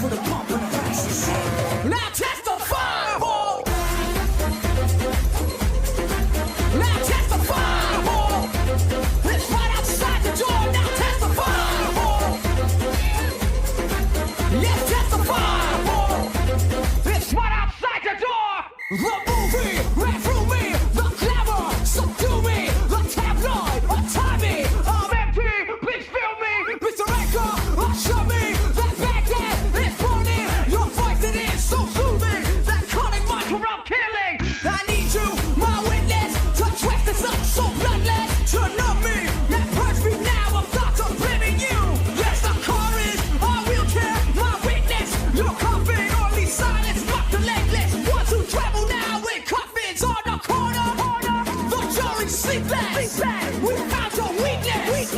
screams with a pump when the price is set. Now testify, boy. Now testify, boy. It's right outside the door. Now testify, boy. Yes, testify, boy. It's right outside the door. The movie ran through me. The clever subdue me. The tabloid untie me. I'm empty. Please fill me. Mr. Anchor, usher me. That Baghdad is burning. Your voice it is so soothing. That cunning mind around killing. I need you, my witness, to twist this up so bloodless. To numb me, that purge me now. I'm not to blaming you. Yes, the car is a wheelchair. My witness, your coffin, only silence, not the legless. Ones who travel now in coffins on the corner. The jury sleepless. We found your weakness.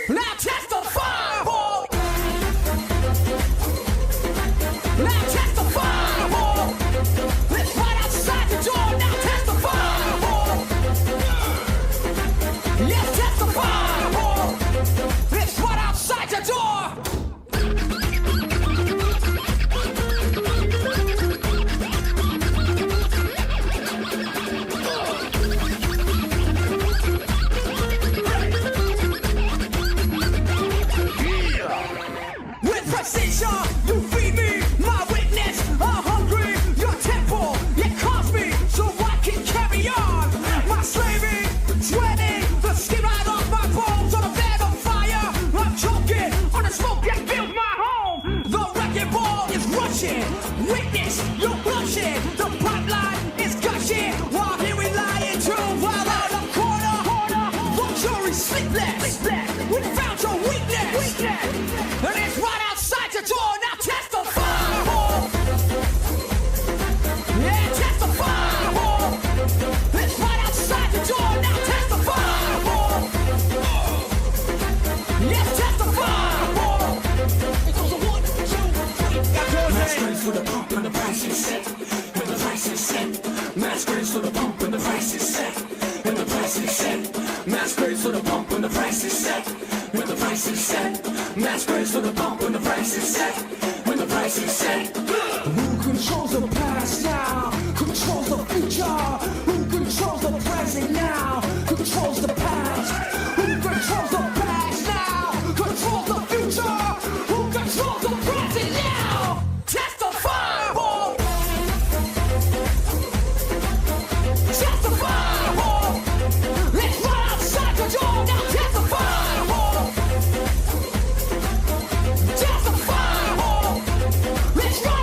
Now testify, boy. Now testify, boy. It's right outside the door. Now testify, boy. Yes, testify, boy. It's right outside the door. With precision, you feed me, my witness. I'm hungry, your temple, it cost me, so I can carry on. My slaving, sweating, the skin right off my bones on a bed of fire. I'm choking on the smoke that fills my home. The wrecking ball is rushing, witness, you're blushing. The pipeline is gushing, while here we lying too. While out the corner, the jury's sleepless. We found your weakness. And it's right outside the door. Now testify, boy. Yeah, testify, boy. It's right outside the door. Now testify, boy. Yes, testify, boy. It goes a 1, 2, 3. Masquerades for the pump when the price is set. When the price is set. Masquerades for the pump when the price is set. When the price is set. Masquerades for the pump when the price is set. When the price is set. Masquerades for the pump when the price is set. When the price is set. Who controls the past now? Controls the future? Who controls the present now? Controls the past? Who controls the past now? Controls the future? Who controls the present now? Testify, boy. Testify, boy. It's right outside the door. Now testify, boy. Testify, boy. It's right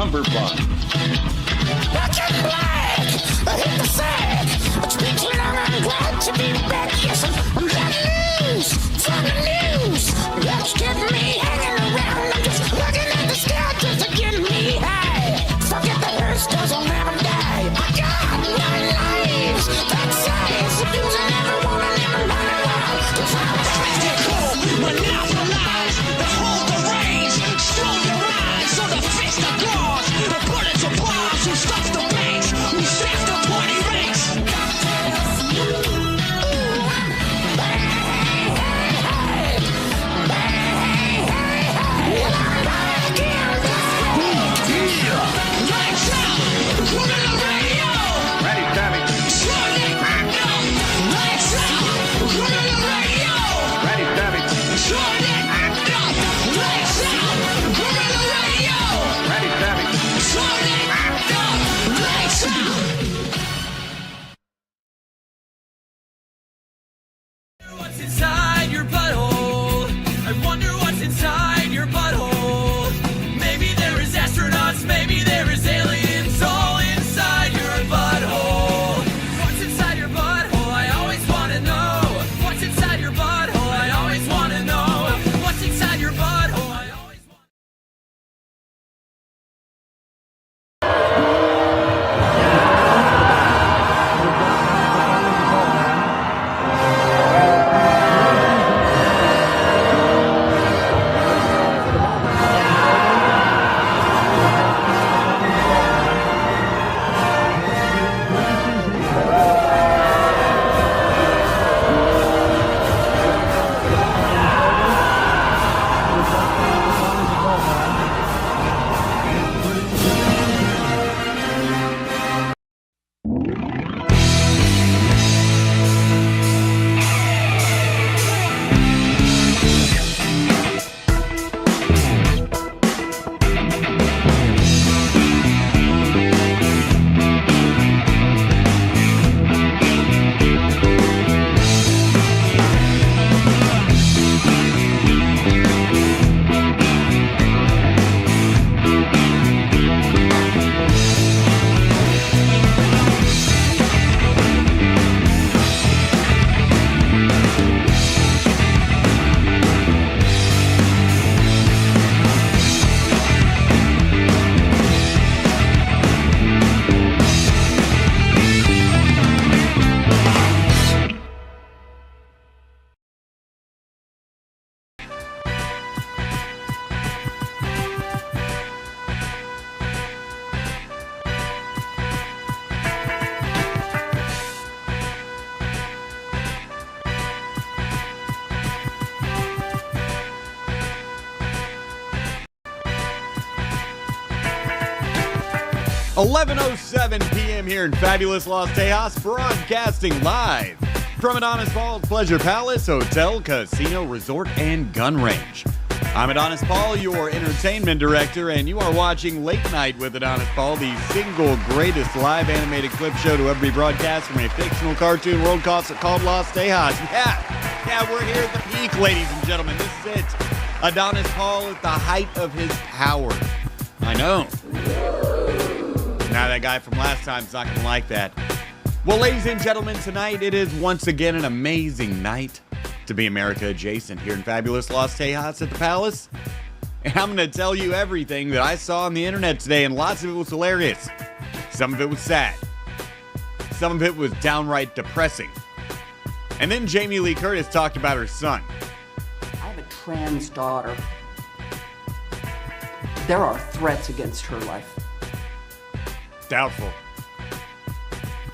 cummerbund. Black and black, I hit the sack. It's been too long, I'm glad to be back. Yes, I'm letting loose, from the news. That's kept me hanging around. I'm just looking at the sky just to get me high. Forget the hearse, cause I'll never die. I got 9 lives, that size. Using everyone and everybody alive. Cause I'm pretty cool, monopolize the whole range. Slow your eyes, so the fist of claws. The bullets of bombs, who stops the banks, who saves the party ranks. Lights out, running the radio. Ready, Savvy. Sonic, lights out, running the radio. Ready, Savvy. Sonic, lights out, running the radio. Ready, Savvy. Sonic, lights out. What's inside your butthole? I wonder what's inside your butthole. Maybe there is astronauts, maybe there is aliens all inside your butthole. What's inside your butthole? I always want to know. What's inside your butthole? I always want to know. What's inside your butthole? I always want. .07 p.m. here in fabulous Las Tejas, broadcasting live from Adonis Paul's Pleasure Palace Hotel, Casino, Resort, and Gun Range. I'm Adonis Paul, your entertainment director, and you are watching Late Night with Adonis Paul, the single greatest live animated clip show to ever be broadcast from a fictional cartoon world called Las Tejas. Yeah, we're here at the peak, ladies and gentlemen. This is it. Adonis Paul at the height of his power. I know. Now that guy from last time's not going to like that. Well, ladies and gentlemen, tonight it is once again an amazing night to be America adjacent here in fabulous Las Tejas at the Palace. And I'm going to tell you everything that I saw on the internet today, and lots of it was hilarious. Some of it was sad. Some of it was downright depressing. And then Jamie Lee Curtis talked about her son. I have a trans daughter. There are threats against her life. Doubtful.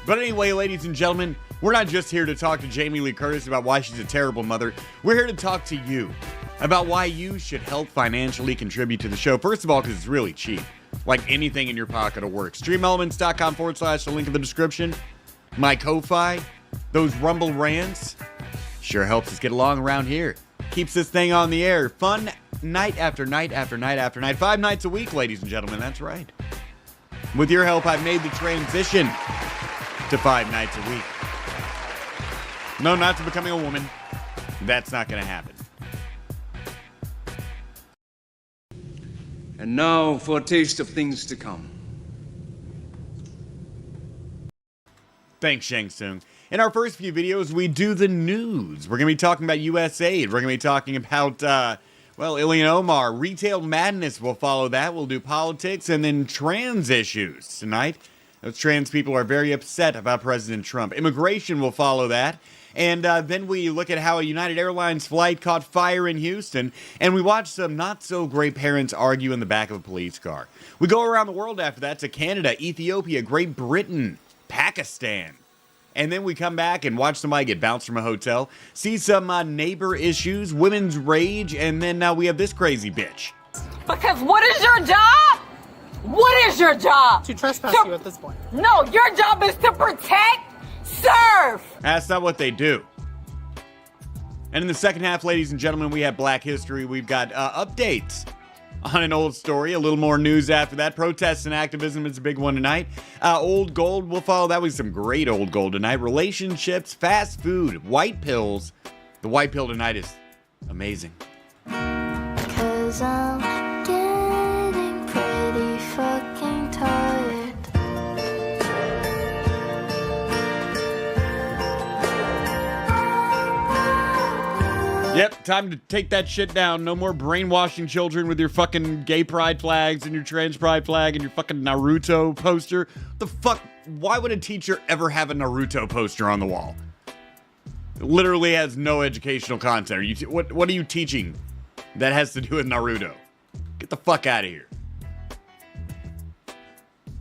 But anyway, ladies and gentlemen, we're not just here to talk to Jamie Lee Curtis about why she's a terrible mother. We're here to talk to you about why you should help financially contribute to the show. First of all, because it's really cheap. Like anything in your pocket will work. StreamElements.com/, the link in the description. My Ko-Fi, those Rumble rants, sure helps us get along around here. Keeps this thing on the air. Fun night after night after night after night. 5 nights a week, ladies and gentlemen. That's right. With your help, I've made the transition to 5 nights a week. No, not to becoming a woman. That's not going to happen. And now for a taste of things to come. Thanks, Shang Tsung. In our first few videos, we do the news. We're going to be talking about USAID. We're going to be talking about, Ilhan Omar. Retail madness will follow that. We'll do politics and then trans issues tonight. Those trans people are very upset about President Trump. Immigration will follow that. And then we look at how a United Airlines flight caught fire in Houston. And we watch some not-so-great parents argue in the back of a police car. We go around the world after that to Canada, Ethiopia, Great Britain, Pakistan. And then we come back and watch somebody get bounced from a hotel, see some neighbor issues, women's rage, and then now we have this crazy bitch. Because what is your job? What is your job? To trespass you at this point. No, your job is to protect, serve. That's not what they do. And in the second half, ladies and gentlemen, we have Black History. We've got updates on an old story. A little more news after that. Protests and activism is a big one tonight. Old gold will follow. That was some great old gold tonight. Relationships, fast food, white pills. The white pill tonight is amazing. 'Cause I'm getting pretty fucking tired. Yep, time to take that shit down. No more brainwashing children with your fucking gay pride flags and your trans pride flag and your fucking Naruto poster. The fuck? Why would a teacher ever have a Naruto poster on the wall? It literally has no educational content. What are you teaching that has to do with Naruto? Get the fuck out of here.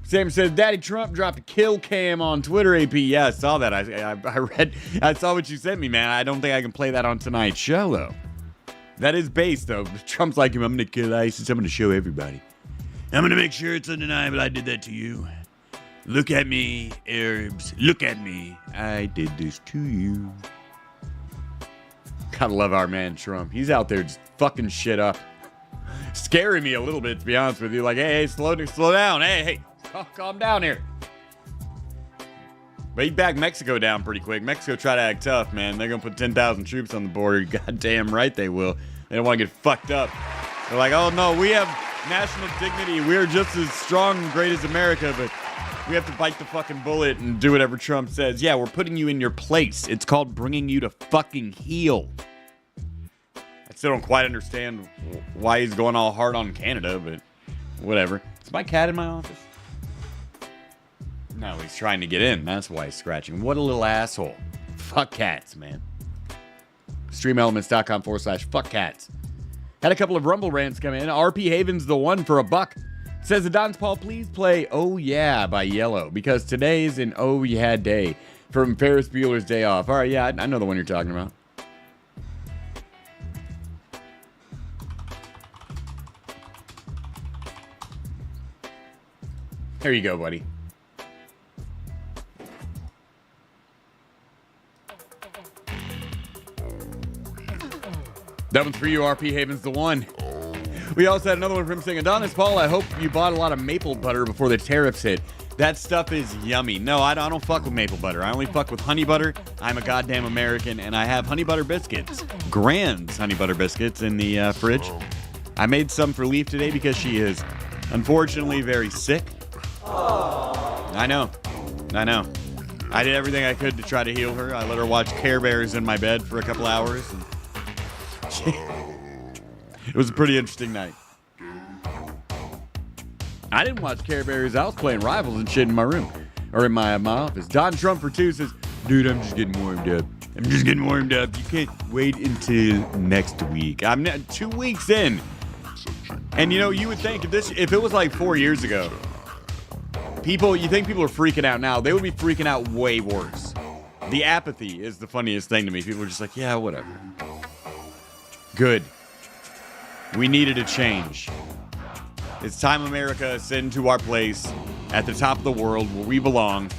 Sam says, Daddy Trump dropped a kill cam on Twitter, AP. Yeah, I saw that. I saw what you sent me, man. I don't think I can play that on tonight's show, though. That is based, though. Trump's like him. I'm going to kill ISIS. I'm going to show everybody. I'm going to make sure it's undeniable I did that to you. Look at me, Arabs. Look at me. I did this to you. Gotta love our man, Trump. He's out there just fucking shit up. Scaring me a little bit, to be honest with you. Like, hey, slow down. Hey. Calm down here. But he backed Mexico down pretty quick. Mexico tried to act tough, man. They're going to put 10,000 troops on the border. Goddamn right they will. They don't want to get fucked up. They're like, oh, no, we have national dignity. We're just as strong and great as America, but we have to bite the fucking bullet and do whatever Trump says. Yeah, we're putting you in your place. It's called bringing you to fucking heel. I still don't quite understand why he's going all hard on Canada, but whatever. Is my cat in my office? No, he's trying to get in. That's why he's scratching. What a little asshole. Fuck cats, man. Streamelements.com/fuck cats. Had a couple of Rumble rants come in. RP Haven's the one for $1. Says Adonis Paul, please play Oh Yeah by Yellow, because today's an Oh Yeah day from Ferris Bueller's Day Off. All right, yeah, I know the one you're talking about. There you go, buddy. That one's for you, RP Haven's the one. We also had another one from him saying, Adonis Paul, I hope you bought a lot of maple butter before the tariffs hit. That stuff is yummy. No, I don't fuck with maple butter. I only fuck with honey butter. I'm a goddamn American, and I have honey butter biscuits. Grand's honey butter biscuits in the fridge. I made some for Leaf today because she is unfortunately very sick. I know. I did everything I could to try to heal her. I let her watch Care Bears in my bed for a couple hours. And it was a pretty interesting night. I didn't watch Care Bears. I was playing Rivals and shit in my room. Or in my office. Don Trump for 2 says, dude, I'm just getting warmed up. You can't wait until next week. I'm 2 weeks in. And you know, you would think if it was like 4 years ago, you think people are freaking out now, they would be freaking out way worse. The apathy is the funniest thing to me. People are just like, yeah, whatever. Good. We needed a change. It's time America ascend to our place at the top of the world where we belong.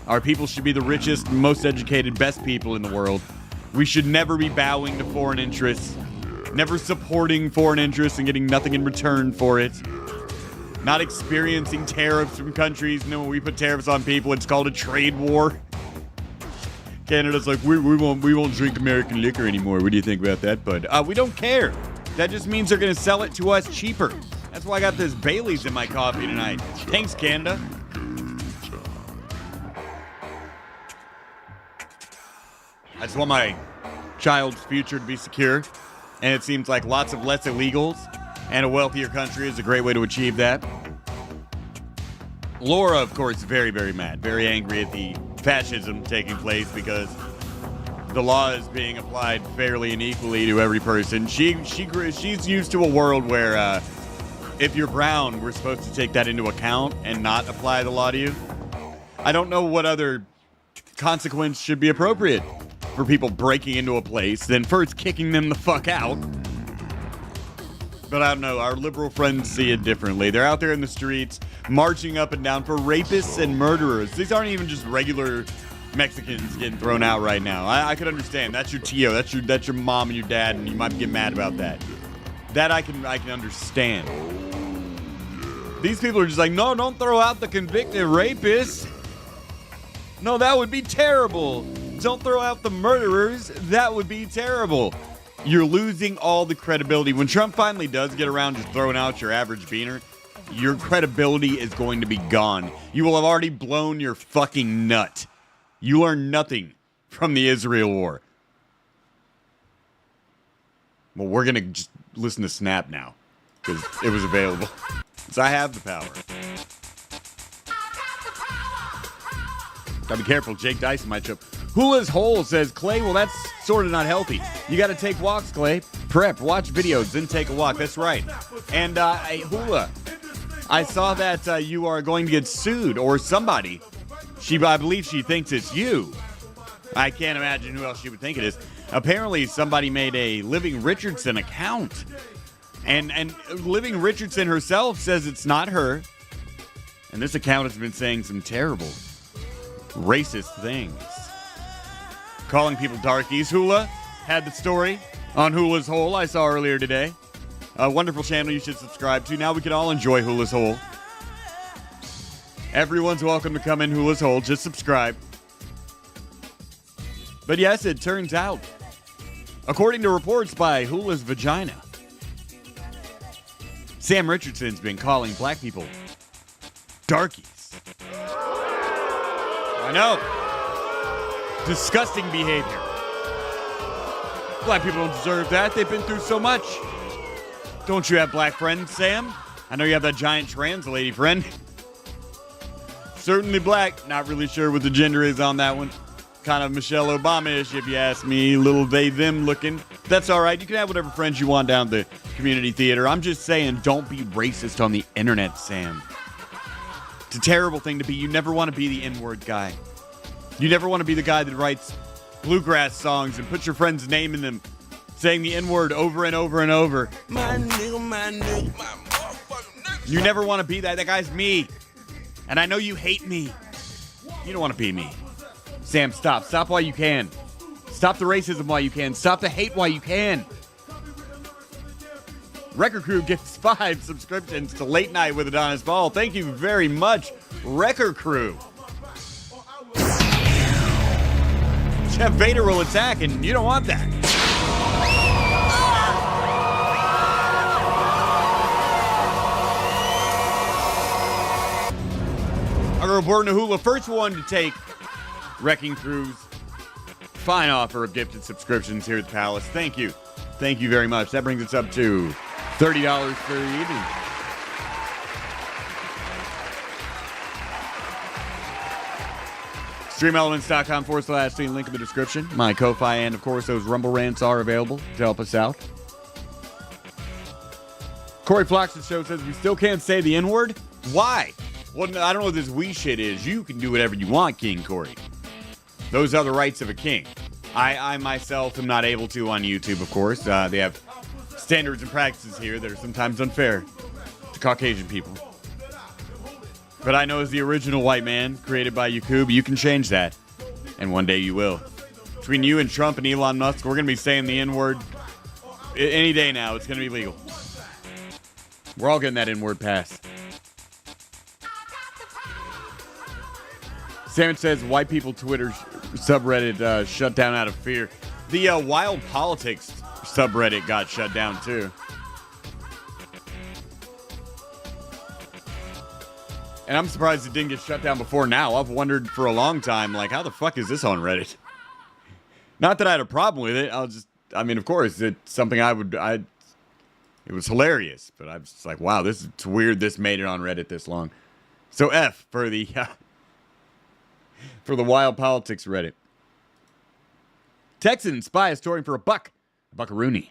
Our people should be the richest, most educated, best people in the world. We should never be bowing to foreign interests, never supporting foreign interests and getting nothing in return for it. Not experiencing tariffs from countries. You know, when we put tariffs on people, it's called a trade war. Canada's like, we won't drink American liquor anymore. What do you think about that, bud? We don't care. That just means they're going to sell it to us cheaper. That's why I got this Bailey's in my coffee tonight. Thanks, Kanda. I just want my child's future to be secure, and it seems like lots of less illegals and a wealthier country is a great way to achieve that. Laura, of course, very, very mad, very angry at the fascism taking place because the law is being applied fairly and equally to every person. She's used to a world where if you're brown, we're supposed to take that into account and not apply the law to you. I don't know what other consequence should be appropriate for people breaking into a place, then first kicking them the fuck out. But I don't know, our liberal friends see it differently. They're out there in the streets, marching up and down for rapists and murderers. These aren't even just regular Mexicans getting thrown out right now. I could understand. That's your tio, that's your mom and your dad, and you might get mad about that. That I can understand. These people are just like, no, don't throw out the convicted rapists. No, that would be terrible. Don't throw out the murderers. That would be terrible. You're losing all the credibility. When Trump finally does get around to throwing out your average beaner, your credibility is going to be gone. You will have already blown your fucking nut. You learned nothing from the Israel war. Well, we're going to just listen to Snap now because it was available. So I have the power. Gotta be careful. Jake Dyson might show up. Hula's Hole says, Clay, well, that's sort of not healthy. You got to take walks, Clay. Prep, watch videos, then take a walk. That's right. And Hula, I saw that you are going to get sued, or somebody. I believe she thinks it's you. I can't imagine who else she would think it is. Apparently, somebody made a Living Richardson account. And Living Richardson herself says it's not her. And this account has been saying some terrible, racist things. Calling people darkies. Hula had the story on Hula's Hole I saw earlier today. A wonderful channel you should subscribe to. Now we can all enjoy Hula's Hole. Everyone's welcome to come in Hula's Hole. Just subscribe. But yes, it turns out, according to reports by Hula's Vagina, Sam Richardson's been calling black people darkies. I know. Disgusting behavior. Black people don't deserve that. They've been through so much. Don't you have black friends, Sam? I know you have that giant trans lady friend. Certainly black. Not really sure what the gender is on that one. Kind of Michelle Obama-ish, if you ask me. Little they, them looking. That's all right. You can have whatever friends you want down at the community theater. I'm just saying, don't be racist on the internet, Sam. It's a terrible thing to be. You never want to be the N-word guy. You never want to be the guy that writes bluegrass songs and puts your friend's name in them, saying the N-word over and over and over. My nigga, my motherfucking nigga. You never want to be that. That guy's me. And I know you hate me. You don't want to be me. Sam, stop. Stop while you can. Stop the racism while you can. Stop the hate while you can. Wrecker Crew gets 5 subscriptions to Late Night with Adonis Ball. Thank you very much, Wrecker Crew. Jeff Vader will attack, and you don't want that. Our reporter Nahula, first one to take Wrecking Crew's fine offer of gifted subscriptions here at the Palace. Thank you. Thank you very much. That brings us up to $30 for the evening. StreamElements.com/scene. Link in the description. My Ko-Fi and, of course, those Rumble rants are available to help us out. Corey Flox's show says we still can't say the N-word. Why? Well, I don't know what this we shit is. You can do whatever you want, King Corey. Those are the rights of a king. I myself am not able to on YouTube, of course. They have standards and practices here that are sometimes unfair to Caucasian people. But I know as the original white man created by Yakub, you can change that. And one day you will. Between you and Trump and Elon Musk, we're going to be saying the N-word any day now. It's going to be legal. We're all getting that N-word pass. Sam says white people Twitter subreddit shut down out of fear. The Wild Politics subreddit got shut down too. And I'm surprised it didn't get shut down before now. I've wondered for a long time, like, how the fuck is this on Reddit? Not that I had a problem with it. I mean, of course, it's something it was hilarious. But I was just like, wow, it's weird this made it on Reddit this long. So F for the Wild Politics Reddit. Texan spy is touring for a buckaroony.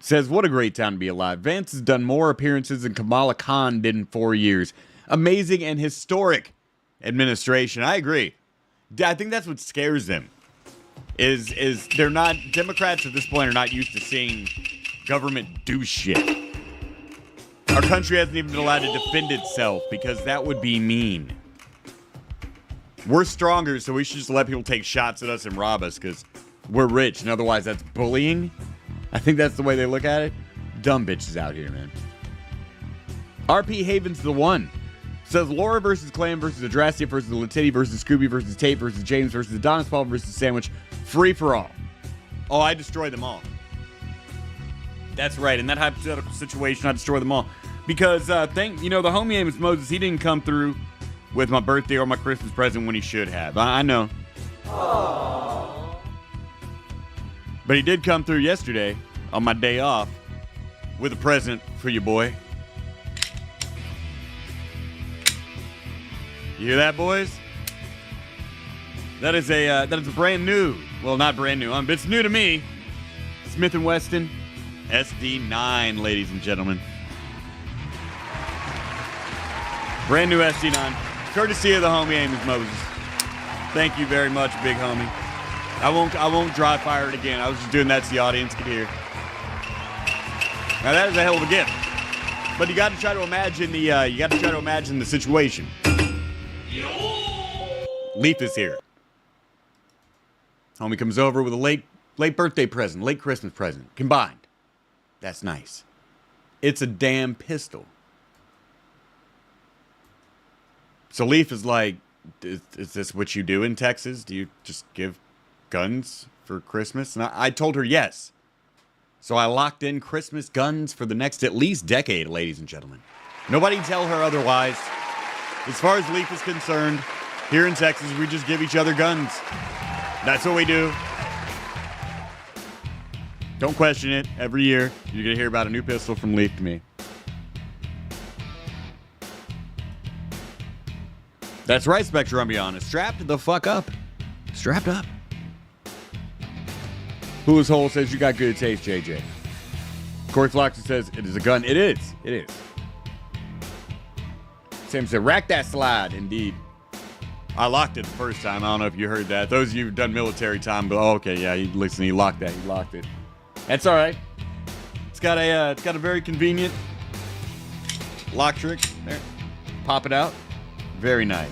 Says, what a great time to be alive. Vance has done more appearances than Kamala Khan did in 4 years. Amazing and historic administration. I agree. I think that's what scares them. Is they're not, Democrats at this point are not used to seeing government do shit. Our country hasn't even been allowed to defend itself because that would be mean. We're stronger, so we should just let people take shots at us and rob us because we're rich, and otherwise that's bullying. I think that's the way they look at it. Dumb bitches out here, man. RP Haven's the one. Says Laura versus Clam versus Adrastia versus Letiti versus Scooby versus Tate versus James versus Adonis Paul versus Sandwich. Free for all. Oh, I destroy them all. That's right. In that hypothetical situation, I destroy them all. Because, the homie Amos Moses, he didn't come through with my birthday or my Christmas present when he should have. I know. Aww. But he did come through yesterday on my day off with a present for you, boy. You hear that, boys? That is a brand new, well, not brand new, but it's new to me. Smith & Wesson SD9, ladies and gentlemen. Brand new SD9, courtesy of the homie Amos Moses. Thank you very much, big homie. I won't dry fire it again. I was just doing that so the audience could hear. Now that is a hell of a gift, but you got to try to imagine the situation. Leaf is here. Homie comes over with a late birthday present, late Christmas present, combined. That's nice. It's a damn pistol. So Leaf is like, is this what you do in Texas? Do you just give guns for Christmas? And I told her yes. So I locked in Christmas guns for the next at least decade, ladies and gentlemen. Nobody tell her otherwise. As far as Leaf is concerned, here in Texas, we just give each other guns. That's what we do. Don't question it. Every year, you're going to hear about a new pistol from Leaf to me. That's right, Spectre, I'm being honest. Strapped the fuck up. Strapped up. Who's Hole says you got good taste, JJ. Corey Floxer says it is a gun. It is. It is. Sam said, rack that slide. Indeed. I locked it the first time. I don't know if you heard that. Those of you who've done military time, but okay, yeah, listen, he locked that. He locked it. That's all right. It's got a very convenient lock trick. There. Pop it out. Very nice.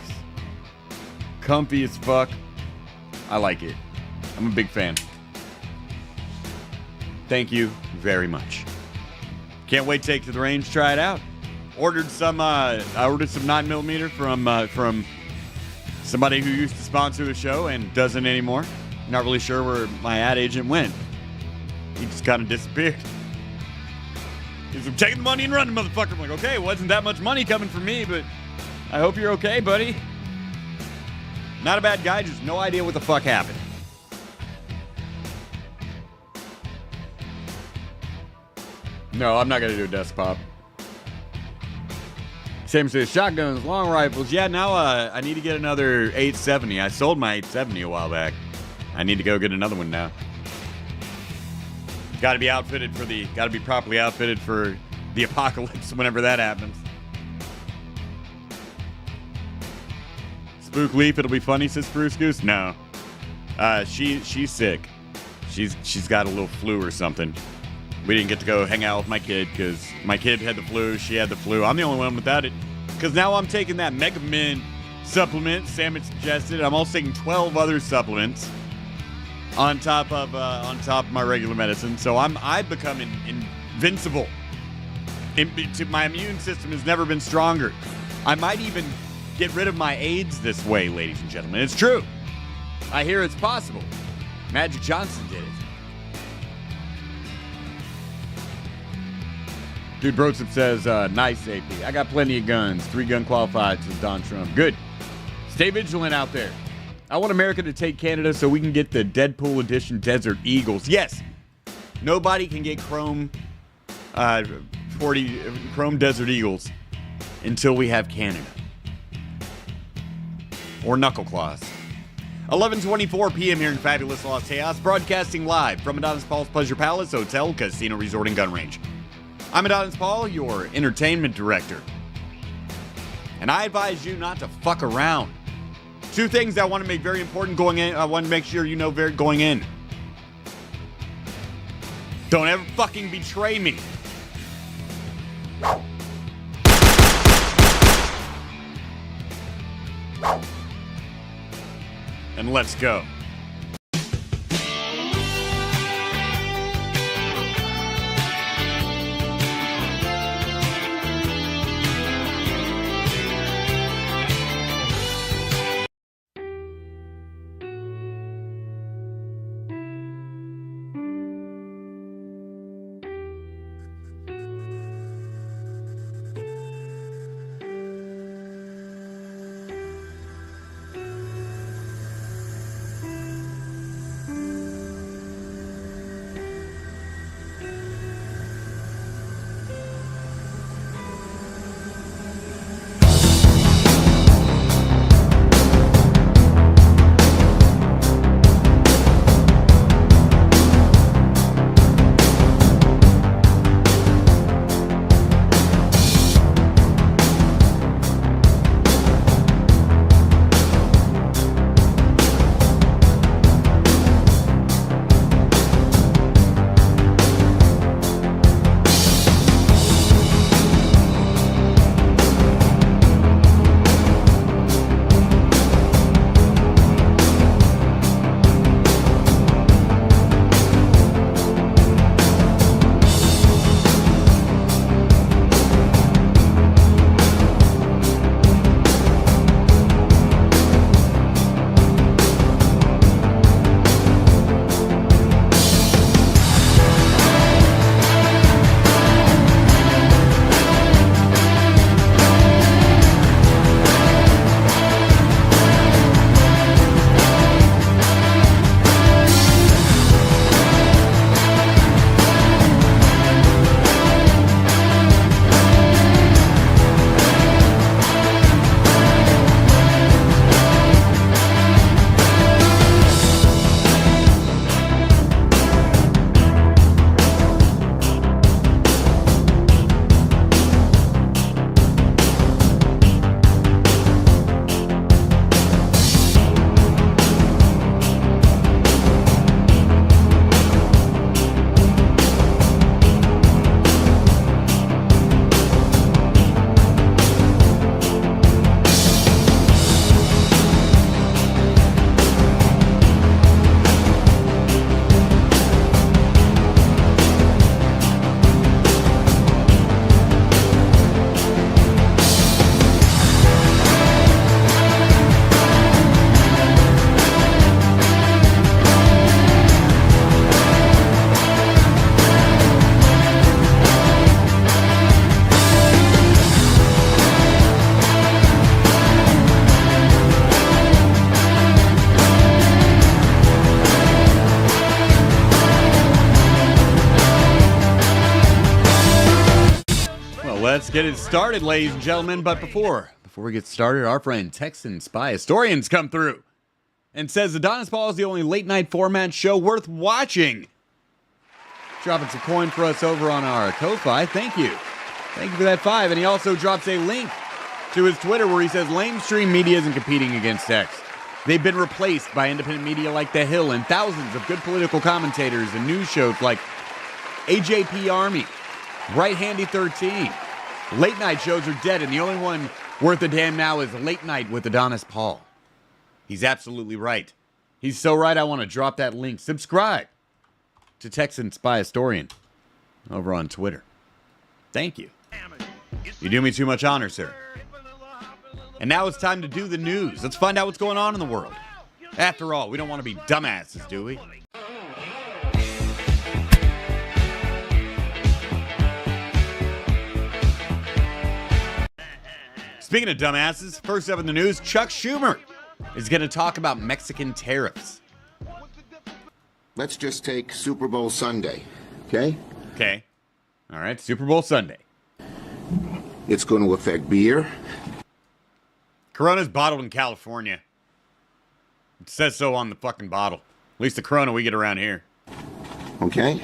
Comfy as fuck. I like it. I'm a big fan. Thank you very much. Can't wait to take to the range, try it out. I ordered some 9mm from somebody who used to sponsor the show and doesn't anymore. Not really sure where my ad agent went. He just kind of disappeared. He's like, taking the money and running, motherfucker. I'm like, okay, it wasn't that much money coming from me, but I hope you're okay, buddy. Not a bad guy, just no idea what the fuck happened. No, I'm not going to do a desk pop. Sam says, shotguns, long rifles. Yeah, now I need to get another 870. I sold my 870 a while back. I need to go get another one now. Got to be properly outfitted for the apocalypse whenever that happens. Spook Leaf, it'll be funny, says Spruce Goose. No. She's sick. She's got a little flu or something. We didn't get to go hang out with my kid because my kid had the flu. She had the flu. I'm the only one without it because now I'm taking that Mega Men supplement Sam had suggested. I'm also taking 12 other supplements on top of my regular medicine. So I've become invincible. My immune system has never been stronger. I might even get rid of my AIDS this way, ladies and gentlemen. It's true. I hear it's possible. Magic Johnson did it. Dude Brosip says, nice AP. I got plenty of guns. 3 gun qualified, says Don Trump. Good. Stay vigilant out there. I want America to take Canada so we can get the Deadpool edition Desert Eagles. Yes. Nobody can get Chrome Desert Eagles until we have Canada. Or Knuckle Claws. 11:24 p.m. here in fabulous Los Tejas, broadcasting live from Adonis Paul's Pleasure Palace Hotel, Casino Resort and Gun Range. I'm Adonis Paul, your entertainment director. And I advise you not to fuck around. 2 things I want to make very important going in. I want to make sure you know going in. Don't ever fucking betray me. And let's go. Let's get it started, ladies and gentlemen. But before we get started, our friend Texan Spy Historians come through and says Adonis Paul is the only late night format show worth watching. Dropping some coin for us over on our Ko-Fi. Thank you. Thank you for that 5. And he also drops a link to his Twitter where he says lamestream media isn't competing against X. They've been replaced by independent media like The Hill and thousands of good political commentators and news shows like AJP Army, Right Handy 13. Late night shows are dead, and the only one worth a damn now is Late Night with Adonis Paul. He's absolutely right. He's so right, I want to drop that link. Subscribe to Texan Spy Historian over on Twitter. Thank you. You do me too much honor, sir. And now it's time to do the news. Let's find out what's going on in the world. After all, we don't want to be dumbasses, do we? Speaking of dumbasses, first up in the news, Chuck Schumer is going to talk about Mexican tariffs. Let's just take Super Bowl Sunday, okay? Okay. All right, Super Bowl Sunday. It's going to affect beer. Corona's bottled in California. It says so on the fucking bottle. At least the Corona we get around here. Okay?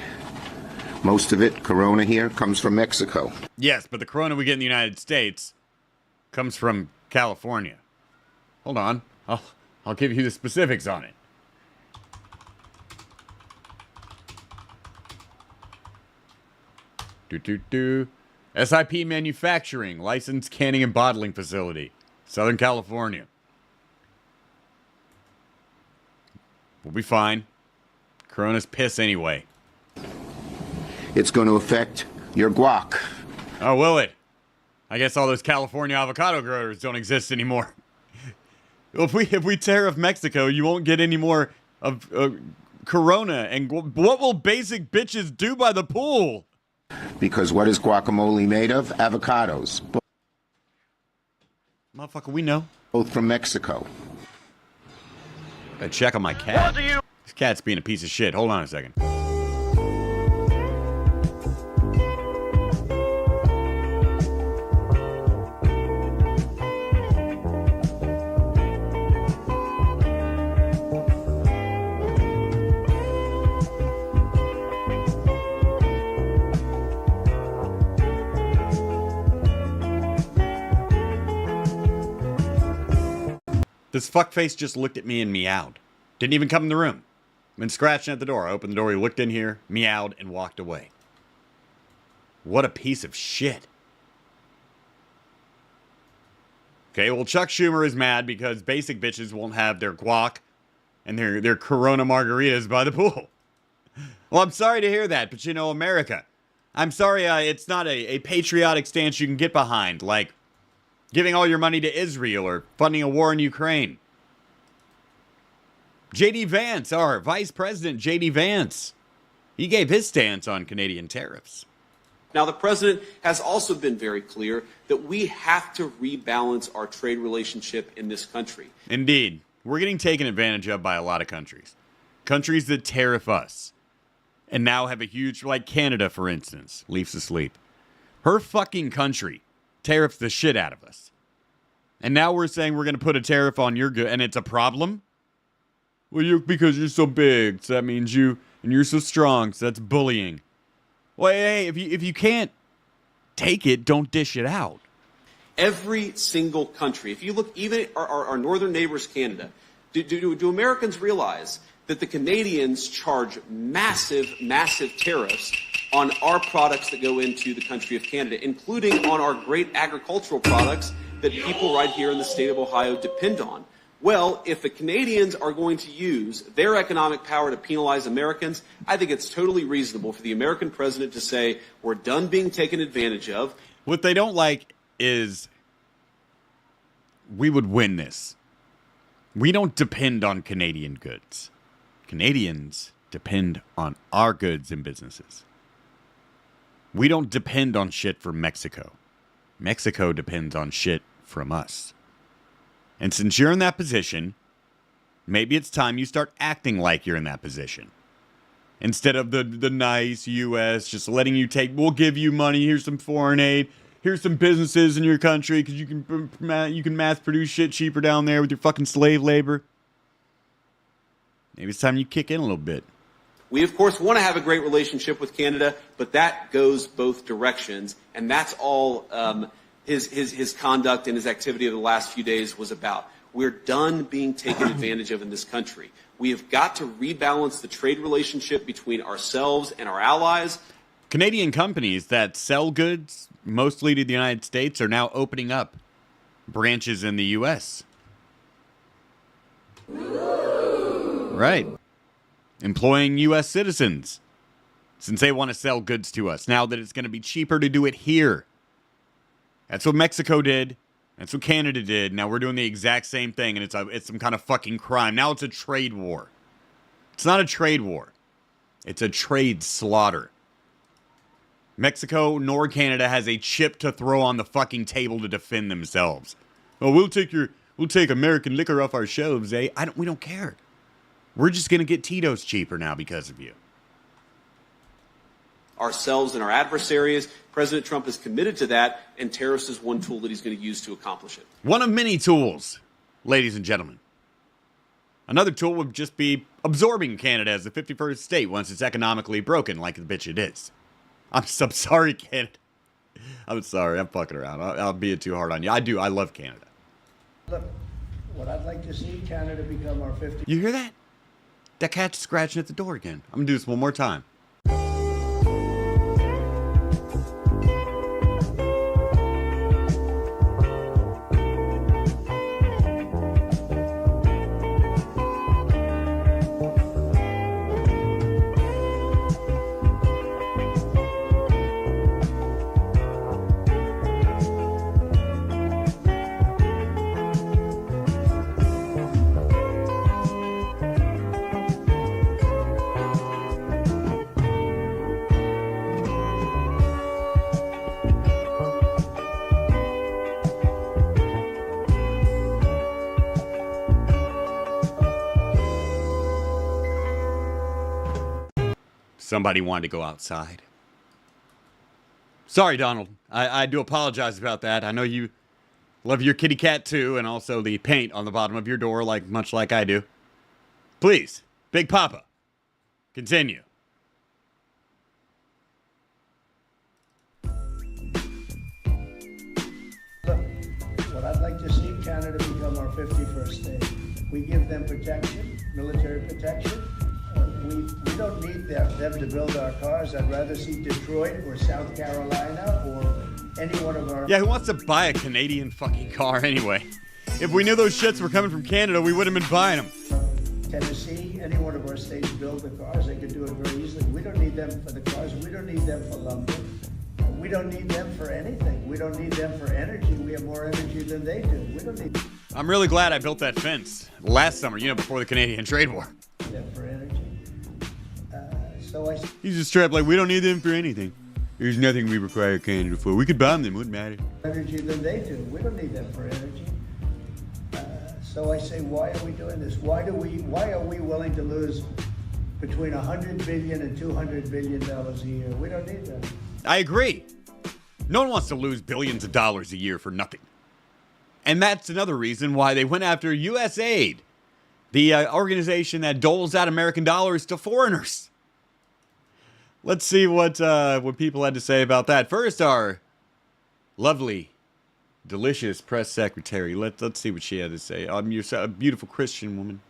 Most of it, Corona here, comes from Mexico. Yes, but the Corona we get in the United States comes from California. Hold on. I'll give you the specifics on it. SIP Manufacturing, licensed canning and bottling facility, Southern California. We'll be fine. Corona's piss anyway. It's going to affect your guac. Oh, will it? I guess all those California avocado growers don't exist anymore. If we tariff Mexico, you won't get any more of Corona. And what will basic bitches do by the pool? Because what is guacamole made of? Avocados. Motherfucker, we know. Both from Mexico. Gotta check on my cat. This cat's being a piece of shit. Hold on a second. This fuckface just looked at me and meowed. Didn't even come in the room. Been scratching at the door. I opened the door, he looked in here, meowed, and walked away. What a piece of shit. Okay, well, Chuck Schumer is mad because basic bitches won't have their guac and their Corona margaritas by the pool. Well, I'm sorry to hear that, but you know, America. I'm sorry it's not a patriotic stance you can get behind, like giving all your money to Israel or funding a war in Ukraine. J.D. Vance, our Vice President J.D. Vance, he gave his stance on Canadian tariffs. Now, the president has also been very clear that we have to rebalance our trade relationship in this country. Indeed. We're getting taken advantage of by a lot of countries. Countries that tariff us. And now have a huge, like Canada, for instance, Leafs asleep. Her fucking country tariffs the shit out of us. And now we're saying we're going to put a tariff on your good, and it's a problem? Well, because you're so big, so that means and you're so strong, so that's bullying. Well, hey, if you can't take it, don't dish it out. Every single country, if you look even at our northern neighbors, Canada, do Americans realize that the Canadians charge massive, massive tariffs on our products that go into the country of Canada, including on our great agricultural products that people right here in the state of Ohio depend on? Well, if the Canadians are going to use their economic power to penalize Americans, I think it's totally reasonable for the American president to say, we're done being taken advantage of. What they don't like is we would win this. We don't depend on Canadian goods. Canadians depend on our goods and businesses. We don't depend on shit from Mexico. Mexico depends on shit from us. And since you're in that position, maybe it's time you start acting like you're in that position. Instead of the nice U.S. just letting you we'll give you money, here's some foreign aid, here's some businesses in your country because you can mass produce shit cheaper down there with your fucking slave labor. Maybe it's time you kick in a little bit. We, of course, want to have a great relationship with Canada, but that goes both directions, and that's all his conduct and his activity of the last few days was about. We're done being taken advantage of in this country. We have got to rebalance the trade relationship between ourselves and our allies. Canadian companies that sell goods, mostly to the United States, are now opening up branches in the U.S. Right. Employing U.S. citizens, since they want to sell goods to us, now that it's going to be cheaper to do it here. That's what Mexico did. That's what Canada did. Now we're doing the exact same thing, and it's some kind of fucking crime. Now it's a trade war. It's not a trade war. It's a trade slaughter. Mexico nor Canada has a chip to throw on the fucking table to defend themselves. Oh, we'll take American liquor off our shelves, eh? We don't care. We're just gonna get Tito's cheaper now because of you. Ourselves and our adversaries. President Trump is committed to that, and tariffs is one tool that he's going to use to accomplish it. One of many tools, ladies and gentlemen. Another tool would just be absorbing Canada as the 51st state once it's economically broken like the bitch it is. I'm sorry, Canada. I'm sorry, I'm fucking around. I'll be too hard on you. I love Canada. Look, what I'd like to see Canada become our 50. You hear that? That cat's scratching at the door again. I'm gonna do this one more time. Somebody wanted to go outside. Sorry, Donald. I do apologize about that. I know you love your kitty cat too, and also the paint on the bottom of your door, much like I do. Please, Big Papa, continue. Look, what I'd like to see Canada become our 51st state. We give them protection, military protection. We don't need them to build our cars. I'd rather see Detroit or South Carolina or any one of our... Yeah, who wants to buy a Canadian fucking car anyway? If we knew those shits were coming from Canada, we wouldn't have been buying them. Tennessee, any one of our states build the cars. They could do it very easily. We don't need them for the cars. We don't need them for lumber. We don't need them for anything. We don't need them for energy. We have more energy than they do. We don't need I'm really glad I built that fence last summer, before the Canadian trade war. them for energy. He's just straight up like, we don't need them for anything. There's nothing we require Canada for. We could bomb them, wouldn't matter. Energy than they do. We don't need them for energy. So I say, why are we doing this? Why are we willing to lose between $100 billion and $200 billion a year? We don't need that. I agree. No one wants to lose billions of dollars a year for nothing. And that's another reason why they went after USAID, the organization that doles out American dollars to foreigners. Let's see what people had to say about that. First, our lovely, delicious press secretary. Let's see what she had to say. You're a beautiful Christian woman.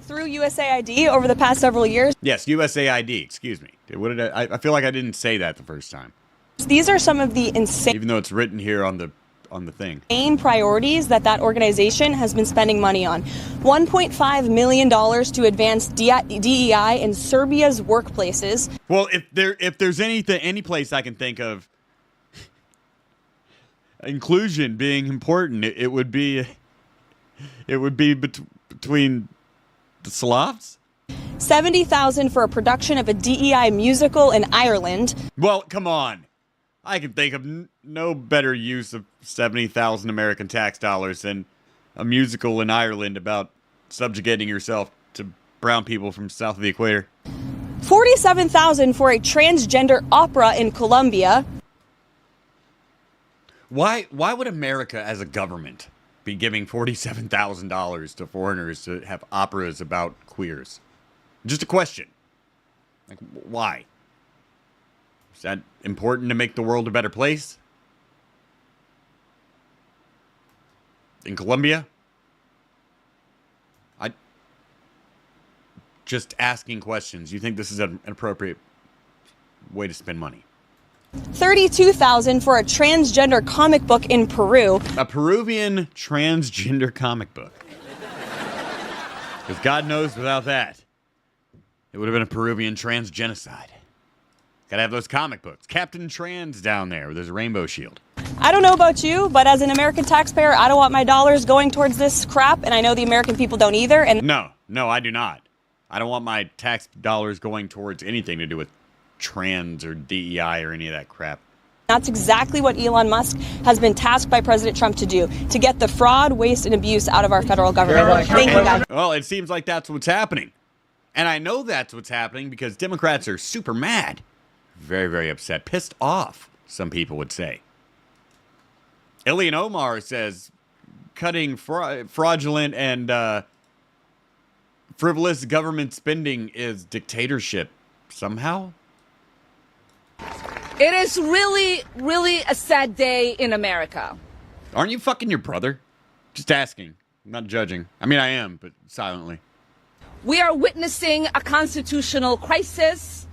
Through USAID over the past several years. Yes, USAID. Excuse me. What did I feel like I didn't say that the first time. These are some of the insane, even though it's written here on the thing, main priorities that organization has been spending money on. $1.5 million to advance DEI in Serbia's workplaces. Well, if there's any place I can think of inclusion being important, it would be between the Slavs. $70,000 for a production of a DEI musical in Ireland. Well, come on. I can think of no better use of 70,000 American tax dollars than a musical in Ireland about subjugating yourself to brown people from south of the equator. $47,000 for a transgender opera in Colombia. Why would America as a government be giving $47,000 to foreigners to have operas about queers? Just a question. Why? Is that important to make the world a better place? In Colombia? Just asking questions. You think this is an appropriate way to spend money? $32,000 for a transgender comic book in Peru. A Peruvian transgender comic book. Because God knows without that, it would have been a Peruvian trans genocide. Gotta have those comic books. Captain Trans down there, where there's a rainbow shield. I don't know about you, but as an American taxpayer, I don't want my dollars going towards this crap, and I know the American people don't either. And No, I do not. I don't want my tax dollars going towards anything to do with trans or DEI or any of that crap. That's exactly what Elon Musk has been tasked by President Trump to do, to get the fraud, waste, and abuse out of our federal government. Thank you, guys. Well, it seems like that's what's happening. And I know that's what's happening because Democrats are super mad. Very, very upset. Pissed off, some people would say. Ilyan Omar says cutting fraudulent and frivolous government spending is dictatorship somehow. It is really, really a sad day in America. Aren't you fucking your brother? Just asking. I'm not judging. I mean, I am, but silently. We are witnessing a constitutional crisis.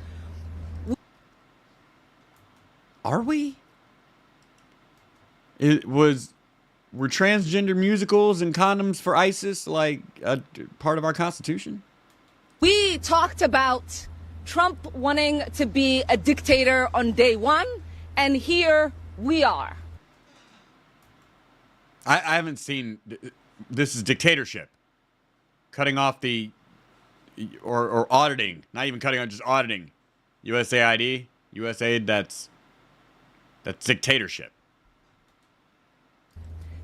Are we? Were transgender musicals and condoms for ISIS like a part of our Constitution? We talked about Trump wanting to be a dictator on day one, and here we are. I haven't seen. This is dictatorship. Cutting off the, or auditing, not even cutting off, just auditing. USAID, USAID, that's dictatorship.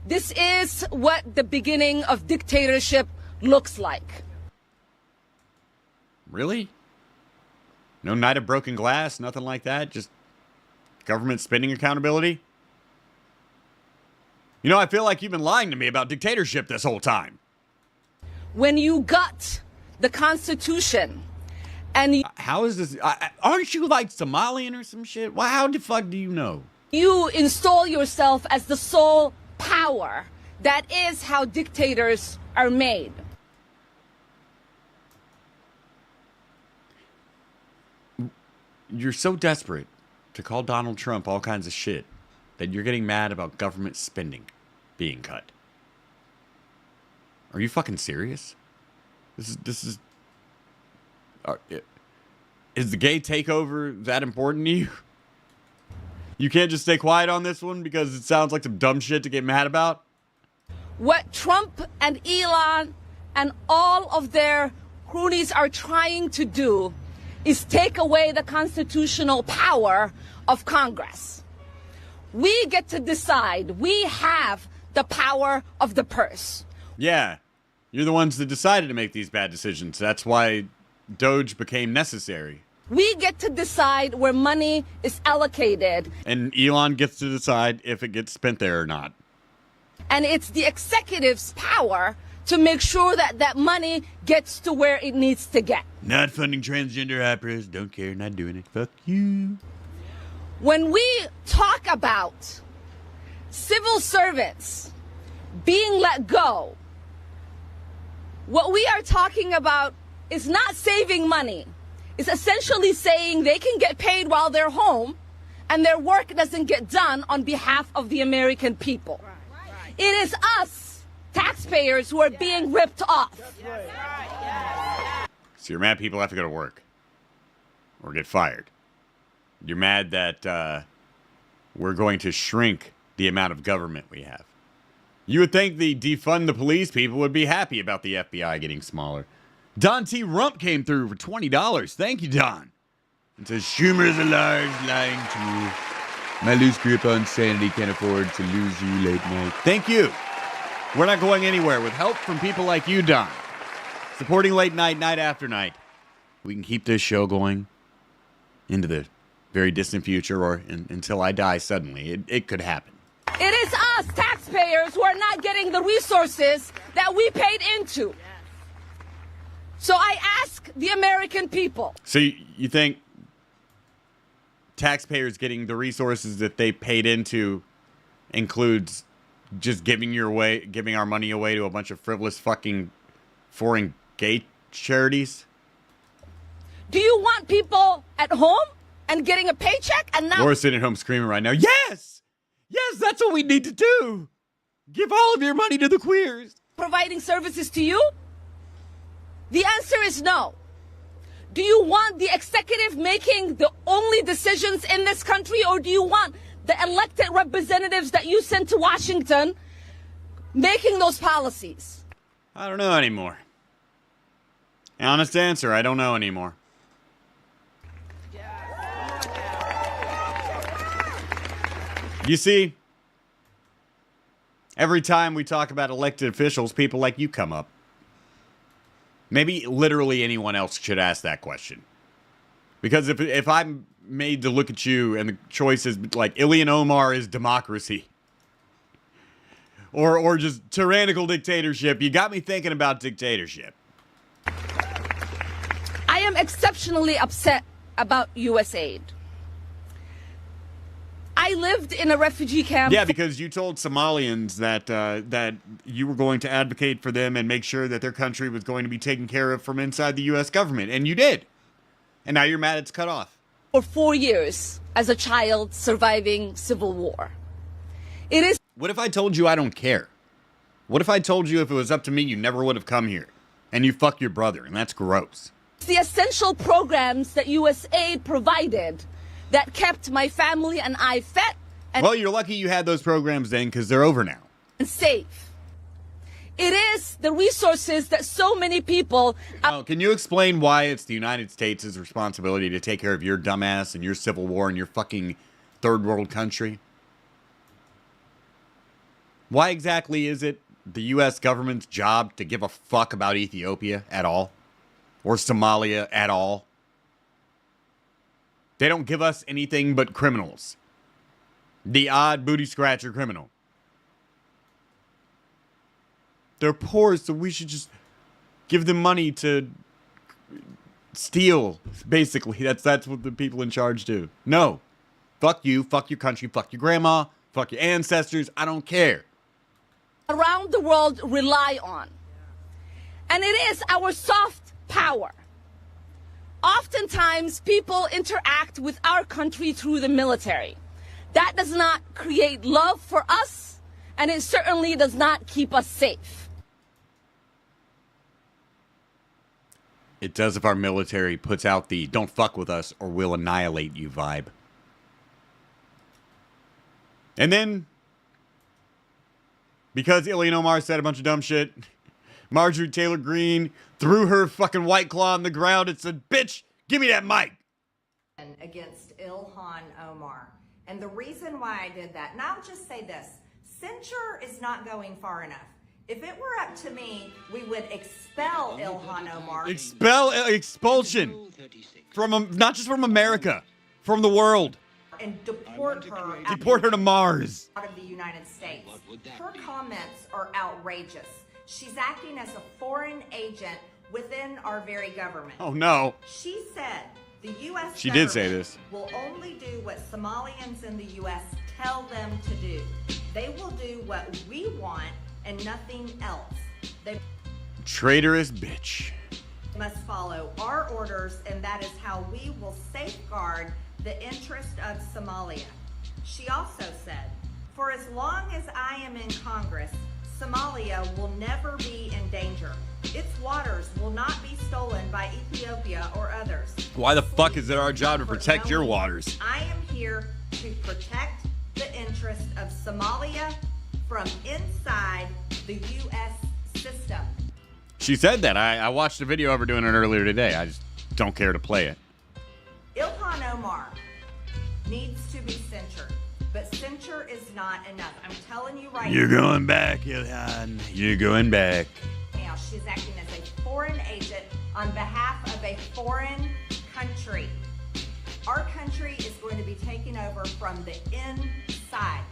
This is what the beginning of dictatorship looks like. Really? No night of broken glass, nothing like that? Just government spending accountability? You know, I feel like you've been lying to me about dictatorship this whole time. When you gut the Constitution and... How is this? Aren't you like Somalian or some shit? Well, how the fuck do you know? You install yourself as the sole power. That is how dictators are made. You're so desperate to call Donald Trump all kinds of shit that you're getting mad about government spending being cut. Are you fucking serious? Is the gay takeover that important to you? You can't just stay quiet on this one because it sounds like some dumb shit to get mad about? What Trump and Elon and all of their cronies are trying to do is take away the constitutional power of Congress. We get to decide. We have the power of the purse. Yeah, you're the ones that decided to make these bad decisions. That's why Doge became necessary. We get to decide where money is allocated. And Elon gets to decide if it gets spent there or not. And it's the executive's power to make sure that that money gets to where it needs to get. Not funding transgender operas. Don't care. Not doing it. Fuck you. When we talk about civil servants being let go, what we are talking about is not saving money. It's essentially saying they can get paid while they're home and their work doesn't get done on behalf of the American people. It is us, taxpayers, who are being ripped off. So you're mad people have to go to work or get fired. You're mad that we're going to shrink the amount of government we have. You would think the defund the police people would be happy about the FBI getting smaller. Don T. Rump came through for $20. Thank you, Don. It says, Schumer is a large lying tool. My loose grip on sanity can't afford to lose you late night. Thank you. We're not going anywhere with help from people like you, Don. Supporting late night, night after night. We can keep this show going into the very distant future or until I die suddenly. It could happen. It is us, taxpayers, who are not getting the resources that we paid into. So I ask the American people. So you think taxpayers getting the resources that they paid into includes just giving our money away to a bunch of frivolous fucking foreign gay charities? Do you want people at home and getting a paycheck and not... Laura's sitting at home screaming right now, yes! Yes, that's what we need to do! Give all of your money to the queers! ...providing services to you? The answer is no. Do you want the executive making the only decisions in this country, or do you want the elected representatives that you sent to Washington making those policies? I don't know anymore. Honest answer, I don't know anymore. You see, every time we talk about elected officials, people like you come up. Maybe literally anyone else should ask that question. Because if I'm made to look at you and the choice is like Ilhan Omar is democracy or just tyrannical dictatorship, you got me thinking about dictatorship. I am exceptionally upset about U.S. aid. I lived in a refugee camp. Yeah, because you told Somalians that you were going to advocate for them and make sure that their country was going to be taken care of from inside the U.S. government, and you did. And now you're mad it's cut off. For 4 years as a child surviving civil war. It is. What if I told you I don't care? What if I told you if it was up to me, you never would have come here, and you fuck your brother, and that's gross. The essential programs that U.S. aid provided that kept my family and I fed and well, you're lucky you had those programs then, because they're over now. And safe. It is the resources that so many people... Oh, can you explain why it's the United States' responsibility to take care of your dumbass and your civil war and your fucking third world country? Why exactly is it the U.S. government's job to give a fuck about Ethiopia at all? Or Somalia at all? They don't give us anything but criminals. The odd booty scratcher criminal. They're poor, so we should just give them money to steal, basically. That's what the people in charge do. No. Fuck you, fuck your country, fuck your grandma, fuck your ancestors, I don't care. Around the world rely on. And it is our soft power. Oftentimes, people interact with our country through the military. That does not create love for us, and it certainly does not keep us safe. It does if our military puts out the "don't fuck with us or we'll annihilate you" vibe. And then, because Ilhan Omar said a bunch of dumb shit, Marjorie Taylor Greene threw her fucking White Claw on the ground and said, "Bitch, give me that mic." Against Ilhan Omar. And the reason why I did that, and I'll just say this, censure is not going far enough. If it were up to me, we would expel Ilhan Omar. Expulsion. Not just from America, from the world. And deport her. Deport her to Mars. Out of the United States. Her comments are outrageous. She's acting as a foreign agent within our very government. Oh, no. She said the U.S. She did say this. Will only do what Somalians in the U.S. tell them to do. They will do what we want and nothing else. They traitorous bitch. Must follow our orders, and that is how we will safeguard the interest of Somalia. She also said, for as long as I am in Congress, Somalia will never be in danger. Its waters will not be stolen by Ethiopia or others. Why the fuck is it our job to protect your waters? I am here to protect the interest of Somalia from inside the U.S. system. She said that. I watched a video of her doing it earlier today. I just don't care to play it. Ilhan Omar needs to be censured, but censure is not enough. I'm telling you right now. You're going back, Ilhan. You're going back. Now, she's acting as a foreign agent on behalf of a foreign country. Our country is going to be taken over from the inside.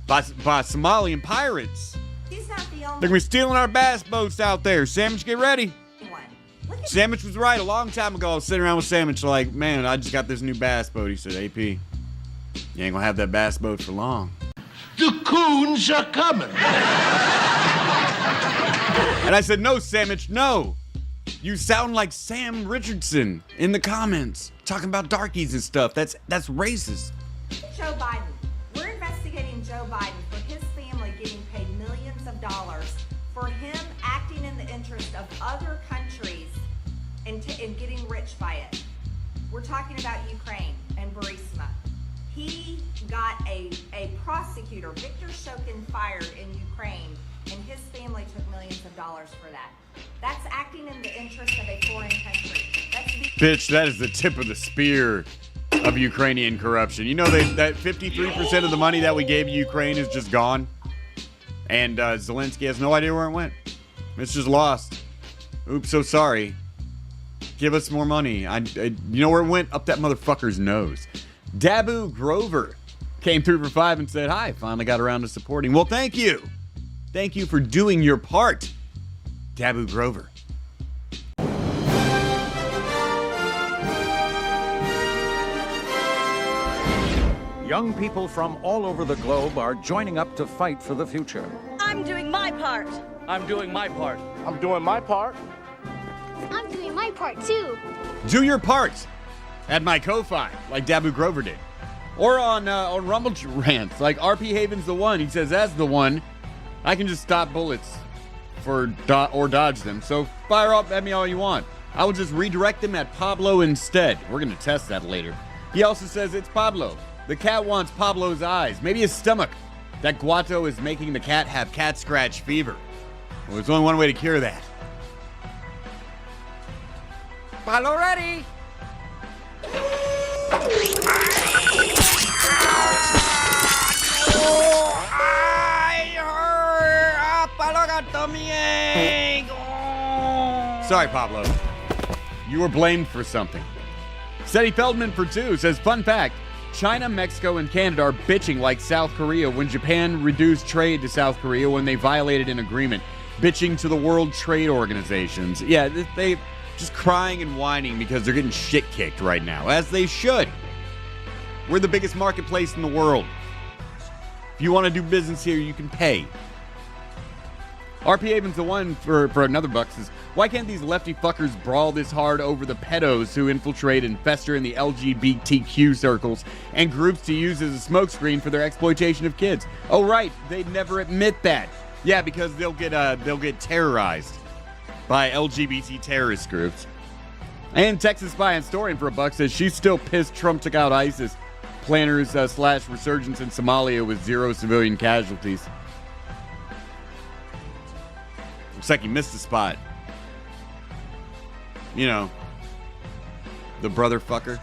By Somalian pirates. She's not the only They're going to be stealing our bass boats out there. Sandwich, get ready. Sandwich was right a long time ago. I was sitting around with Sandwich like, man, I just got this new bass boat. He said, AP, you ain't going to have that bass boat for long. The coons are coming. And I said, no, Sandwich, no. You sound like Sam Richardson in the comments talking about darkies and stuff. That's racist. Joe Biden. We're investigating Joe Biden for his family getting paid millions of dollars for him acting in the interest of other countries and getting rich by it. We're talking about Ukraine and Burisma. He got a prosecutor, Victor Shokin, fired in Ukraine, and his family took millions of dollars for that. That's acting in the interest of a foreign country. Bitch, that is the tip of the spear. of Ukrainian corruption. You know that 53% of the money that we gave Ukraine is just gone. And Zelensky has no idea where it went. It's just lost. Oops, so sorry. Give us more money. You know where it went? Up that motherfucker's nose. Dabu Grover came through for 5 and said, hi, finally got around to supporting. Well, thank you. Thank you for doing your part, Dabu Grover. Young people from all over the globe are joining up to fight for the future. I'm doing my part. I'm doing my part. I'm doing my part. I'm doing my part too. Do your part at my Ko-Fi, like Dabu Grover did. Or on Rumble Rants, like RP Haven's the one. He says, as the one, I can just stop bullets or dodge them. So fire up at me all you want. I will just redirect them at Pablo instead. We're going to test that later. He also says it's Pablo. The cat wants Pablo's eyes, maybe his stomach. That Guato is making the cat have cat scratch fever. Well, there's only one way to cure that. Pablo ready. Sorry, Pablo. You were blamed for something. Steady Feldman for 2 says, fun fact, China, Mexico, and Canada are bitching like South Korea when Japan reduced trade to South Korea when they violated an agreement. Bitching to the World Trade Organizations. Yeah, they just crying and whining because they're getting shit kicked right now, as they should. We're the biggest marketplace in the world. If you want to do business here, you can pay. RP Haven's the one for another buck says, why can't these lefty fuckers brawl this hard over the pedos who infiltrate and fester in the LGBTQ circles and groups to use as a smokescreen for their exploitation of kids? Oh, right. They'd never admit that. Yeah, because they'll get terrorized by LGBT terrorist groups. And Texas Spy Historian for a buck says she's still pissed Trump took out ISIS planners / resurgence in Somalia with 0 civilian casualties. Looks like he missed the spot. You know, the brother fucker.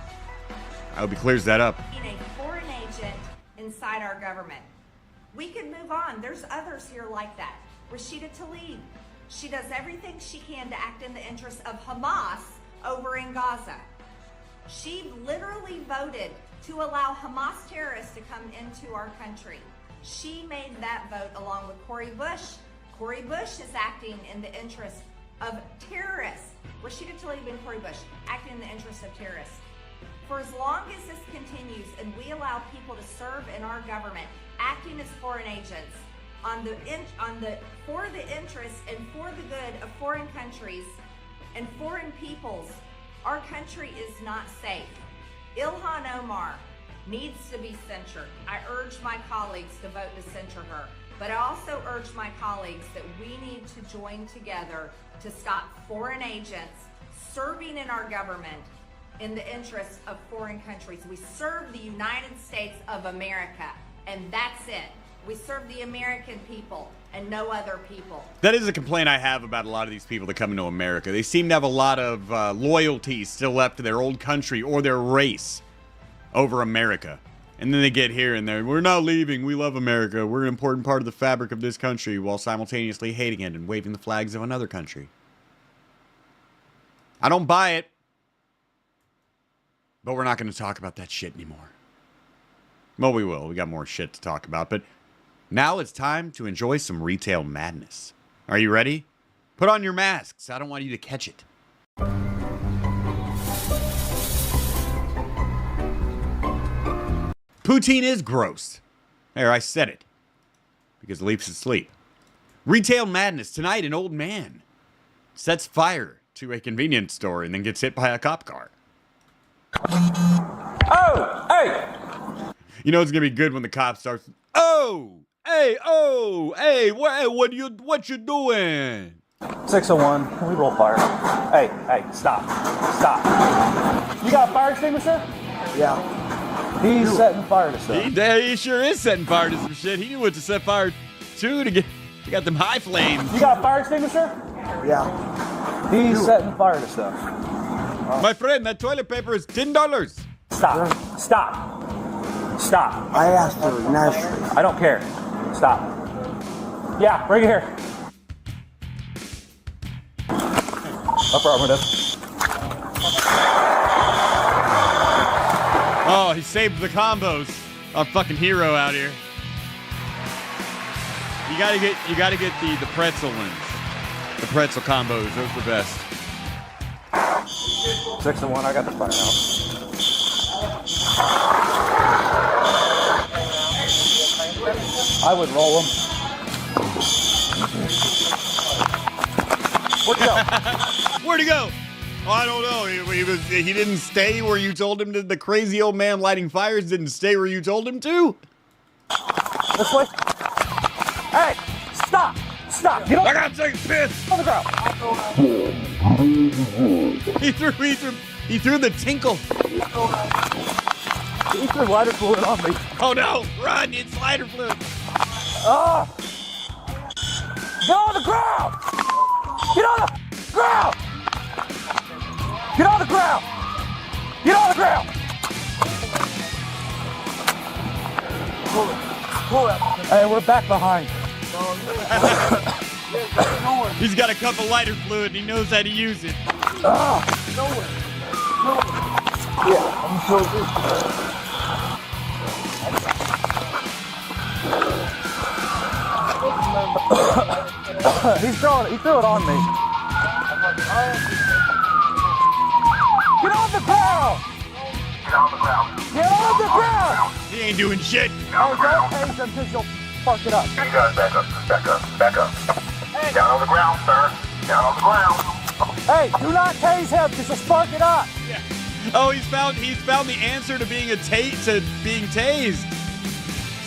I hope he clears that up. Being a foreign agent inside our government. We can move on. There's others here like that. Rashida Tlaib. She does everything she can to act in the interest of Hamas over in Gaza. She literally voted to allow Hamas terrorists to come into our country. She made that vote along with Cori Bush. Cori Bush is acting in the interest of terrorists. Rashida Tlaib and Cori Bush acting in the interest of terrorists. For as long as this continues and we allow people to serve in our government, acting as foreign agents for the interest and for the good of foreign countries and foreign peoples, our country is not safe. Ilhan Omar needs to be censured. I urge my colleagues to vote to censure her, but I also urge my colleagues that we need to join together to stop foreign agents serving in our government in the interest of foreign countries. We serve the United States of America, and that's it. We serve the American people and no other people. That is a complaint I have about a lot of these people that come into America. They seem to have a lot of loyalty still left to their old country or their race over America. And then they get here and we're not leaving. We love America. We're an important part of the fabric of this country, while simultaneously hating it and waving the flags of another country. I don't buy it. But we're not going to talk about that shit anymore. Well, we will. We got more shit to talk about. But now it's time to enjoy some retail madness. Are you ready? Put on your masks. I don't want you to catch it. Poutine is gross. There, I said it. Because Leaf's asleep. Retail madness. Tonight, an old man sets fire to a convenience store and then gets hit by a cop car. Oh, hey! You know it's gonna be good when the cop starts. Oh, hey, what you doing? 601, we roll fire. Hey, stop. You got a fire extinguisher? Yeah. He's setting fire to stuff. He sure is setting fire to some shit. He knew what to set fire to get. He got them high flames. You got a fire extinguisher? Yeah. He's setting fire to stuff. My friend, that toilet paper is $10. Stop. Stop. Stop. I asked her nicely. I don't care. Stop. Yeah, bring it here. Affirmative. Oh, he saved the combos. A fucking hero out here. You gotta get the pretzel ones. The pretzel combos, those are the best. 6-1, I got the fire out. I would roll him. Where'd he go? Where'd he go? Oh, I don't know. He didn't stay where you told him to. The crazy old man lighting fires didn't stay where you told him to. This way. Hey, stop! Stop! Get on. I gotta take a piss. On the ground. He threw the tinkle. He threw lighter fluid on me. Oh no! Run! It's lighter fluid. Oh! Get on the ground! Get on the ground! Get on the ground! Get on the ground! Pull it. Hey, we're back behind. He's got a cup of lighter fluid and he knows how to use it. Yeah, I'm so good. He threw it on me. Get on the ground! Get on the ground! Get on the ground! He ain't doing shit. Oh, don't tase him because you'll spark it up. You guys back up, back up, back up. Hey. Down on the ground, sir. Down on the ground. Hey, do not tase him because you'll spark it up. Yeah. Oh, he's found the answer to being being tased.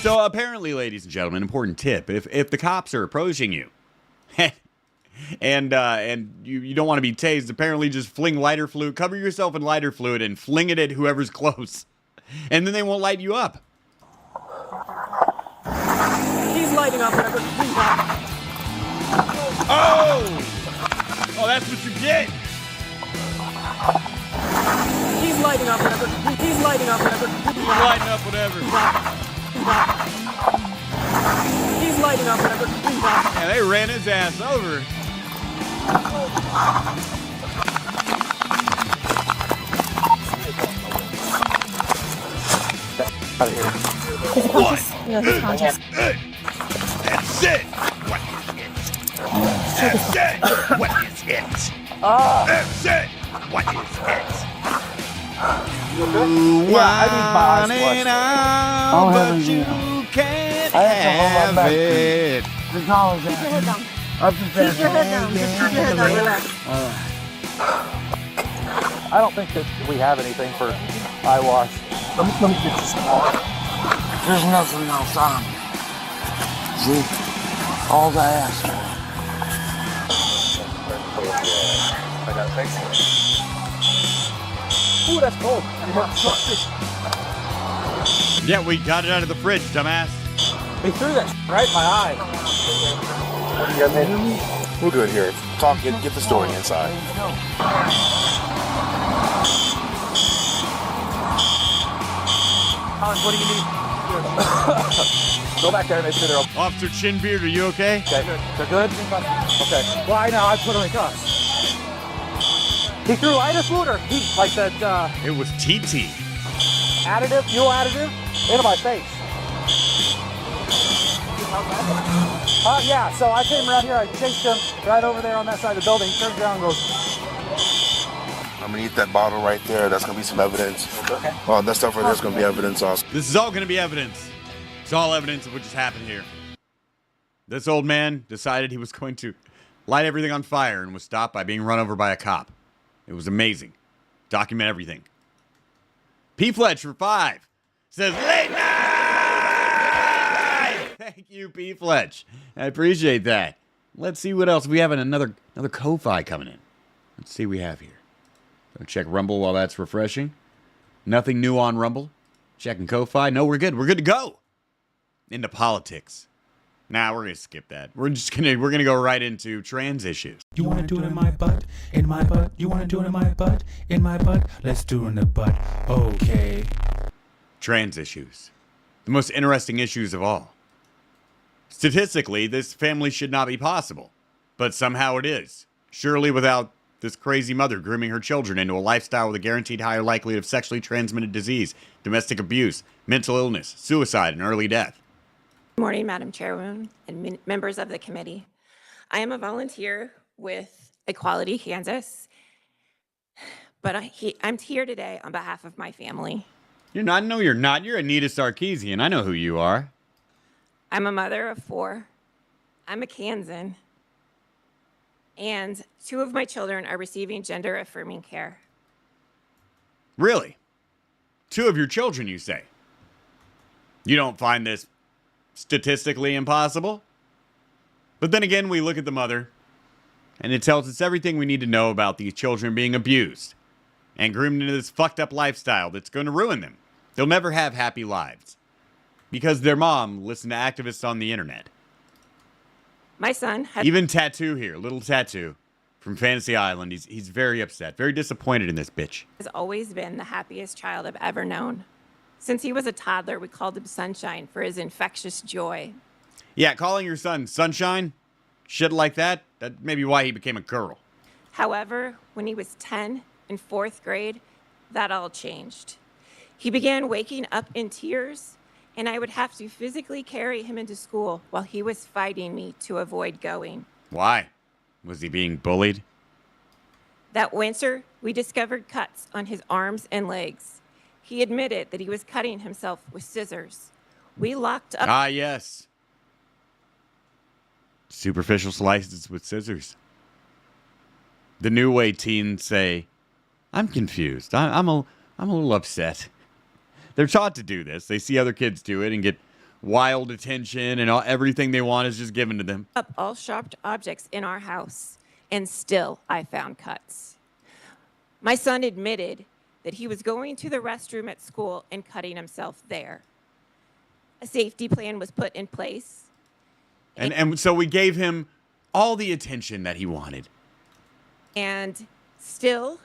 So apparently, ladies and gentlemen, important tip: if the cops are approaching you, and you don't want to be tased, apparently just fling lighter fluid, cover yourself in lighter fluid, and fling it at whoever's close, and then they won't light you up. He's lighting up whatever. Oh, that's what you get. He's lighting up whatever. He's lighting up whatever. He's lighting up whatever. He's lighting up whatever. Yeah, they ran his ass over. Out of here. What? That's it. What is it? What is it? That's it. What is it? Yeah, I need my eyes flushed. Out, but you can't have it. Keep your head down. Keep your head down. Just keep your head down. Relax. I don't think that we have anything for eye wash. Let me get this water. There's nothing else on me. See? All I asked for. I got to fix it. Ooh, that's cold. Yeah, we got it out of the fridge, dumbass. They threw that right in my eye. You got me? We're good here. Talk. Get the story inside. Hans, what do you need? Go back there and make sure they're okay. Officer Chinbeard, are you okay? Okay. They're good? Okay. Well, I know. I put them in cuffs. He threw lighter fluid or heat like that, It was TT. additive, fuel additive, into my face. Yeah, so I came around here, I chased him right over there on that side of the building. He turns around and goes, I'm gonna eat that bottle right there. That's gonna be some evidence. okay. Oh, that stuff right there's gonna be evidence also. This is all going to be evidence. It's all evidence of what just happened here. This old man decided he was going to light everything on fire and was stopped by being run over by a cop. It was amazing. Document everything. P. Fletch for 5 says, late night! Thank you, P. Fletch. I appreciate that. Let's see what else. We have another Ko-Fi coming in. Let's see what we have here. Go check Rumble while that's refreshing. Nothing new on Rumble. Checking Ko-Fi. No, we're good. We're good to go. Into politics. Nah, we're gonna skip that. We're gonna go right into trans issues. You wanna do it in my butt? In my butt? You wanna do it in my butt? In my butt? Let's do it in the butt. Okay. Trans issues. The most interesting issues of all. Statistically, this family should not be possible. But somehow it is. Surely without this crazy mother grooming her children into a lifestyle with a guaranteed higher likelihood of sexually transmitted disease, domestic abuse, mental illness, suicide, and early death. Good morning, Madam Chairwoman and members of the committee. I am a volunteer with Equality Kansas, but I'm here today on behalf of my family. You're not? No, you're not. You're Anita Sarkeesian. I know who you are. I'm a mother of 4. I'm a Kansan. And 2 of my children are receiving gender-affirming care. Really? 2 of your children, you say? You don't find this statistically impossible? But then again, we look at the mother, and it tells us everything we need to know about these children being abused and groomed into this fucked up lifestyle that's going to ruin them. They'll never have happy lives because their mom listened to activists on the internet. My son has... Even Tattoo here, little Tattoo from Fantasy Island, he's very upset, very disappointed in this bitch. Has always been the happiest child I've ever known. Since he was a toddler, we called him Sunshine for his infectious joy. Yeah, calling your son Sunshine, shit like that may be why he became a girl. However, when he was 10 in 4th grade, that all changed. He began waking up in tears, and I would have to physically carry him into school while he was fighting me to avoid going. Why? Was he being bullied? That winter, we discovered cuts on his arms and legs. He admitted that he was cutting himself with scissors. We locked up... Ah, yes. Superficial slices with scissors. The new way teens say, I'm confused. I'm a little upset. They're taught to do this. They see other kids do it and get wild attention, and everything they want is just given to them. Up all sharp objects in our house, and still I found cuts. My son admitted that he was going to the restroom at school and cutting himself there. A safety plan was put in place. And so we gave him all the attention that he wanted. And still,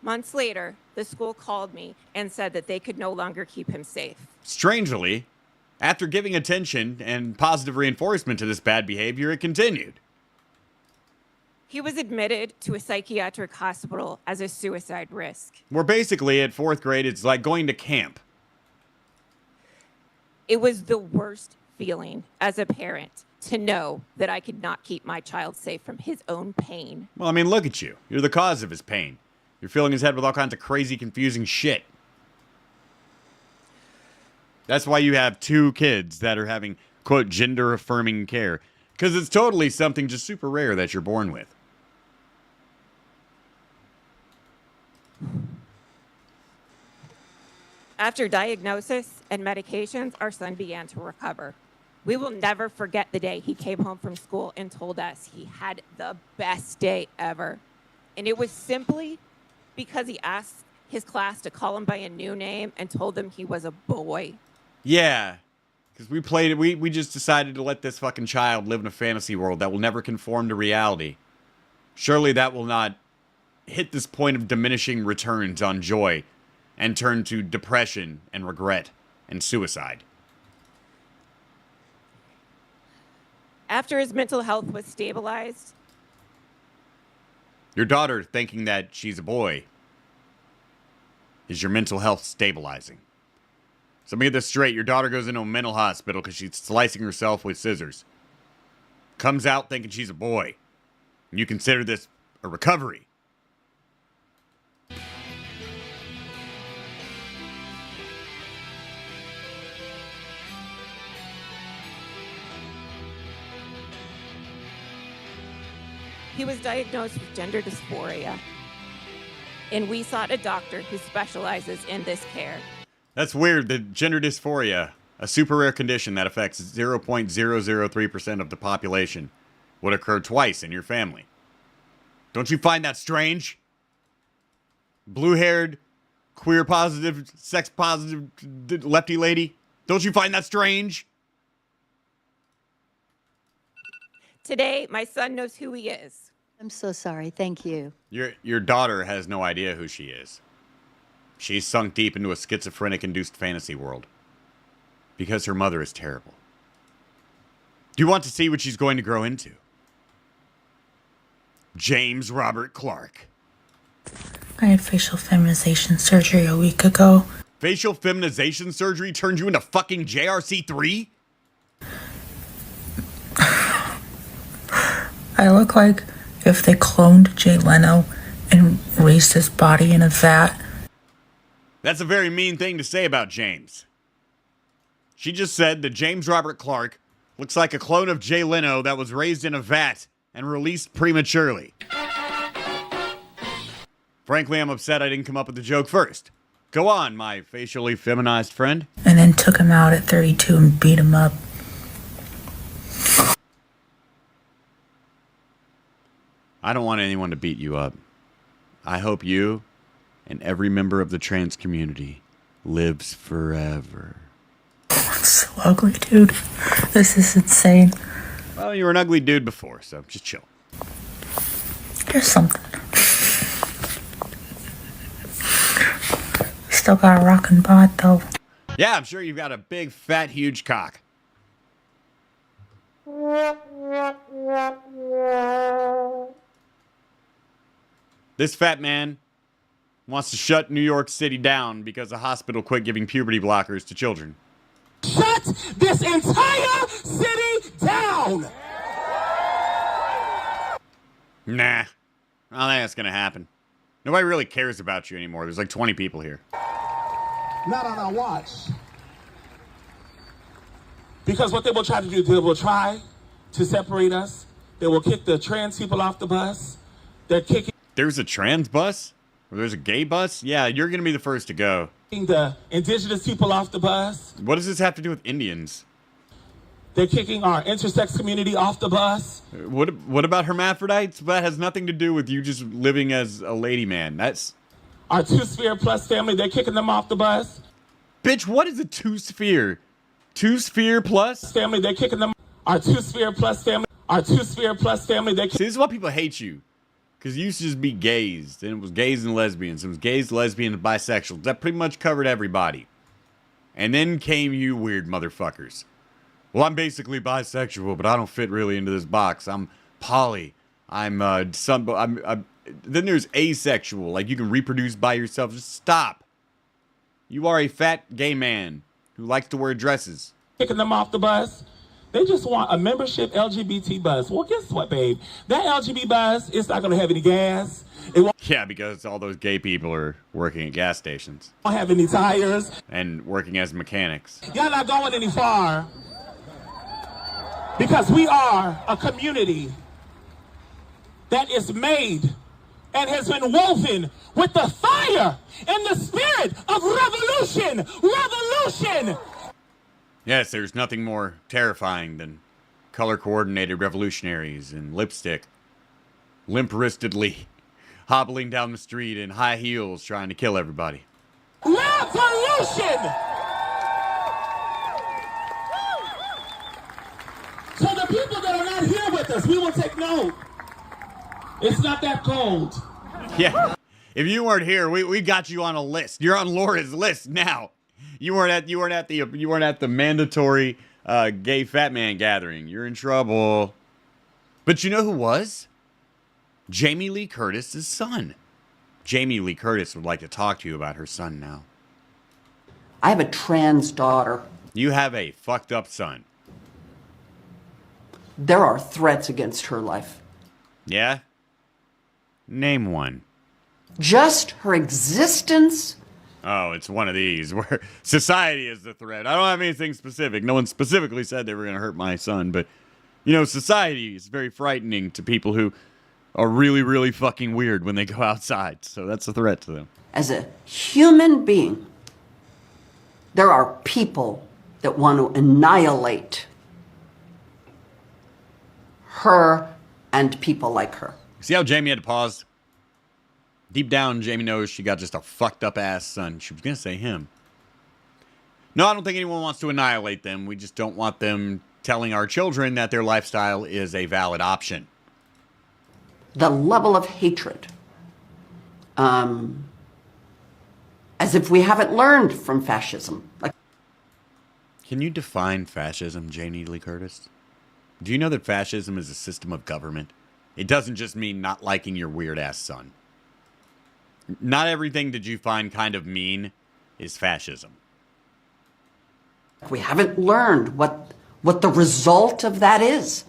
months later, the school called me and said that they could no longer keep him safe. Strangely, after giving attention and positive reinforcement to this bad behavior, it continued. He was admitted to a psychiatric hospital as a suicide risk. Where basically at 4th grade, it's like going to camp. It was the worst feeling as a parent to know that I could not keep my child safe from his own pain. Well, I mean, look at you. You're the cause of his pain. You're filling his head with all kinds of crazy, confusing shit. That's why you have 2 kids that are having, quote, gender-affirming care. Because it's totally something just super rare that you're born with. After diagnosis and medications, our son began to recover. We will never forget the day he came home from school and told us he had the best day ever. And it was simply because he asked his class to call him by a new name and told them he was a boy. Yeah, because we just decided to let this fucking child live in a fantasy world that will never conform to reality. Surely that will not hit this point of diminishing returns on joy and turn to depression and regret and suicide. After his mental health was stabilized, your daughter thinking that she's a boy is your mental health stabilizing. So let me get this straight. Your daughter goes into a mental hospital because she's slicing herself with scissors. Comes out thinking she's a boy. And you consider this a recovery. he was diagnosed with gender dysphoria. And we sought a doctor who specializes in this care. That's weird. The gender dysphoria, a super rare condition that affects 0.003% of the population, would occur twice in your family. Don't you find that strange? Blue-haired, queer-positive, sex-positive lefty lady? Don't you find that strange? Today, my son knows who he is. I'm so sorry. Thank you. Your daughter has no idea who she is. She's sunk deep into a schizophrenic-induced fantasy world. Because her mother is terrible. Do you want to see what she's going to grow into? James Robert Clark. I had facial feminization surgery a week ago. Facial feminization surgery turned you into fucking JRC3? I look like if they cloned Jay Leno and raised his body in a vat. That's a very mean thing to say about James. She just said that James Robert Clark looks like a clone of Jay Leno that was raised in a vat and released prematurely. Frankly, I'm upset I didn't come up with the joke first. Go on, my facially feminized friend. And then took him out at 32 and beat him up. I don't want anyone to beat you up. I hope you and every member of the trans community lives forever. That's so ugly, dude. This is insane. Well, you were an ugly dude before, so just chill. Here's something. Still got a rockin' bod, though. Yeah, I'm sure you've got a big, fat, huge cock. This fat man wants to shut New York City down because a hospital quit giving puberty blockers to children. Shut this entire city down! Nah, I don't think that's gonna happen. Nobody really cares about you anymore. There's like 20 people here. Not on our watch. Because what they will try to do, they will try to separate us. They will kick the trans people off the bus. They're kicking... There's a trans bus? Or there's a gay bus? Yeah, you're gonna be the first to go. The indigenous people off the bus. What does this have to do with Indians? They're kicking our intersex community off the bus. What about hermaphrodites? That has nothing to do with you just living as a lady man. That's... Our two-sphere plus family, they're kicking them off the bus. Bitch, what is a two-sphere? Two-sphere plus? Family, they're kicking them... Our two-sphere plus family, our two-sphere plus family, they're... See, this is why people hate you. Because you used to just be gays. Then it was gays and lesbians. It was gays, lesbians, and bisexuals. That pretty much covered everybody. And then came you weird motherfuckers. Well, I'm basically bisexual, but I don't fit really into this box. I'm poly. I'm then there's asexual. Like, you can reproduce by yourself. Just stop. You are a fat gay man who likes to wear dresses. Kicking them off the bus. They just want a membership LGBT bus. Well, guess what, babe? That LGBT bus is not going to have any gas. It won't Yeah, because all those gay people are working at gas stations. have any tires. And working as mechanics. Y'all not going any far. Because we are a community that is made and has been woven with the fire and the spirit of revolution. Revolution! Yes, there's nothing more terrifying than color-coordinated revolutionaries in lipstick, limp-wristedly hobbling down the street in high heels trying to kill everybody. Revolution! So the people that are not here with us, we will take note. It's not that cold. Yeah, if you weren't here, we got you on a list. You're on Laura's list now. You weren't at the mandatory gay fat man gathering. You're in trouble. But you know who was? Jamie Lee Curtis's son. Jamie Lee Curtis would like to talk to you about her son now. I have a trans daughter. You have a fucked up son. There are threats against her life. Yeah? Name one. Just her existence. Oh, it's one of these where society is the threat. I don't have anything specific. No one specifically said they were going to hurt my son, but, you know, society is very frightening to people who are really, really fucking weird when they go outside. So that's a threat to them. As a human being, there are people that want to annihilate her and people like her. See how Jamie had to pause? Deep down, Jamie knows she got just a fucked up ass son. She was going to say him. No, I don't think anyone wants to annihilate them. We just don't want them telling our children that their lifestyle is a valid option. The level of hatred, as if we haven't learned from fascism. Can you define fascism, Janie Lee Curtis? Do you know that fascism is a system of government? It doesn't just mean not liking your weird-ass son. Not everything that you find kind of mean is fascism. We haven't learned what the result of that is.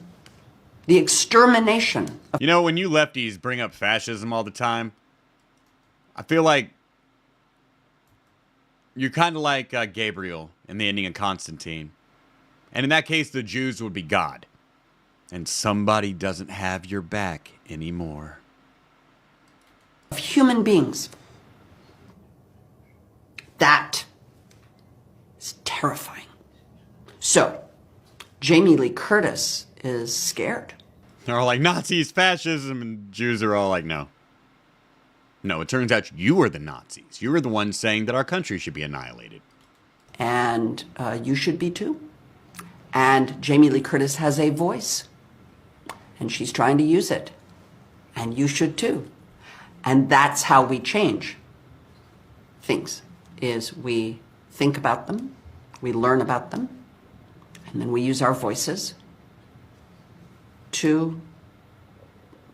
The extermination. You know, when you lefties bring up fascism all the time, I feel like you're kind of like Gabriel in the ending of Constantine. And in that case, the Jews would be God. And somebody doesn't have your back anymore. Of human beings. That is terrifying. So, Jamie Lee Curtis is scared. They're all like, Nazis, fascism, and Jews are all like, no. No, it turns out you are the Nazis. You are the ones saying that our country should be annihilated. And you should be too. And Jamie Lee Curtis has a voice. And she's trying to use it. And you should too. And that's how we change things, is we think about them, we learn about them, and then we use our voices to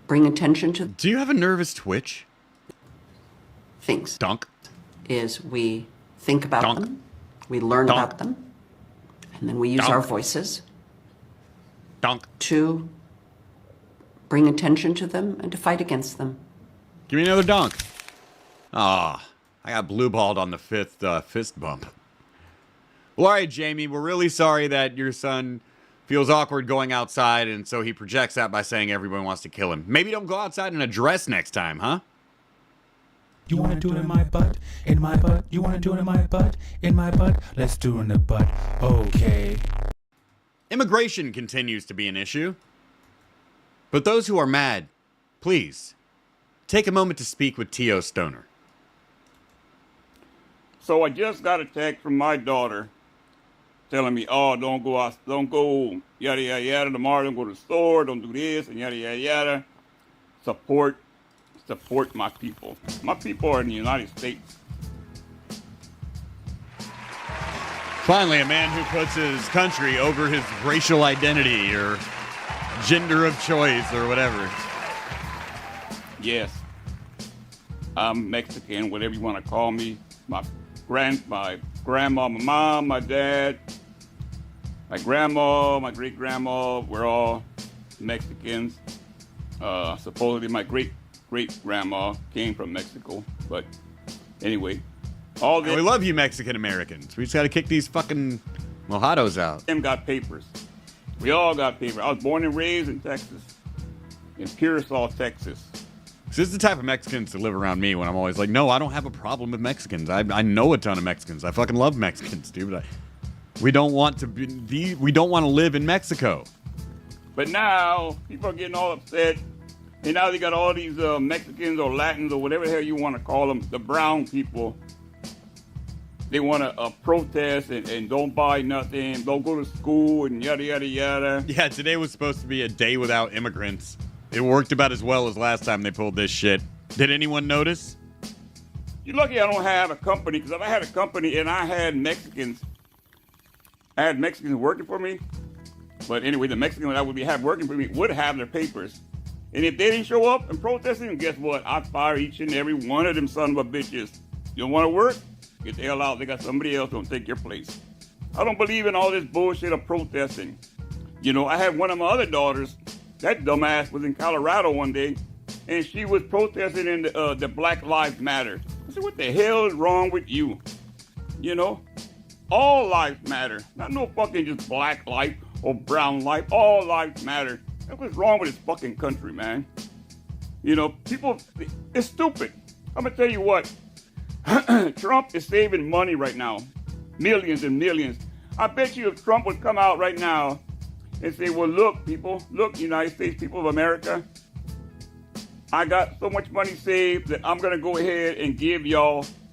bring attention to... Do you have a nervous twitch? Things. Dunk. Is we think about Dunk. them, we learn Dunk. about them, and then we use Dunk. our voices Dunk. to bring attention to them and to fight against them. Give me another dunk. Ah, I got blue-balled on the fifth fist bump. Well, all right, Jamie, we're really sorry that your son feels awkward going outside, and so he projects that by saying everyone wants to kill him. Maybe don't go outside in a dress next time, huh? You wanna do it in my butt? In my butt? You wanna do it in my butt? In my butt? Let's do it in the butt. Okay. Immigration continues to be an issue. But those who are mad, please, take a moment to speak with T.O. Stoner. So I just got a text from my daughter telling me, oh, don't go out, don't go, yada, yada, yada, tomorrow, don't go to the store, don't do this, and yada, yada, yada. Support my people. My people are in the United States. Finally, a man who puts his country over his racial identity or gender of choice or whatever. Yes. I'm Mexican, whatever you want to call me. My grandma, my mom, my dad, my grandma, my great-grandma, we're all Mexicans. Supposedly my great-grandma came from Mexico. But anyway, all this... We love you Mexican Americans. We just got to kick these fucking mojados out. Them got papers. We all got papers. I was born and raised in Texas. In Pearsall, Texas. This is the type of Mexicans that live around me when I'm always like, no, I don't have a problem with Mexicans. I know a ton of Mexicans. I fucking love Mexicans, dude. We don't want to we don't want to live in Mexico. But now people are getting all upset, and now they got all these Mexicans or Latins or whatever the hell you want to call them, the brown people. They want to protest and don't buy nothing, don't go to school, and yada yada yada. Yeah, today was supposed to be a day without immigrants. It worked about as well as last time they pulled this shit. Did anyone notice? You're lucky I don't have a company, because if I had a company and I had Mexicans working for me, but anyway, the Mexicans that I would have working for me would have their papers. And if they didn't show up and protesting, guess what? I'd fire each and every one of them son of a bitches. You don't want to work? Get the hell out. They got somebody else gonna take your place. I don't believe in all this bullshit of protesting. You know, I had one of my other daughters. That dumbass was in Colorado one day, and she was protesting in the Black Lives Matter. I said, what the hell is wrong with you? You know, all lives matter. Not no fucking just black life or brown life. All lives matter. That's what's wrong with this fucking country, man. You know, people, it's stupid. I'm gonna tell you what. Trump is saving money right now. Millions and millions. I bet you if Trump would come out right now and say, well, look, people, look, United States people of America, I got so much money saved that I'm going to go ahead and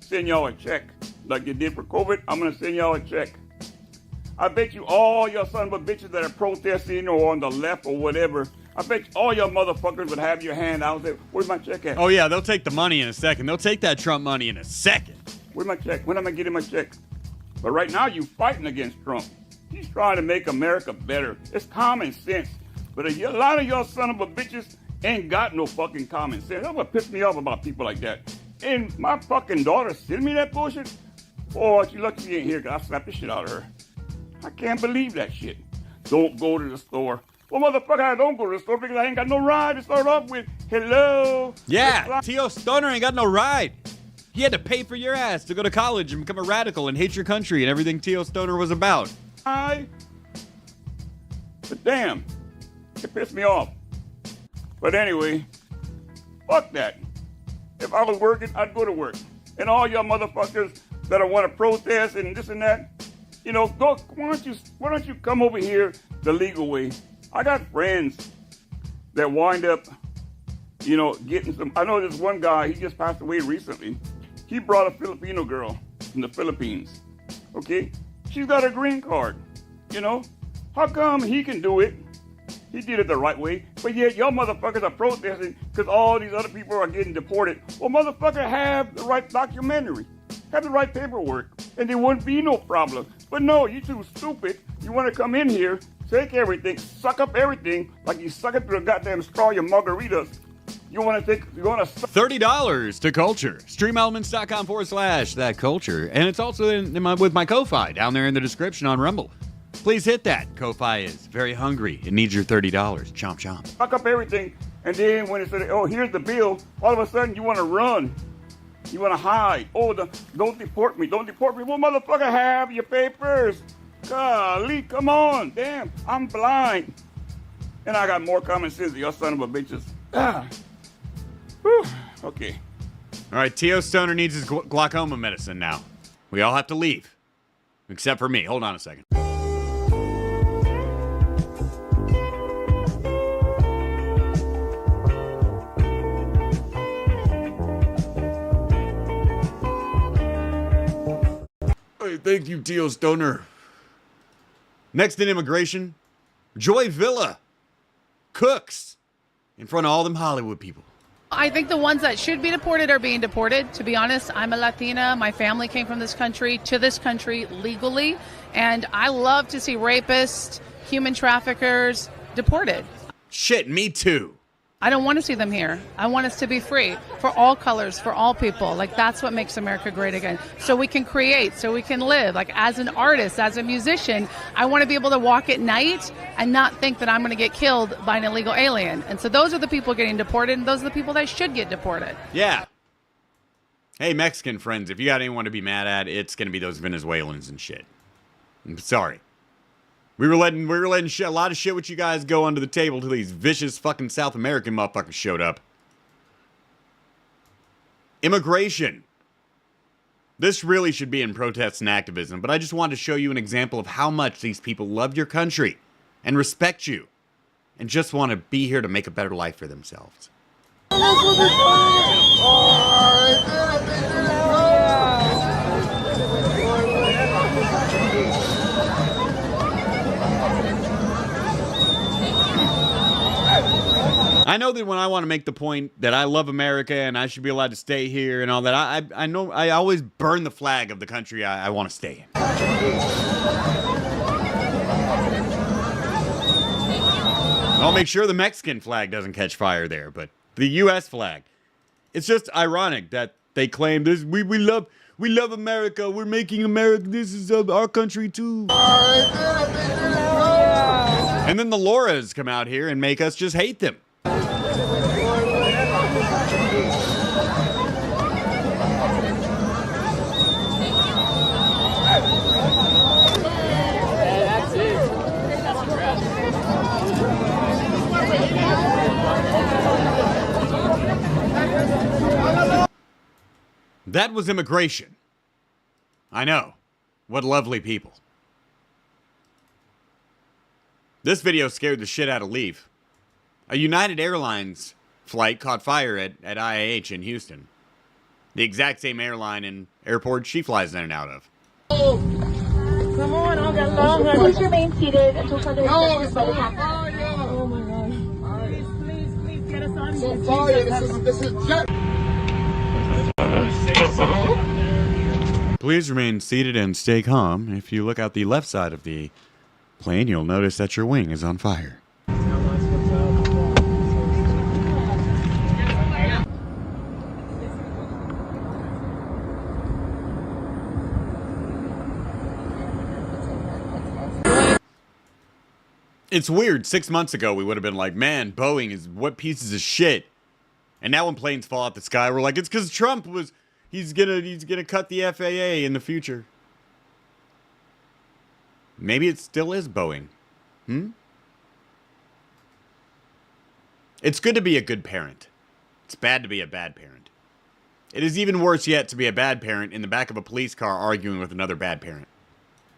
send y'all a check. Like you did for COVID, I'm going to send y'all a check. I bet you all your son of a bitches that are protesting or on the left or whatever, I bet all your motherfuckers would have your hand out there. Where's my check at? Oh, yeah, they'll take the money in a second. They'll take that Trump money in a second. Where's my check? When am I getting my check? But right now, you fighting against Trump. He's trying to make America better. It's common sense. But a lot of y'all son of a bitches ain't got no fucking common sense. That's what pissed me off about people like that. And my fucking daughter sent me that bullshit. Oh, she lucky she ain't here, because I slapped the shit out of her. I can't believe that shit. Don't go to the store. Well, motherfucker, I don't go to the store because I ain't got no ride to start off with. Hello? Yeah, T.O. Stoner ain't got no ride. He had to pay for your ass to go to college and become a radical and hate your country and everything T.O. Stoner was about. But damn, it pissed me off. But anyway, fuck that. If I was working, I'd go to work. And all y'all motherfuckers that want to protest and this and that, you know, go. Why don't you come over here the legal way? I got friends that wind up, you know, getting some. I know this one guy, he just passed away recently. He brought a Filipino girl from the Philippines. Okay? She's got a green card. You know? How come he can do it? He did it the right way. But yet y'all motherfuckers are protesting because all these other people are getting deported. Well, motherfucker, have the right documentary. Have the right paperwork. And there wouldn't be no problem. But no, you too stupid. You want to come in here, take everything, suck up everything like you suck it through a goddamn straw, your margaritas. You want to $30 to Culture. Streamelements.com/that culture. And it's also with my Ko-Fi down there in the description on Rumble. Please hit that. Ko-Fi is very hungry. It needs your $30. Chomp, chomp. Suck up everything. And then when it said, oh, here's the bill, all of a sudden you want to run. You want to hide. Oh, don't deport me. Don't deport me. Well, motherfucker, have your papers. Golly, come on. Damn, I'm blind. And I got more common sense than your son of a bitches. Whew. Okay. All right, T.O. Stoner needs his glaucoma medicine now. We all have to leave. Except for me. Hold on a second. Hey, thank you, T.O. Stoner. Next in immigration, Joy Villa cooks in front of all them Hollywood people. I think the ones that should be deported are being deported. To be honest, I'm a Latina. My family came from this country to this country legally. And I love to see rapists, human traffickers deported. Shit, me too. I don't want to see them here. I want us to be free for all colors, for all people. Like, that's what makes America great again. So we can create, so we can live. Like, as an artist, as a musician, I want to be able to walk at night and not think that I'm going to get killed by an illegal alien. And so those are the people getting deported, and those are the people that should get deported. Yeah. Hey, Mexican friends, if you got anyone to be mad at, it's going to be those Venezuelans and shit. I'm sorry. We were letting a lot of shit with you guys go under the table till these vicious fucking South American motherfuckers showed up. Immigration. This really should be in protests and activism, but I just wanted to show you an example of how much these people love your country and respect you and just want to be here to make a better life for themselves. I know that when I want to make the point that I love America and I should be allowed to stay here and all that, I know I always burn the flag of the country I want to stay in. I'll make sure the Mexican flag doesn't catch fire there, but the U.S. flag. It's just ironic that they claim this. We love America. We're making America. This is our country too. And then the Lauras come out here and make us just hate them. That was immigration. I know. What lovely people. This video scared the shit out of Leaf. A United Airlines flight caught fire at IAH in Houston. The exact same airline and airport she flies in and out of. Come on, Please remain seated until further instructions by the captain. Oh my gosh. Please get us on. So sorry, this is jet. Please remain seated and stay calm. If you look out the left side of the plane, you'll notice that your wing is on fire. It's weird. 6 months ago, we would have been like, man, Boeing is what pieces of shit. And now when planes fall out the sky, we're like, it's because Trump was, he's gonna cut the FAA in the future. Maybe it still is Boeing. It's good to be a good parent. It's bad to be a bad parent. It is even worse yet to be a bad parent in the back of a police car arguing with another bad parent.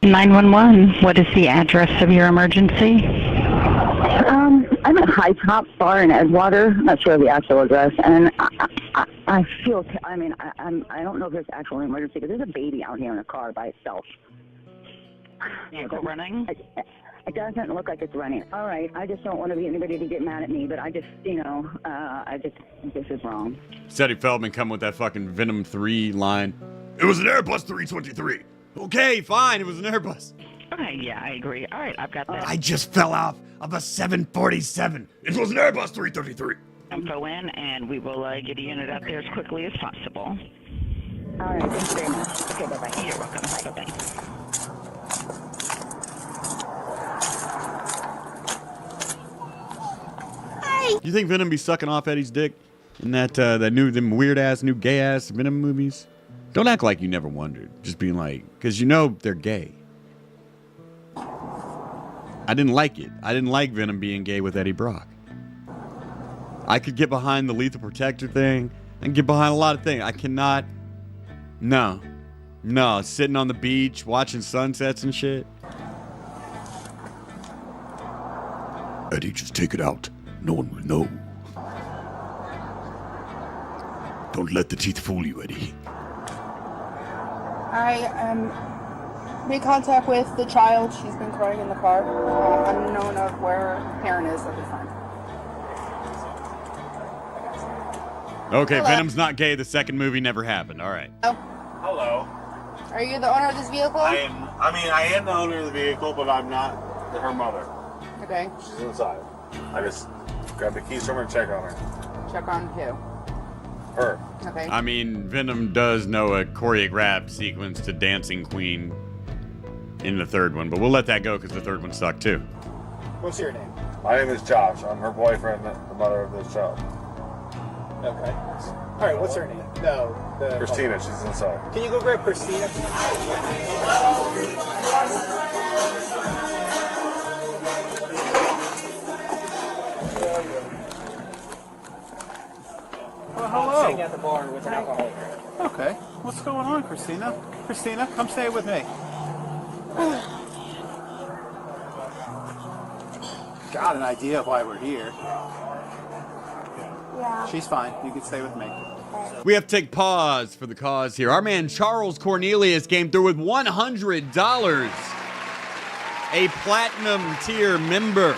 911, what is the address of your emergency? I'm at High Top Bar in Edgewater. I'm not sure of the actual address, and I feel. I don't know if there's actual emergency because there's a baby out here in a car by itself. Vehicle running? It doesn't look like it's running. All right, I just don't want to be anybody to get mad at me, but I just, this is wrong. Steady Feldman come with that fucking Venom 3 line. It was an Airbus 323. Okay, fine, it was an Airbus. Okay, yeah, I agree. All right, I've got that. I just fell off of a 747. It was an Airbus 333. Info in, and we will get a unit out there as quickly as possible. All right, thank you very much. Okay, bye-bye. You're welcome. Bye-bye. You think Venom be sucking off Eddie's dick in them weird ass new gay ass Venom movies? Don't act like you never wondered. Just being like, because you know they're gay. I didn't like it. I didn't like Venom being gay with Eddie Brock. I could get behind the Lethal Protector thing and get behind a lot of things. I cannot. No, sitting on the beach watching sunsets and shit. Eddie, just take it out. No one will know. Don't let the teeth fool you, Eddie. I made contact with the child. She's been crying in the car. Unknown of where her parent is at the time. Okay, Hello. Venom's not gay. The second movie never happened. All right. Hello. Are you the owner of this vehicle? I am the owner of the vehicle, but I'm not her mother. Okay. She's inside. I just grabbed the keys from her and check on her. Check on who? Her. Okay. I mean, Venom does know a choreographed sequence to Dancing Queen in the third one, but we'll let that go because the third one sucked too. What's your name? My name is Josh. I'm her boyfriend, the mother of this child. Okay. All right, what's her name? No. Christina, she's inside. Can you go grab Christina? Oh, hello. I'm sitting at the bar with an alcoholic. Okay. What's going on, Christina? Christina, come stay with me. Got an idea of why we're here. Yeah. She's fine. You can stay with me. We have to take pause for the cause here. Our man Charles Cornelius came through with $100. A platinum tier member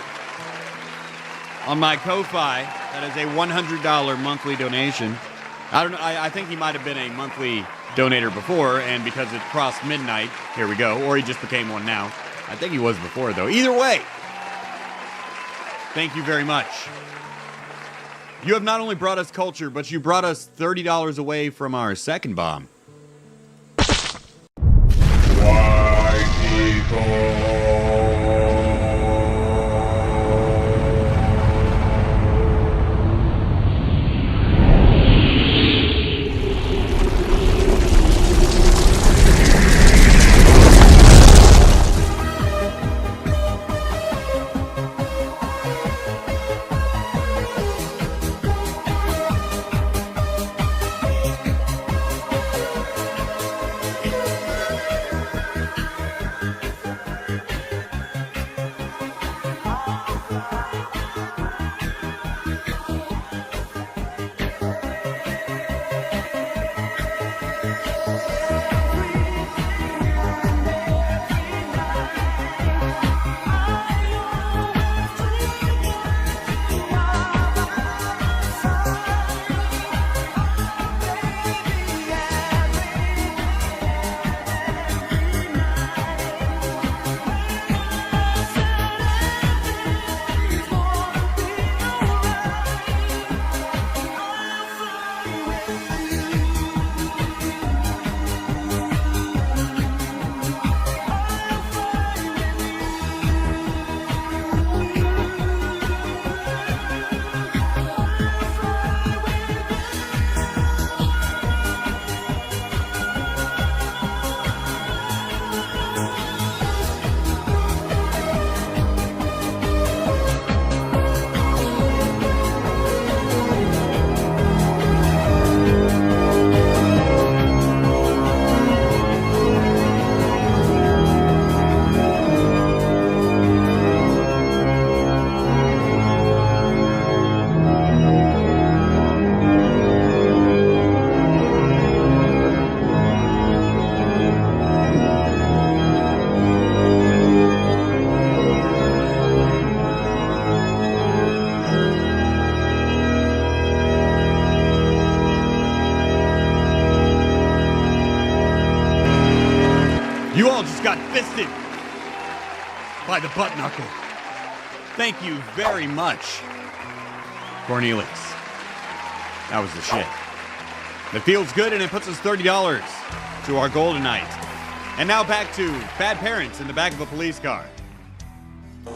on my Ko-Fi. That is a $100 monthly donation. I don't know. I think he might have been a monthly donator before, and because it crossed midnight, here we go. Or he just became one now. I think he was before, though. Either way, thank you very much. You have not only brought us culture, but you brought us $30 away from our second bomb. White people. fisted by the butt knuckle. Thank you very much, Cornelius. That was the shit. It feels good, and it puts us $30 to our goal tonight. And now back to bad parents in the back of a police car.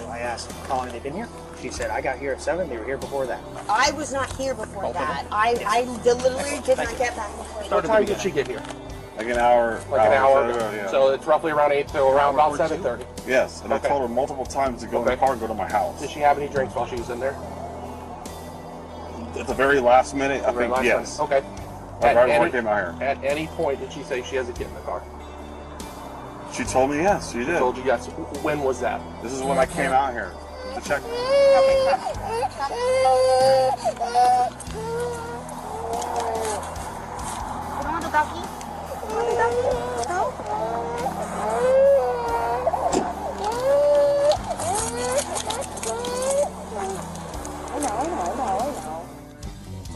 I asked Colin, they've been here? She said, I got here at 7. They were here before that. I was not here before that. I literally did not get back before that. What time did she get here? Like an hour. Like an hour. Yeah. So it's roughly around 8 to around about 7:30. Yes, and I told her multiple times to go in the car and go to my house. Did she have any drinks while she was in there? At the very last minute, I think yes. Okay. Right before I came out here. At any point did she say she has a kid in the car? She told me yes, she did. She told you yes. When was that? This is when I came out here to check.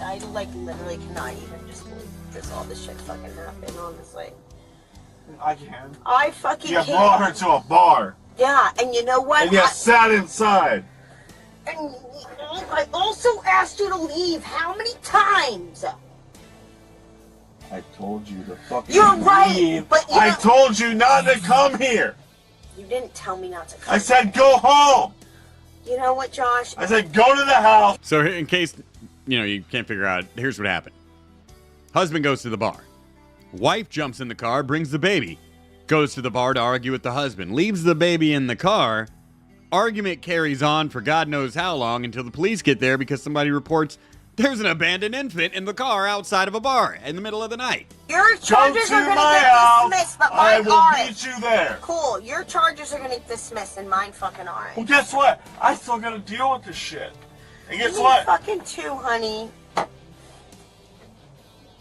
I like literally cannot even just believe this all this shit fucking happened, honestly. I can. I fucking You can't. brought her to a bar. Yeah, and you know what? And you sat inside. And I also asked you to leave how many times? I told you to fucking You're right, leave. but you I know- told you not to come here. You didn't tell me not to come. I said go home. You know what, Josh? I said go to the house. So in case, you can't figure out, here's what happened. Husband goes to the bar. Wife jumps in the car, brings the baby. Goes to the bar to argue with the husband. Leaves the baby in the car. Argument carries on for God knows how long until the police get there because somebody reports there's an abandoned infant in the car outside of a bar in the middle of the night. Your charges to are going to my get house. dismissed, but I mine will aren't. meet you there. Cool. Your charges are going to get dismissed, and mine fucking aren't. Well, guess what? I still gotta deal with this shit. And guess Me what? fucking too, honey.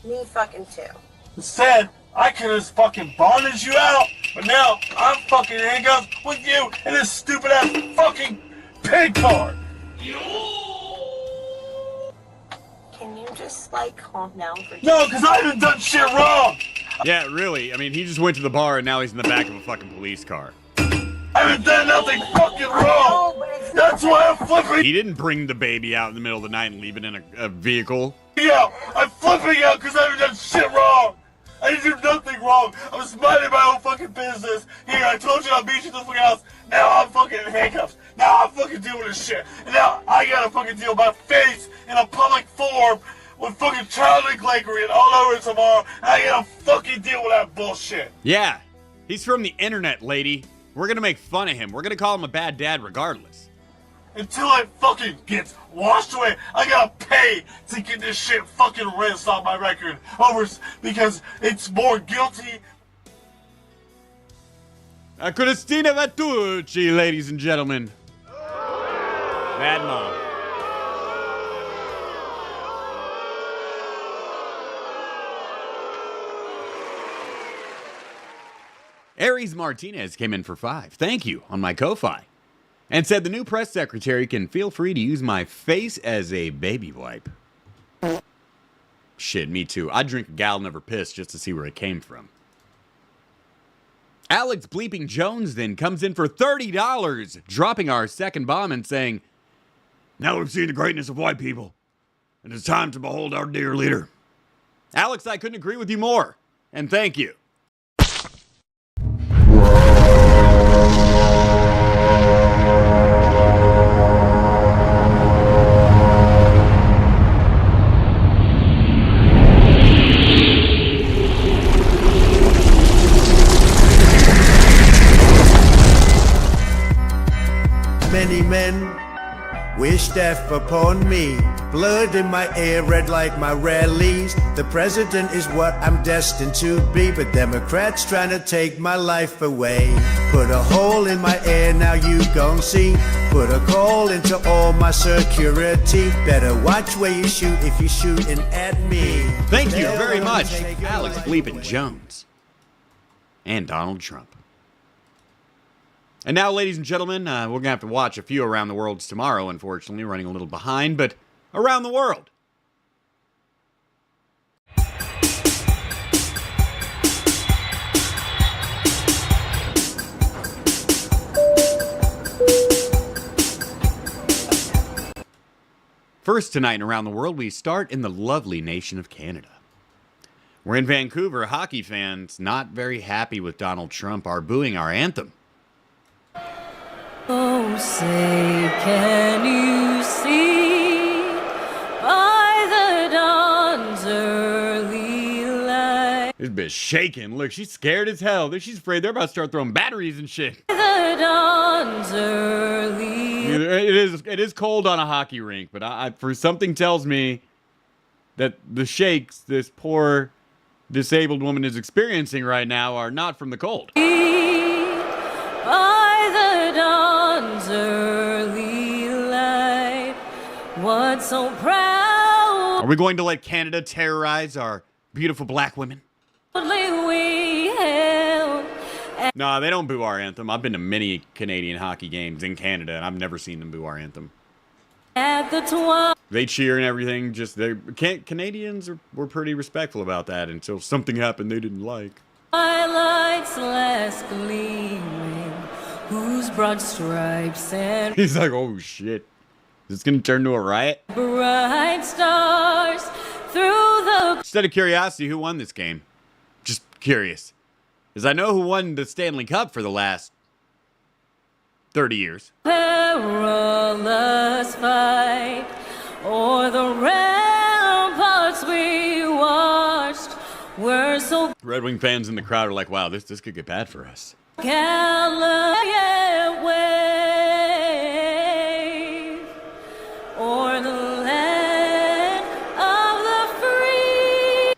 Me fucking too. Instead, I could have fucking bonded you out, but now I'm fucking handcuffed with you in this stupid ass fucking pig car. Can you just, like, calm down for No, because I haven't done shit wrong. Yeah, really. I mean, he just went to the bar and now he's in the back of a fucking police car. I haven't done nothing fucking wrong. That's why I'm flipping. He didn't bring the baby out in the middle of the night and leave it in a vehicle. Yeah, I'm flipping out because I haven't done shit wrong. I didn't do nothing wrong. I was minding my own fucking business. Here, I told you I'll meet you at the fucking house. Now I'm fucking in handcuffs. Now I'm fucking dealing with this shit. And now I gotta fucking deal with my face in a public forum with fucking child neglectry and all over it tomorrow. And I gotta fucking deal with that bullshit. Yeah, he's from the internet, lady. We're gonna make fun of him. We're gonna call him a bad dad regardless. Until it fucking gets washed away, I gotta pay to get this shit fucking rinsed off my record over because it's more guilty. Cristina Vattucci, ladies and gentlemen. Bad mom. Aries Martinez came in for 5. Thank you on my Ko-Fi. And said the new press secretary can feel free to use my face as a baby wipe. Shit, me too. I'd drink a gallon of her piss just to see where it came from. Alex Bleeping Jones then comes in for $30, dropping our second bomb and saying, now we've seen the greatness of white people, and it's time to behold our dear leader. Alex, I couldn't agree with you more, and thank you. Many men wish death upon me. Blood in my ear, red like my rallies. The president is what I'm destined to be, but Democrats trying to take my life away. Put a hole in my ear, now you gon' see. Put a call into all my security. Better watch where you shoot if you're shooting at me. Thank you very much, Alex Bleeping Jones. And Donald Trump. And now, ladies and gentlemen, we're going to have to watch a few Around the Worlds tomorrow, unfortunately, running a little behind, but Around the World. First tonight in Around the World, we start in the lovely nation of Canada. We're in Vancouver. Hockey fans, not very happy with Donald Trump, are booing our anthem. Oh, say, can you see by the dawn's early light? This bitch shaking. Look, she's scared as hell. She's afraid they're about to start throwing batteries and shit. The dawn's early. It is cold on a hockey rink, but for something tells me that the shakes this poor disabled woman is experiencing right now are not from the cold. By the dawn's early light, what's so proud? Are we going to let Canada terrorize our beautiful black women? We held. No, they don't boo our anthem. I've been to many Canadian hockey games in Canada, and I've never seen them boo our anthem. At the They cheer and everything. Just Canadians were pretty respectful about that until something happened they didn't like. Twilight's last gleaming, whose broad stripes and He's like, oh shit, is this gonna turn to a riot? bright stars through the Instead of curiosity, who won this game? Just curious, because I know who won the Stanley Cup for the last 30 years. perilous fight, o'er the ramparts we watched, were so Red Wing fans in the crowd are like, wow, this could get bad for us. gallant wave, o'er the land of the free.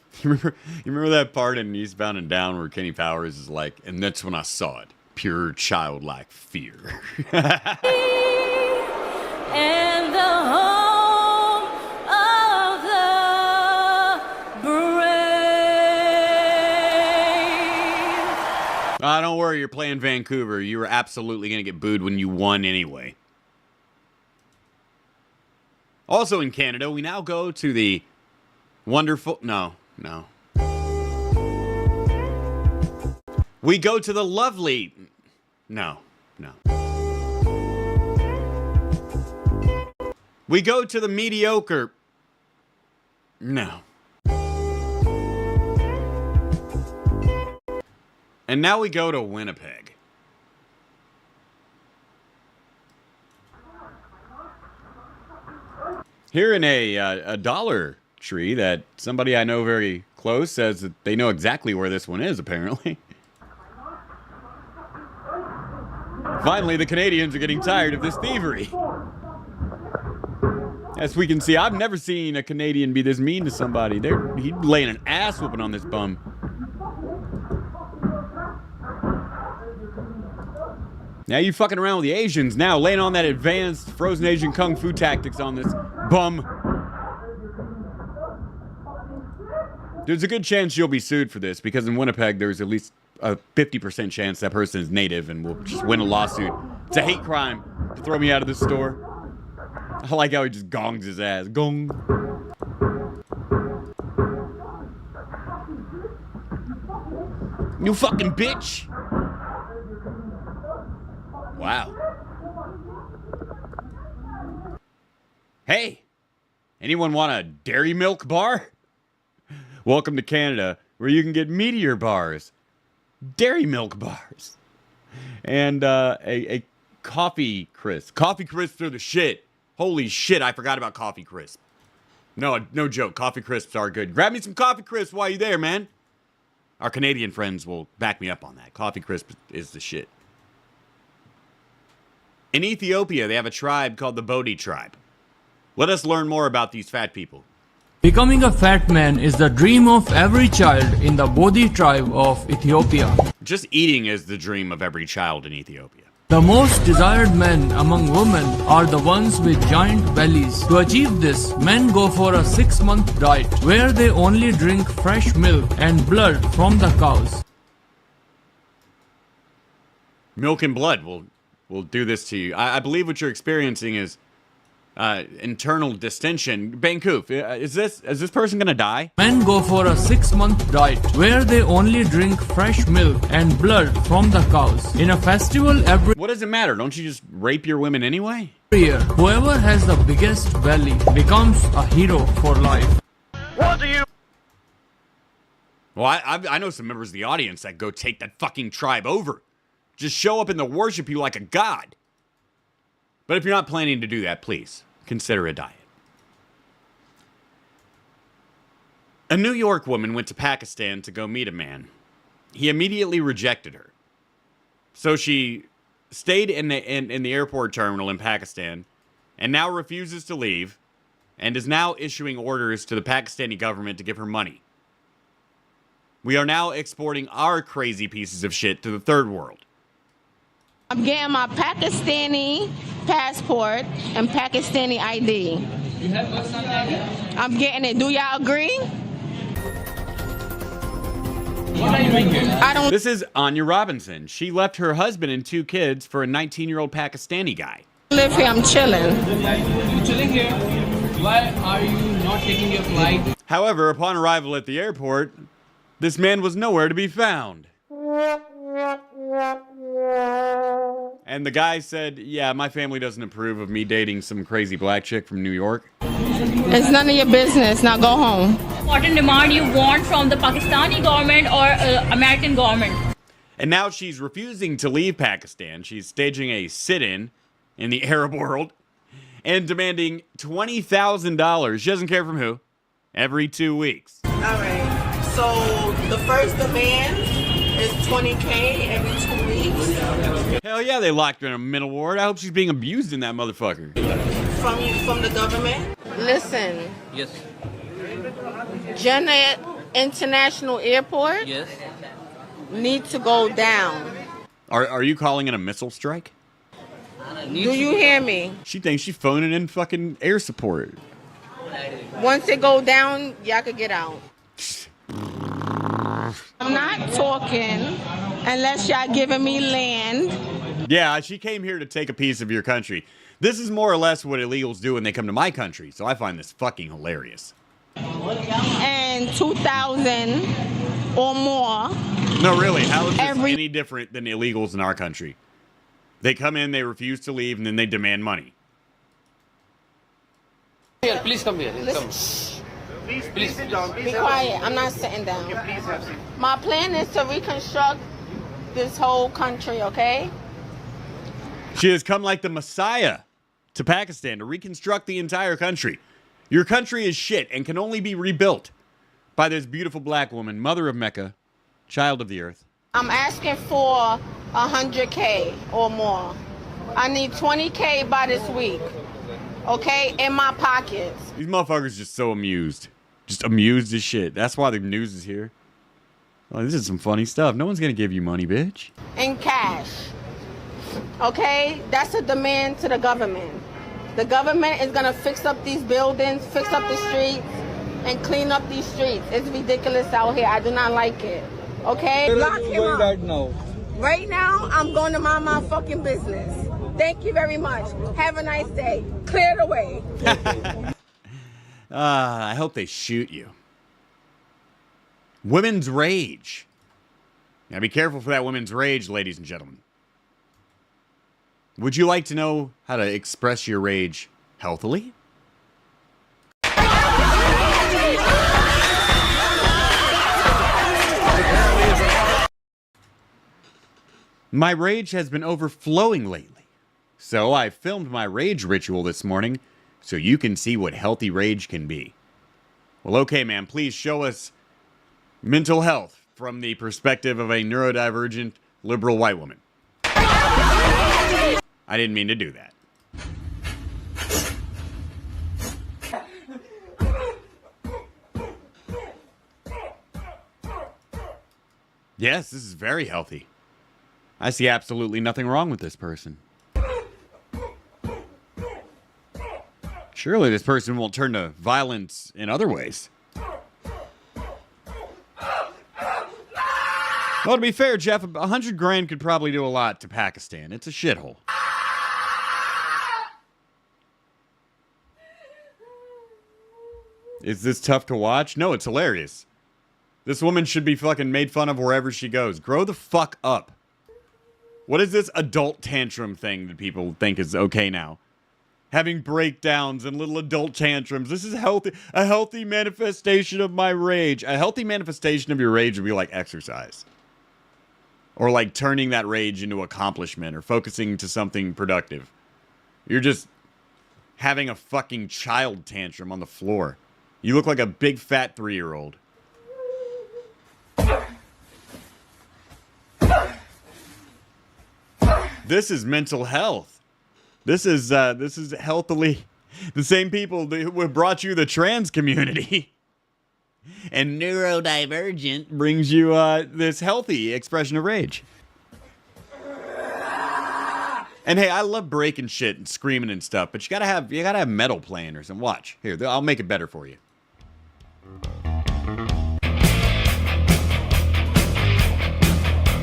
You remember that part in Eastbound and Down where Kenny Powers is like, and that's when I saw it. Pure childlike fear. And the home of the brave. Don't worry, you're playing Vancouver. You were absolutely going to get booed when you won anyway. Also in Canada, we now go to the wonderful... No. We go to the lovely... No. We go to the mediocre... No. And now we go to Winnipeg. Here in a Dollar Tree that somebody I know very close says that they know exactly where this one is, apparently. Finally, the Canadians are getting tired of this thievery. As we can see, I've never seen a Canadian be this mean to somebody. He's laying an ass whooping on this bum. Now you fucking around with the Asians. Now laying on that advanced frozen Asian kung fu tactics on this bum. There's a good chance you'll be sued for this because in Winnipeg there's at least a 50% chance that person is native and will just win a lawsuit. It's a hate crime to throw me out of this store. I like how he just gongs his ass. Gong. You fucking bitch. Wow. Hey, anyone want a dairy milk bar? Welcome to Canada, where you can get meteor bars, dairy milk bars, and a coffee crisp. Coffee crisps are the shit. Holy shit, I forgot about coffee crisp. No joke, coffee crisps are good. Grab me some coffee crisps while you're there, man. Our Canadian friends will back me up on that. Coffee crisp is the shit. In Ethiopia, they have a tribe called the Bodhi tribe. Let us learn more about these fat people. Becoming a fat man is the dream of every child in the Bodhi tribe of Ethiopia. Just eating is the dream of every child in Ethiopia. The most desired men among women are the ones with giant bellies. To achieve this, men go for a 6-month diet where they only drink fresh milk and blood from the cows. Milk and blood will do this to you. I believe what you're experiencing is internal distension. Bankoof, is this person gonna die? Men go for a 6-month diet where they only drink fresh milk and blood from the cows. In a festival every... What does it matter? Don't you just rape your women anyway? Here, whoever has the biggest belly becomes a hero for life. What do you... Well, I know some members of the audience that go take that fucking tribe over. Just show up and they'll worship you like a god. But if you're not planning to do that, please consider a diet. A New York woman went to Pakistan to go meet a man. He immediately rejected her. So she stayed in the airport terminal in Pakistan and now refuses to leave and is now issuing orders to the Pakistani government to give her money. We are now exporting our crazy pieces of shit to the third world. I'm getting my Pakistani passport and Pakistani ID. You have Pakistani ID? I'm getting it. Do y'all agree? What are you doing here? I don't. This is Anya Robinson. She left her husband and 2 kids for a 19-year-old Pakistani guy. Live here. I'm chilling. You're chilling here. Why are you not taking your flight? However, upon arrival at the airport, this man was nowhere to be found. And the guy said, yeah, my family doesn't approve of me dating some crazy black chick from New York. It's none of your business. Now go home. What demand you want from the Pakistani government or American government? And now she's refusing to leave Pakistan. She's staging a sit-in in the Arab world and demanding $20,000. She doesn't care from who. Every 2 weeks. All right. So the first demand is $20K every 2 weeks. Hell yeah, they locked her in a mental ward. I hope she's being abused in that motherfucker. From the government. Listen. Yes. Jeddah International Airport. Yes. Need to go down. Are you calling it a missile strike? Do you hear me? She thinks she's phoning in fucking air support. Once it go down, y'all could get out. I'm not talking unless y'all giving me land. Yeah, she came here to take a piece of your country. This is more or less what illegals do when they come to my country, so I find this fucking hilarious. And 2,000 or more. No, really, how is this any different than illegals in our country? They come in, they refuse to leave, and then they demand money. Here, please come here. Come. Please sit down. Be quiet. I'm not sitting down. My plan is to reconstruct this whole country, okay? She has come like the Messiah to Pakistan to reconstruct the entire country. Your country is shit and can only be rebuilt by this beautiful black woman, mother of Mecca, child of the earth. I'm asking for 100K or more. I need 20K by this week, okay? In my pockets. These motherfuckers just so amused. Just amused as shit. That's why the news is here. Oh, this is some funny stuff. No one's gonna give you money, bitch. In cash. Okay? That's a demand to the government. The government is gonna fix up these buildings, fix up the streets, and clean up these streets. It's ridiculous out here. I do not like it. Okay? Lock him up. Right now. Right now, I'm going to mind my fucking business. Thank you very much. Have a nice day. Clear the way. I hope they shoot you. Women's rage. Now be careful for that women's rage, ladies and gentlemen. Would you like to know how to express your rage healthily? My rage has been overflowing lately, so I filmed my rage ritual this morning so you can see what healthy rage can be. Well, okay, man, please show us mental health from the perspective of a neurodivergent liberal white woman. I didn't mean to do that. Yes, this is very healthy. I see absolutely nothing wrong with this person. Surely this person won't turn to violence in other ways. Well, to be fair, Jeff, 100 grand could probably do a lot to Pakistan. It's a shithole. Is this tough to watch? No, it's hilarious. This woman should be fucking made fun of wherever she goes. Grow the fuck up. What is this adult tantrum thing that people think is okay now? having breakdowns and little adult tantrums. This is healthy, a healthy manifestation of my rage. A healthy manifestation of your rage would be like exercise. Or like turning that rage into accomplishment or focusing to something productive. You're just having a fucking child tantrum on the floor. You look like a big fat 3-year-old. This is mental health. This is healthily the same people who brought you the trans community. And neurodivergent brings you this healthy expression of rage. And hey, I love breaking shit and screaming and stuff, but you gotta have metal playing or something. Watch. Here, I'll make it better for you.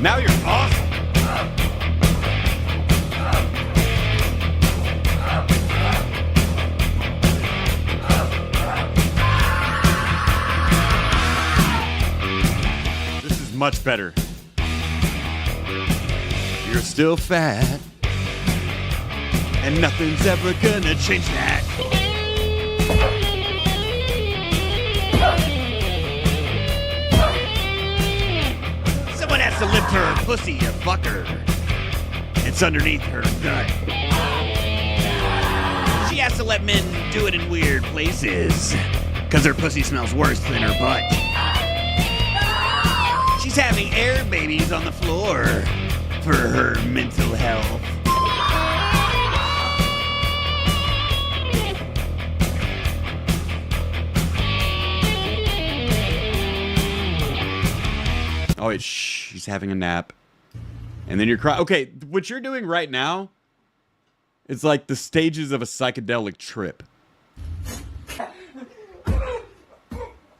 Now you're awesome. This is much better. You're still fat. And nothing's ever gonna change that. Someone has to lift her pussy or fuck her. It's underneath her gut. She has to let men do it in weird places. Cause her pussy smells worse than her butt. She's having air babies on the floor for her mental health. Oh, wait, shh, she's having a nap. And then you're crying. Okay, what you're doing right now is like the stages of a psychedelic trip.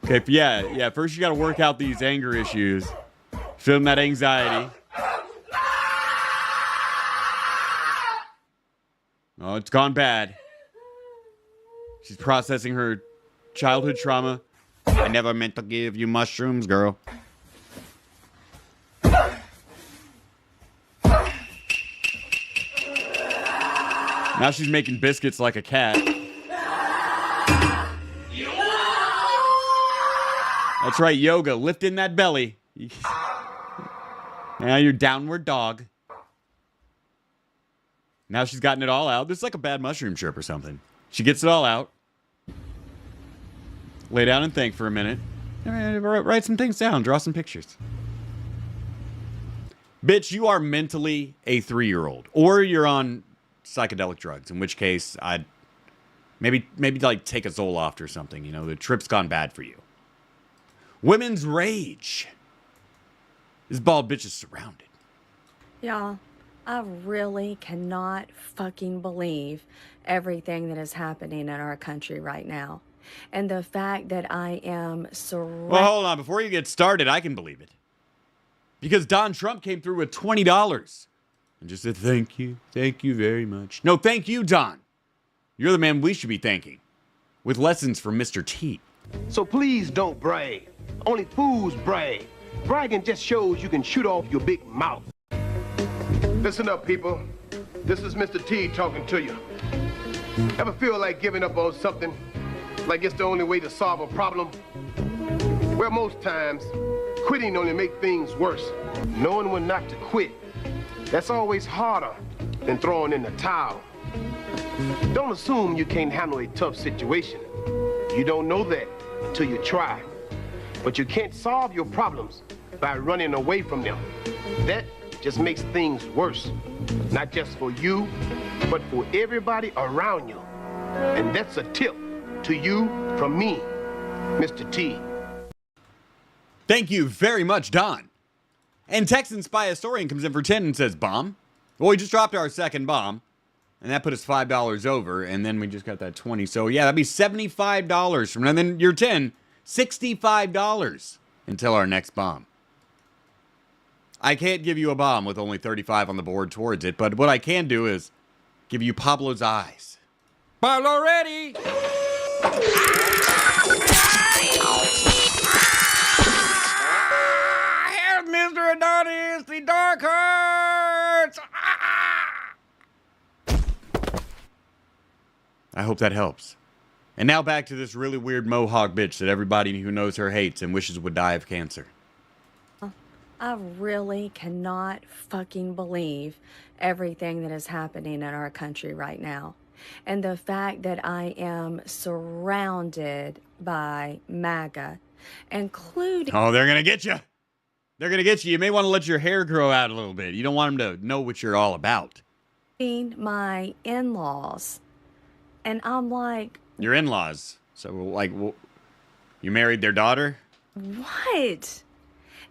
Okay, yeah, first you gotta work out these anger issues. Feeling that anxiety. Oh, it's gone bad. She's processing her childhood trauma. I never meant to give you mushrooms, girl. Now she's making biscuits like a cat. That's right, yoga. Lift in that belly. Now you're downward dog. Now she's gotten it all out. This is like a bad mushroom trip or something. She gets it all out. Lay down and think for a minute. Write some things down. Draw some pictures. Bitch, you are mentally a 3-year-old. Or you're on psychedelic drugs, in which case I'd maybe like take a Zoloft or something. You know, the trip's gone bad for you. Women's rage. This bald bitch is surrounded. Y'all, I really cannot fucking believe everything that is happening in our country right now. And the fact that I am surrounded. Well, hold on. Before you get started, I can believe it. Because Don Trump came through with $20 and just said, thank you very much. No, thank you, Don. You're the man we should be thanking. With lessons from Mr. T. So please don't brag. Only fools brag. Bragging just shows you can shoot off your big mouth. Listen up, people. This is Mr. T talking to you. Ever feel like giving up on something? Like it's the only way to solve a problem? Well, most times, quitting only makes things worse. Knowing when not to quit, that's always harder than throwing in the towel. Don't assume you can't handle a tough situation. You don't know that until you try. But you can't solve your problems by running away from them. That just makes things worse. Not just for you, but for everybody around you. And that's a tip to you from me, Mr. T. Thank you very much, Don. And Texan Spy Historian comes in for 10 and says, bomb? Well, we just dropped our second bomb. And that put us $5 over. And then we just got that 20. So, yeah, that'd be $75 from now. And then your 10, $65 until our next bomb. I can't give you a bomb with only 35 on the board towards it. But what I can do is give you Pablo's eyes. Pablo ready! Help, Mr. Adonis! The dark hurts! I hope that helps. And now back to this really weird mohawk bitch that everybody who knows her hates and wishes would die of cancer. I really cannot fucking believe everything that is happening in our country right now. And the fact that I am surrounded by MAGA, including... Oh, they're going to get you. They're going to get you. You may want to let your hair grow out a little bit. You don't want them to know what you're all about. My in-laws. And I'm like... Your in-laws. So, like, you married their daughter? What?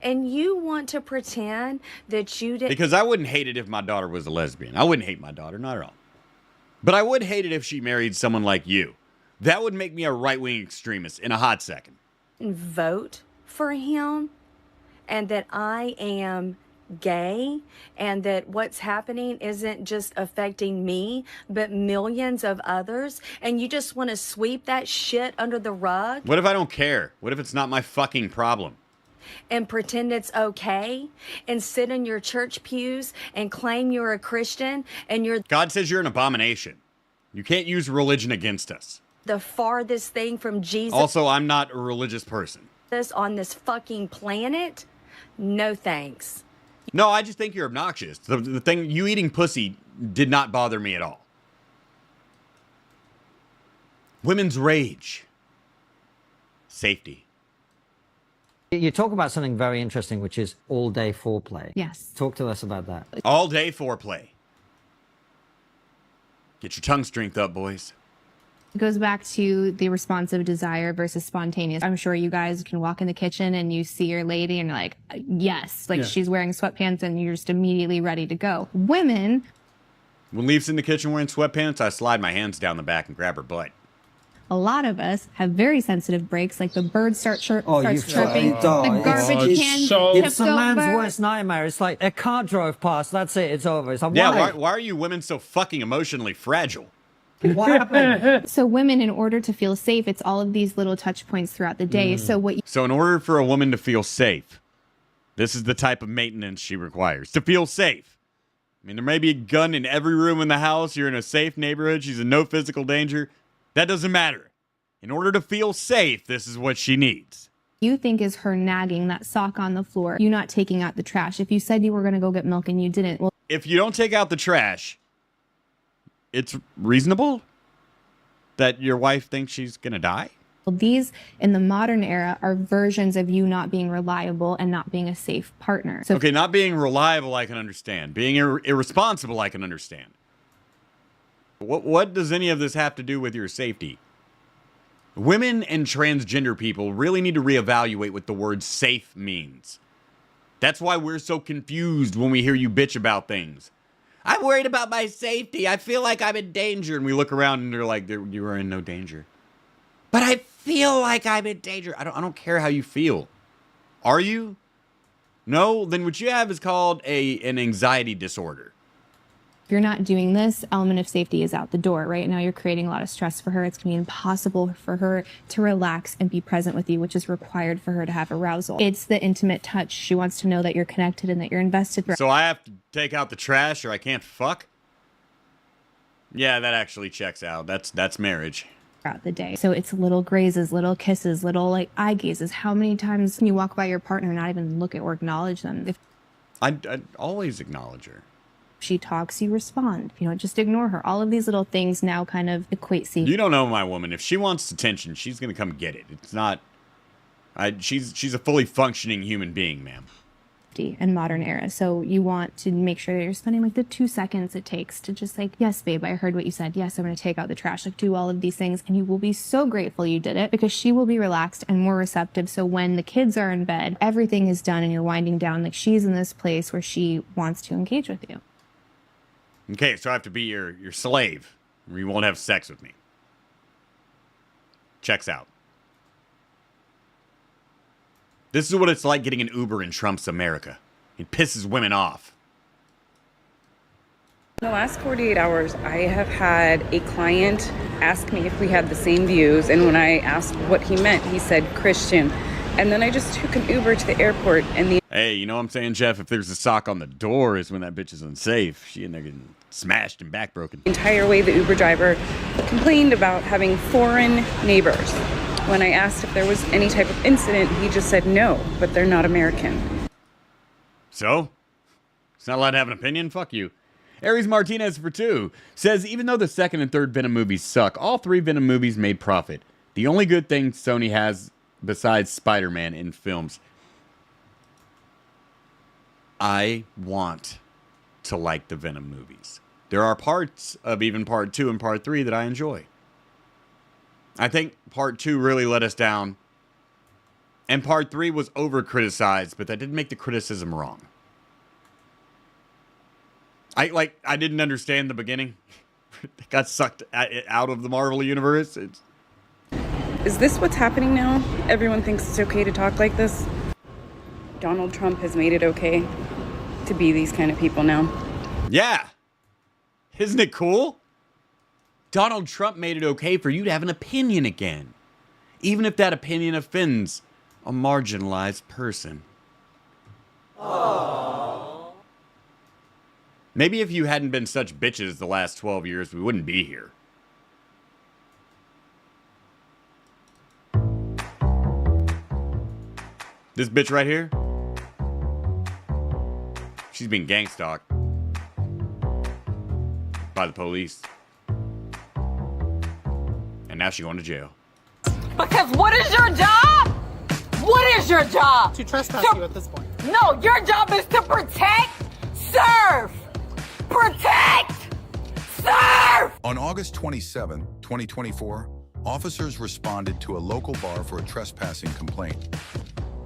And you want to pretend that you didn't... Because I wouldn't hate it if my daughter was a lesbian. I wouldn't hate my daughter, not at all. But I would hate it if she married someone like you. That would make me a right-wing extremist in a hot second. Vote for him, and that I am gay, and that what's happening isn't just affecting me, but millions of others, and you just want to sweep that shit under the rug? What if I don't care? What if it's not my fucking problem? And pretend it's okay, and sit in your church pews and claim you're a Christian, and you're... God says you're an abomination. You can't use religion against us. The farthest thing from Jesus... Also, I'm not a religious person. ...on this fucking planet? No thanks. No, I just think you're obnoxious. The thing, you eating pussy did not bother me at all. Women's rage. Safety. You talk about something very interesting, which is all-day foreplay. Yes. Talk to us about that. All-day foreplay. Get your tongue strength up, boys. It goes back to the responsive desire versus spontaneous. I'm sure you guys can walk in the kitchen and you see your lady and you're like, yes, like she's wearing sweatpants and you're just immediately ready to go. Women. When Leaf's in the kitchen wearing sweatpants, I slide my hands down the back and grab her butt. A lot of us have very sensitive breaks, like the bird starts chirping, the garbage can It's a man's over. worst nightmare. It's like a car drove past, that's it, it's over. It's like, why are you women so fucking emotionally fragile? What happened? So women, in order to feel safe, it's all of these little touch points throughout the day. So in order for a woman to feel safe, this is the type of maintenance she requires. To feel safe. I mean, there may be a gun in every room in the house. You're in a safe neighborhood. She's in no physical danger. That doesn't matter. In order to feel safe, this is what she needs. You think is her nagging that sock on the floor, you not taking out the trash. If you said you were going to go get milk and you didn't, well, if you don't take out the trash, it's reasonable that your wife thinks she's going to die? Well, these, in the modern era, are versions of you not being reliable and not being a safe partner. So okay, not being reliable, I can understand. Being irresponsible, I can understand. What does any of this have to do with your safety? Women and transgender people really need to reevaluate what the word safe means. That's why we're so confused when we hear you bitch about things. I'm worried about my safety. I feel like I'm in danger. And we look around and they're like, you are in no danger. But I feel like I'm in danger. I don't care how you feel. Are you? No? Then what you have is called an anxiety disorder. if you're not doing this, element of safety is out the door. Right now, you're creating a lot of stress for her. It's going to be impossible for her to relax and be present with you, which is required for her to have arousal. It's the intimate touch. She wants to know that you're connected and that you're invested. So I have to take out the trash or I can't fuck? Yeah, that actually checks out. That's marriage. Throughout the day. So it's little grazes, little kisses, little like eye gazes. How many times can you walk by your partner and not even look at or acknowledge them? If I'd always acknowledge her. she talks, you respond. You don't just ignore her. All of these little things now kind of equate safety. You don't know my woman. If she wants attention, she's gonna come get it. It's not. She's a fully functioning human being, ma'am. And modern era. So you want to make sure that you're spending like the 2 seconds it takes to just like, yes, babe, I heard what you said. Yes, I'm going to take out the trash. Like, do all of these things. And you will be so grateful you did it because she will be relaxed and more receptive. So when the kids are in bed, everything is done and you're winding down. Like, she's in this place where she wants to engage with you. Okay, so I have to be your slave, or you won't have sex with me. Checks out. This is what it's like getting an Uber in Trump's America. It pisses women off. In the last 48 hours, I have had a client ask me if we had the same views, and when I asked what he meant, he said Christian. And then I just took an Uber to the airport, and Hey, you know what I'm saying, Jeff? If there's a sock on the door is when that bitch is unsafe. She in there getting smashed and back broken. The entire way the Uber driver complained about having foreign neighbors. When I asked if there was any type of incident, he just said no, but they're not American. So? It's not allowed to have an opinion? Fuck you. Aries Martinez for 2 says, even though the second and third Venom movies suck, all 3 Venom movies made profit. The only good thing Sony has besides Spider-Man in films. I want to like the Venom movies. There are parts of even part 2 and part 3 that I enjoy. I think part 2 really let us down. And part 3 was over-criticized, but that didn't make the criticism wrong. I didn't understand the beginning. It got sucked out of the Marvel universe. Is this what's happening now? Everyone thinks it's okay to talk like this? Donald Trump has made it okay to be these kind of people now. Yeah. Isn't it cool? Donald Trump made it okay for you to have an opinion again. Even if that opinion offends a marginalized person. Aww. Maybe if you hadn't been such bitches the last 12 years, we wouldn't be here. This bitch right here, she's been gang-stalked by the police. And now she's going to jail. Because what is your job? What is your job? To trespass you at this point. No, your job is to protect, serve. Protect! Serve! On August 27, 2024, officers responded to a local bar for a trespassing complaint.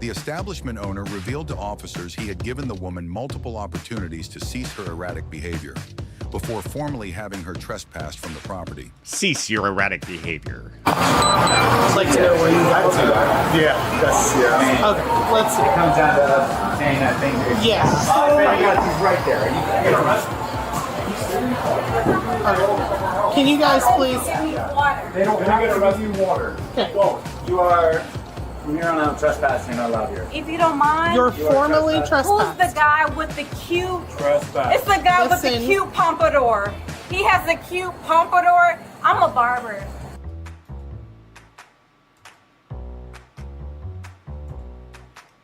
The establishment owner revealed to officers he had given the woman multiple opportunities to cease her erratic behavior before formally having her trespassed from the property. Cease your erratic behavior. I'd like to know where you got to. Yeah. Okay, let's see. It comes down to saying that thing. Yeah. He's right there. Okay. Can you guys please? They don't have to give you water. Okay. Well, you are from here on out trespassing not allowed here. If you don't mind, You're formally trespassed. who's the guy with the cute? Trespass. It's the guy with Listen. the cute pompadour. He has a cute pompadour. I'm a barber.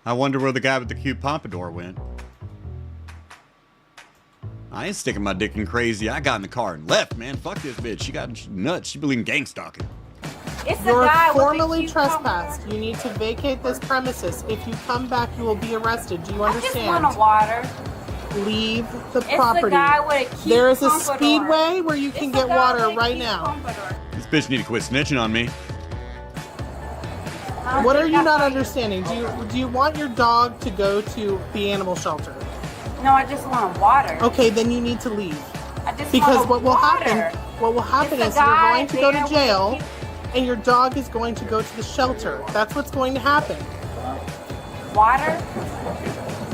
I wonder where the guy with the cute pompadour went. I ain't sticking my dick in crazy. I got in the car and left, man. Fuck this bitch. She got nuts. She believe in gang stalking. It's the You're guy formally with the cute trespassed. You need to vacate this premises. If you come back, you will be arrested. Do you understand? I just want a water. Leave the It's property. the guy with a cute There is a pompadour. speedway where you can It's get the guy water with a right cute now. pompadour. This bitch need to quit snitching on me. What are you not understanding? Do you want your dog to go to the animal shelter? No, I just want water. Okay, then you need to leave. I just Because want what will water. happen It's is the you're guy going to go to there with jail the and your dog is going to go to the shelter. That's what's going to happen. Water?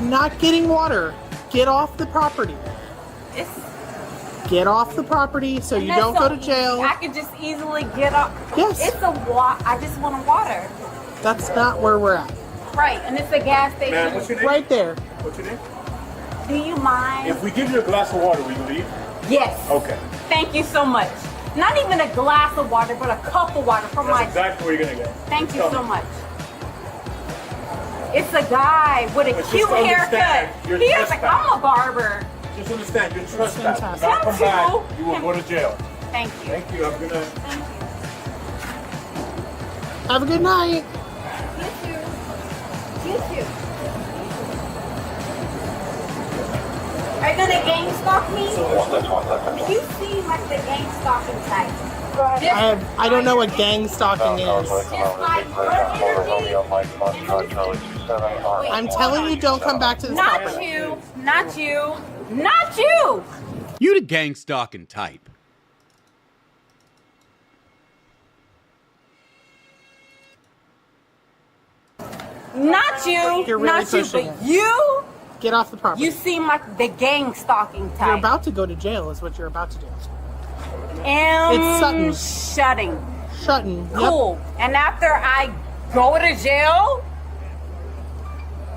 Not getting water. Get off the property. Get off the property so you That's don't go so to jail. I could just easily get up. Yes. It's I just want a water. That's not where we're at. Right, and it's a gas station. Man, what's your name? Right there. What's your name? Do you mind? If we give you a glass of water, will you leave? Yes. Okay. Thank you so much. Not even a glass of water, but a cup of water from That's my... exactly what you're going to get. Thank you Tell so me. much. It's a guy with a But cute just understand, haircut. you're He has trespassing. I'm a barber. Just understand, you're trespassing. fantastic. Not come Him back, too. you will go to jail. Thank you. Thank you. Have a good night. Thank you. Have a good night. You too. You too. Are you gonna gang stalk me? You seem like the gang stalking type. I don't know what gang stalking is. Just like your energy. I'm telling you, don't come back to this Not property. you. Not you. Not you. You the gang stalking type. Not you. You're really Not you. pushing But it. you. Get off the property. You seem like the gang stalking type. You're about to go to jail is what you're about to do. It's Sutton. Shutting. Shutting. Cool. And after I go to jail,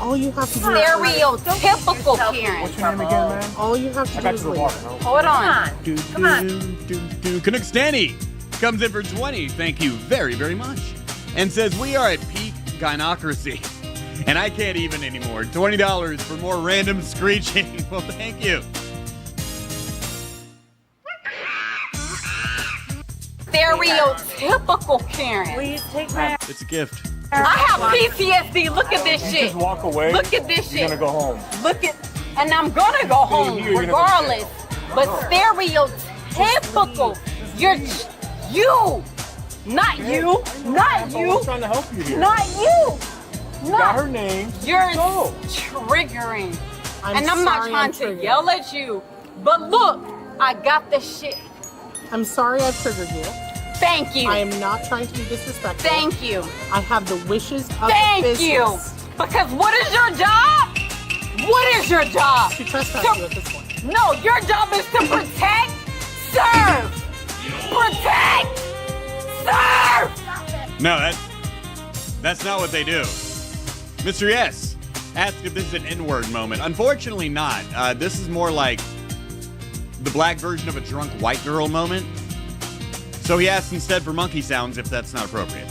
All you have to do Stereotypical Karen. What's your name again, man? All you have to do is leave. Hold on. Come on. Canuck Stanny comes in for 20. Thank you very, very much. And says, we are at peak gynocracy. And I can't even anymore. $20 for more random screeching. Well, thank you. Stereotypical Karen. Please take my. It's a gift. I have PTSD. Look at this shit. Just walk away. Look at this shit. You're gonna go home. Look at, and I'm gonna go home regardless. But stereotypical. You're you, not you, not you. I'm trying to help you here. Not you. You got her name. You're Go. triggering. And I'm not trying to yell at you. But look, I got the shit. I'm sorry I've triggered you. Thank you. I am not trying to be disrespectful. Thank you. I have the wishes of Thank the business. you. Because what is your job? What is your job? She trespassed you at this point. No, your job is to protect, serve. Protect, serve. No, that's not what they do. Mr. Yes asked if this is an N-word moment. Unfortunately not. This is more like the black version of a drunk white girl moment. So he asked instead for monkey sounds if that's not appropriate.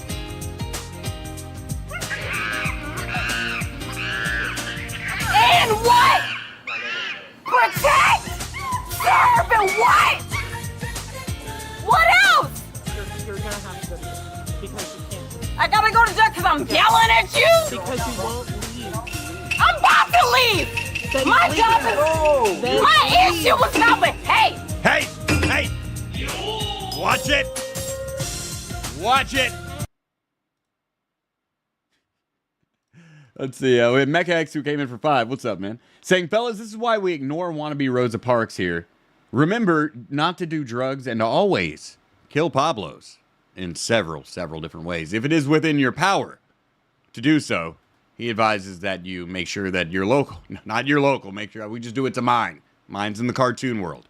And what? Protect, serve, and what? What else? You're gonna have to go to jail because you can't. I gotta go to jail because I'm yelling at you? Because you won't leave. I'm about to leave. Then My leave. job is, Then my leave. issue was not with, hey. Hey! Watch it! Watch it! Let's see. We have Mecha X who came in for 5. What's up, man? Saying, fellas, this is why we ignore wannabe Rosa Parks here. Remember not to do drugs and to always kill Pablos in several different ways. If it is within your power to do so, he advises that you make sure that you're local. Not your local. Make sure we just do it to mine. Mine's in the cartoon world.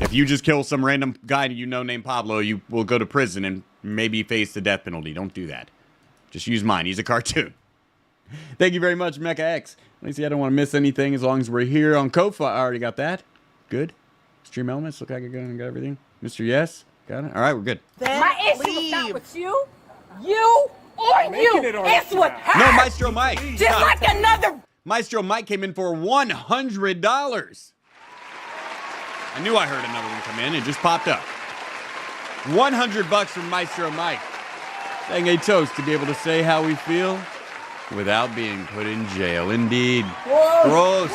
If you just kill some random guy you know named Pablo, you will go to prison and maybe face the death penalty. Don't do that. Just use mine. He's a cartoon. Thank you very much, Mecha X. Let me see. I don't want to miss anything as long as we're here on Ko-Fi. I already got that. Good. Stream elements. Look like I got everything. Mr. Yes. Got it. All right, we're good. My issue is not with you. You or you. It's with her. No, Maestro Mike. Just Stop. like another. Maestro Mike came in for $100. I knew I heard another one come in. It just popped up. $100 from Maestro Mike. Saying a toast to be able to say how we feel without being put in jail. Indeed. Gross.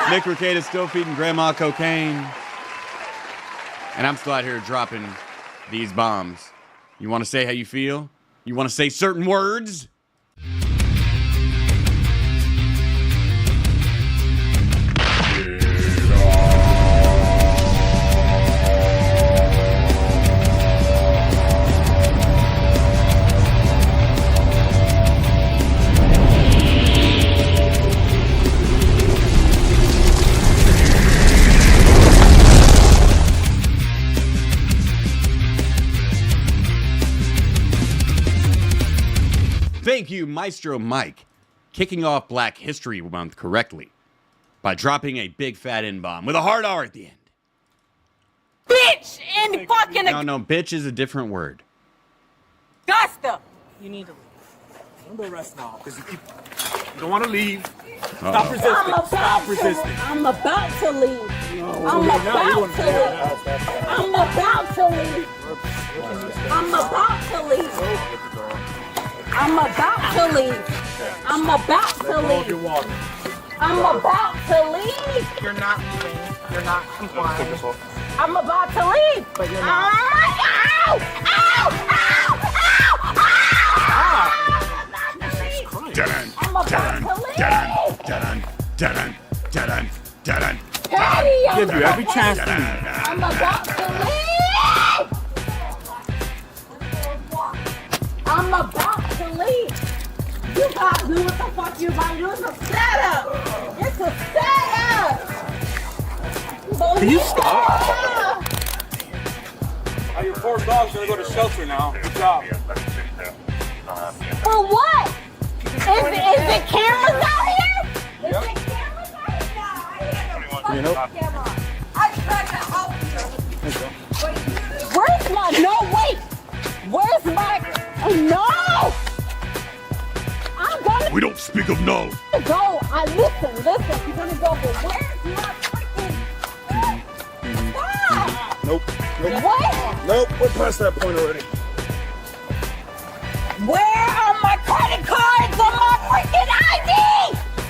Nick Ricade is still feeding grandma cocaine. And I'm still out here dropping these bombs. You want to say how you feel? You want to say certain words? Thank you, Maestro Mike, kicking off Black History Month correctly by dropping a big fat N-bomb with a hard R at the end. Bitch in fucking No, bitch is a different word. Augusta. You need to leave. I'm gonna rest now because you don't want to leave. Uh-oh. Stop resisting. Stop resisting. I'm about to leave. I'm about to leave. I'm about to leave. I'm about to leave. I'm about to leave. I'm about to leave. I'm about to leave. You're not leaving. You're not complying. I'm about to leave. But you're not. Ow! Ow! Ow! Ow! Ow! I'm about to leave. Patty, Give you every chance to leave. I'm about to leave. I'm about to leave. You gotta do what the fuck you gotta do. It's a setup. It's a setup. Can you stop? Your 4 dogs gonna go to shelter now. Good job. For what? Is it cameras out here? Is it cameras out here? Can you help? I tried to help you. Where's my, no, wait. Where's my, no. I'm gonna We don't speak of no. go. Listen. I'm gonna go, but where's my freaking, stop. Nope. What? Nope. We're past that point already. Where are my credit cards and my freaking ID?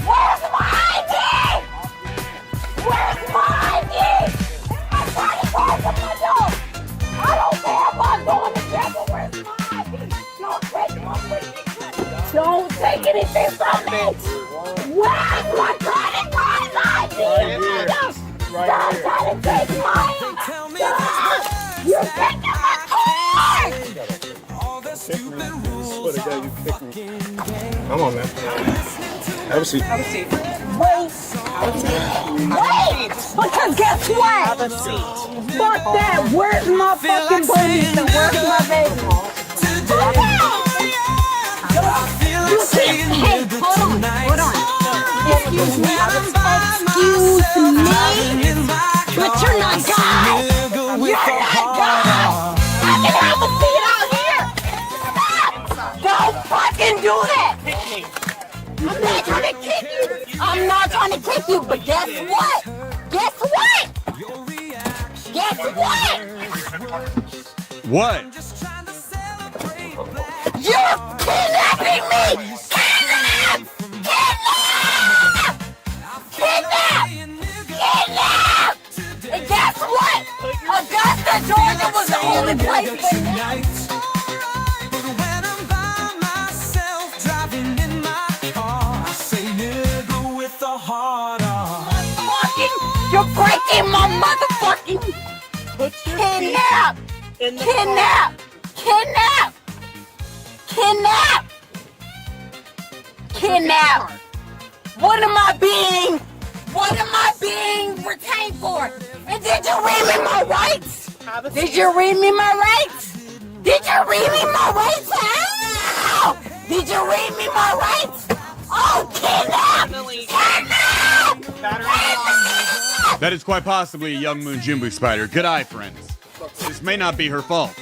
Where's my ID? Where's my ID? And my credit cards and my dog. I don't care if I'm going to jail, but where's my ID? Don't take my freaking credit. Don't take anything from me. Where's my credit cards, ID, and my dog? Stop trying to take mine. Stop. You're taking my card. Come on, man. Have a seat. Wait, because guess what? Fuck that. Where's my fucking baby? Where's my baby? You can't. Hey, hold on. Excuse me. But you're not God. You're not God. I can have a seat out here. Don't fucking do that. I'm not trying to kick you. I'm not trying to kick you, but guess what? Guess what? Guess what? What? You're kidnapping me! Kidnap! And guess what? Augusta, Georgia was the only place for me. You're breaking my motherfucking kidnap. What am I being retained for? And did you read me my rights? Did you read me my rights? Did you read me my rights? Ow! Did you read me my rights? Oh, kidnap! That is quite possibly a young Moon Jumbo Spider. Good eye, friends. This may not be her fault.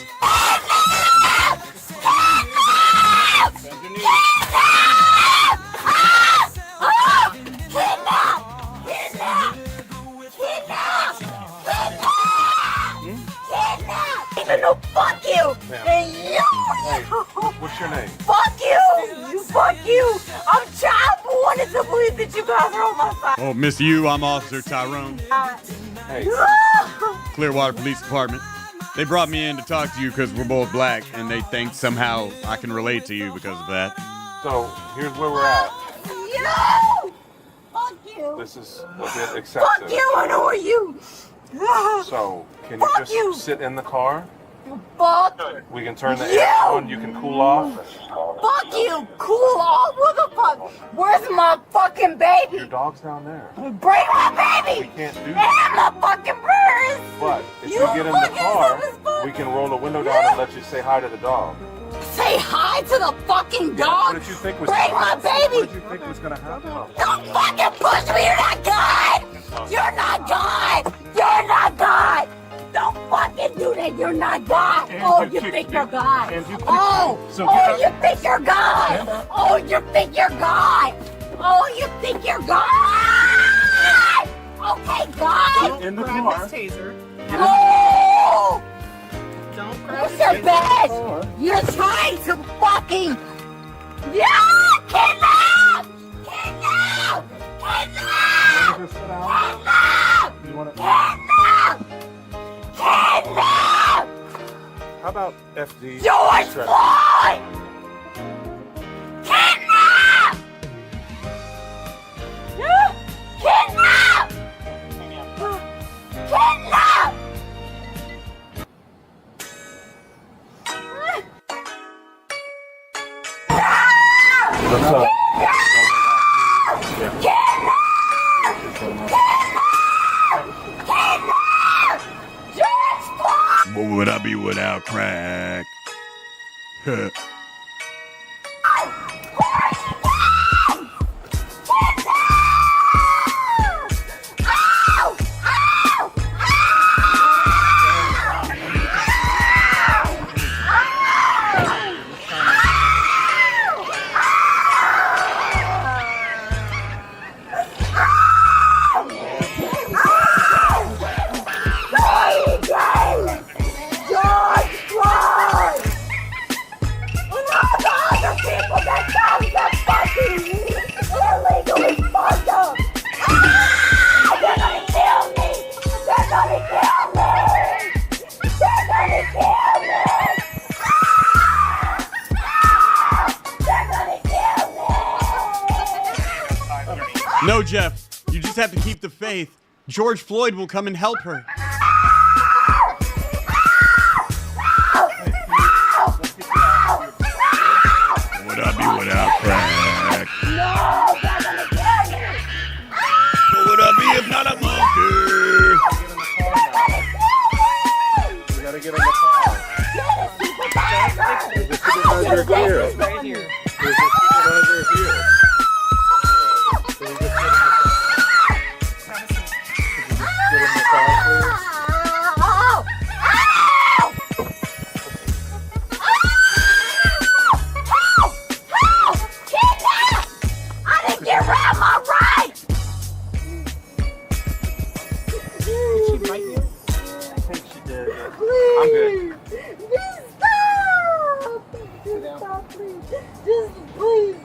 No, fuck you! And you! What's your name? Fuck you! Fuck you! I'm child wanted to believe that you guys are on my side. Oh, Miss You, I'm Officer Tyrone. Hey. Clearwater Police Department. They brought me in to talk to you because we're both black, and they think somehow I can relate to you because of that. So, here's where we're at. You! Fuck you! This is a bit excessive. Fuck you, and who are you? So, can you just sit in the car? Fuck We can turn the air on, you can cool off. Fuck you! Cool off? What the fuck? Where's my fucking baby? Your dog's down there. Bring my baby! We can't do And that. my fucking birds! But if You you get in the fucking car, son we can roll the window down and let you say hi to the dog. Say hi to the fucking dog! What did you think was Bring my baby! What did you think was gonna happen? Don't fucking push me! You're not God! You're not God! You're not God! Don't fucking do that! You're not God! Oh, you think you're God! Oh! Oh, you think you're God! Oh, you think you're God! Oh, you think you're God! Okay, God! In the car. Oh! What's your bed? You're trying to fucking... Yeah! Kidnap! Kidnap! Kidnap! Kidnap! Kidnap! Kidnap! How about FD? George Floyd! Kidnap! Kidnap! Kidnap! What's up? What would I be without crack? No, Jeff, you just have to keep the faith. George Floyd will come and help her. What would I be without crack? What would I be if not a monkey? You gotta get in the car. There's a supervisor here. Right here. There's a supervisor here.